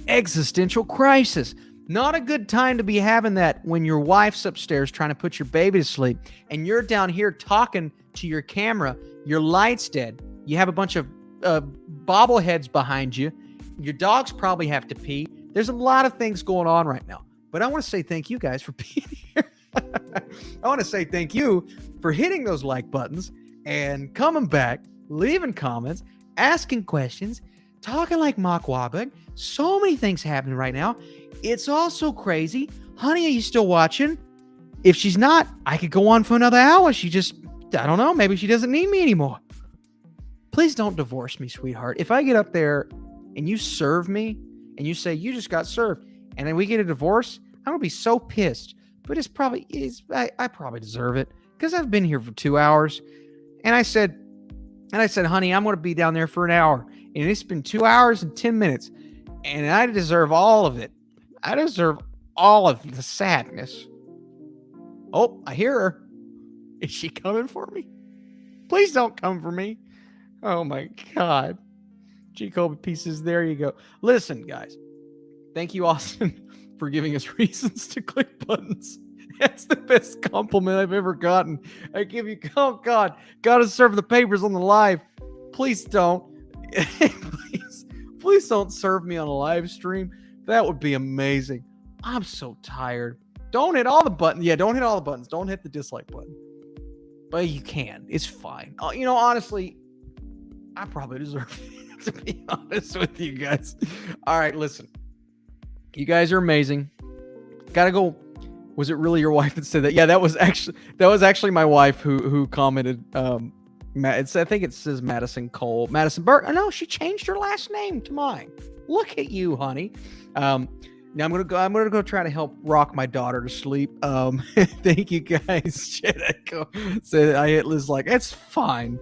Existential crisis. Not a good time to be having that when your wife's upstairs trying to put your baby to sleep, and you're down here talking to your camera. Your light's dead. You have a bunch of bobbleheads behind you. Your dogs probably have to pee. There's a lot of things going on right now. But I want to say thank you guys for being here. I want to say thank you for hitting those like buttons and coming back, leaving comments, asking questions, talking like Mark Wahlberg. So many things happening right now. It's all so crazy. Honey, are you still watching? If she's not, I could go on for another hour. I don't know, maybe she doesn't need me anymore. Please don't divorce me, sweetheart. If I get up there and you serve me and you say you just got served and then we get a divorce, I'm going to be so pissed. but I probably deserve it because I've been here for 2 hours. And I said, honey, I'm going to be down there for an hour. And it's been 2 hours and 10 minutes. And I deserve all of it. I deserve all of the sadness. Oh, I hear her. Is she coming for me? Please don't come for me. Oh my God. Jacoby pieces. There you go. Listen, guys. Thank you, Austin, for giving us reasons to click buttons. That's the best compliment I've ever gotten. I give you, oh God, gotta serve the papers on the live. Please don't. please don't serve me on a live stream. That would be amazing. I'm so tired. Don't hit all the buttons. Yeah, don't hit all the buttons. Don't hit the dislike button. But you can. It's fine. Honestly, I probably deserve it, to be honest with you guys. All right, listen. You guys are amazing. Gotta go. Was it really your wife that said that? Yeah, that was actually my wife who commented. I think it says Madison Burke. Oh no, she changed her last name to mine. Look at you, honey. Now I'm gonna go try to help rock my daughter to sleep. Thank you guys. Said I hit Liz like it's fine.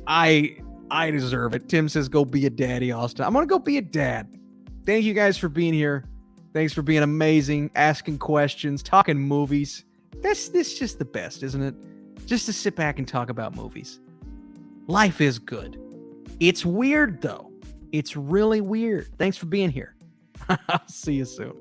I deserve it. Tim says go be a daddy, Austin. I'm gonna go be a dad. Thank you guys for being here. Thanks for being amazing, asking questions, talking movies. This just the best, isn't it? Just to sit back and talk about movies. Life is good. It's weird, though. It's really weird. Thanks for being here. I'll see you soon.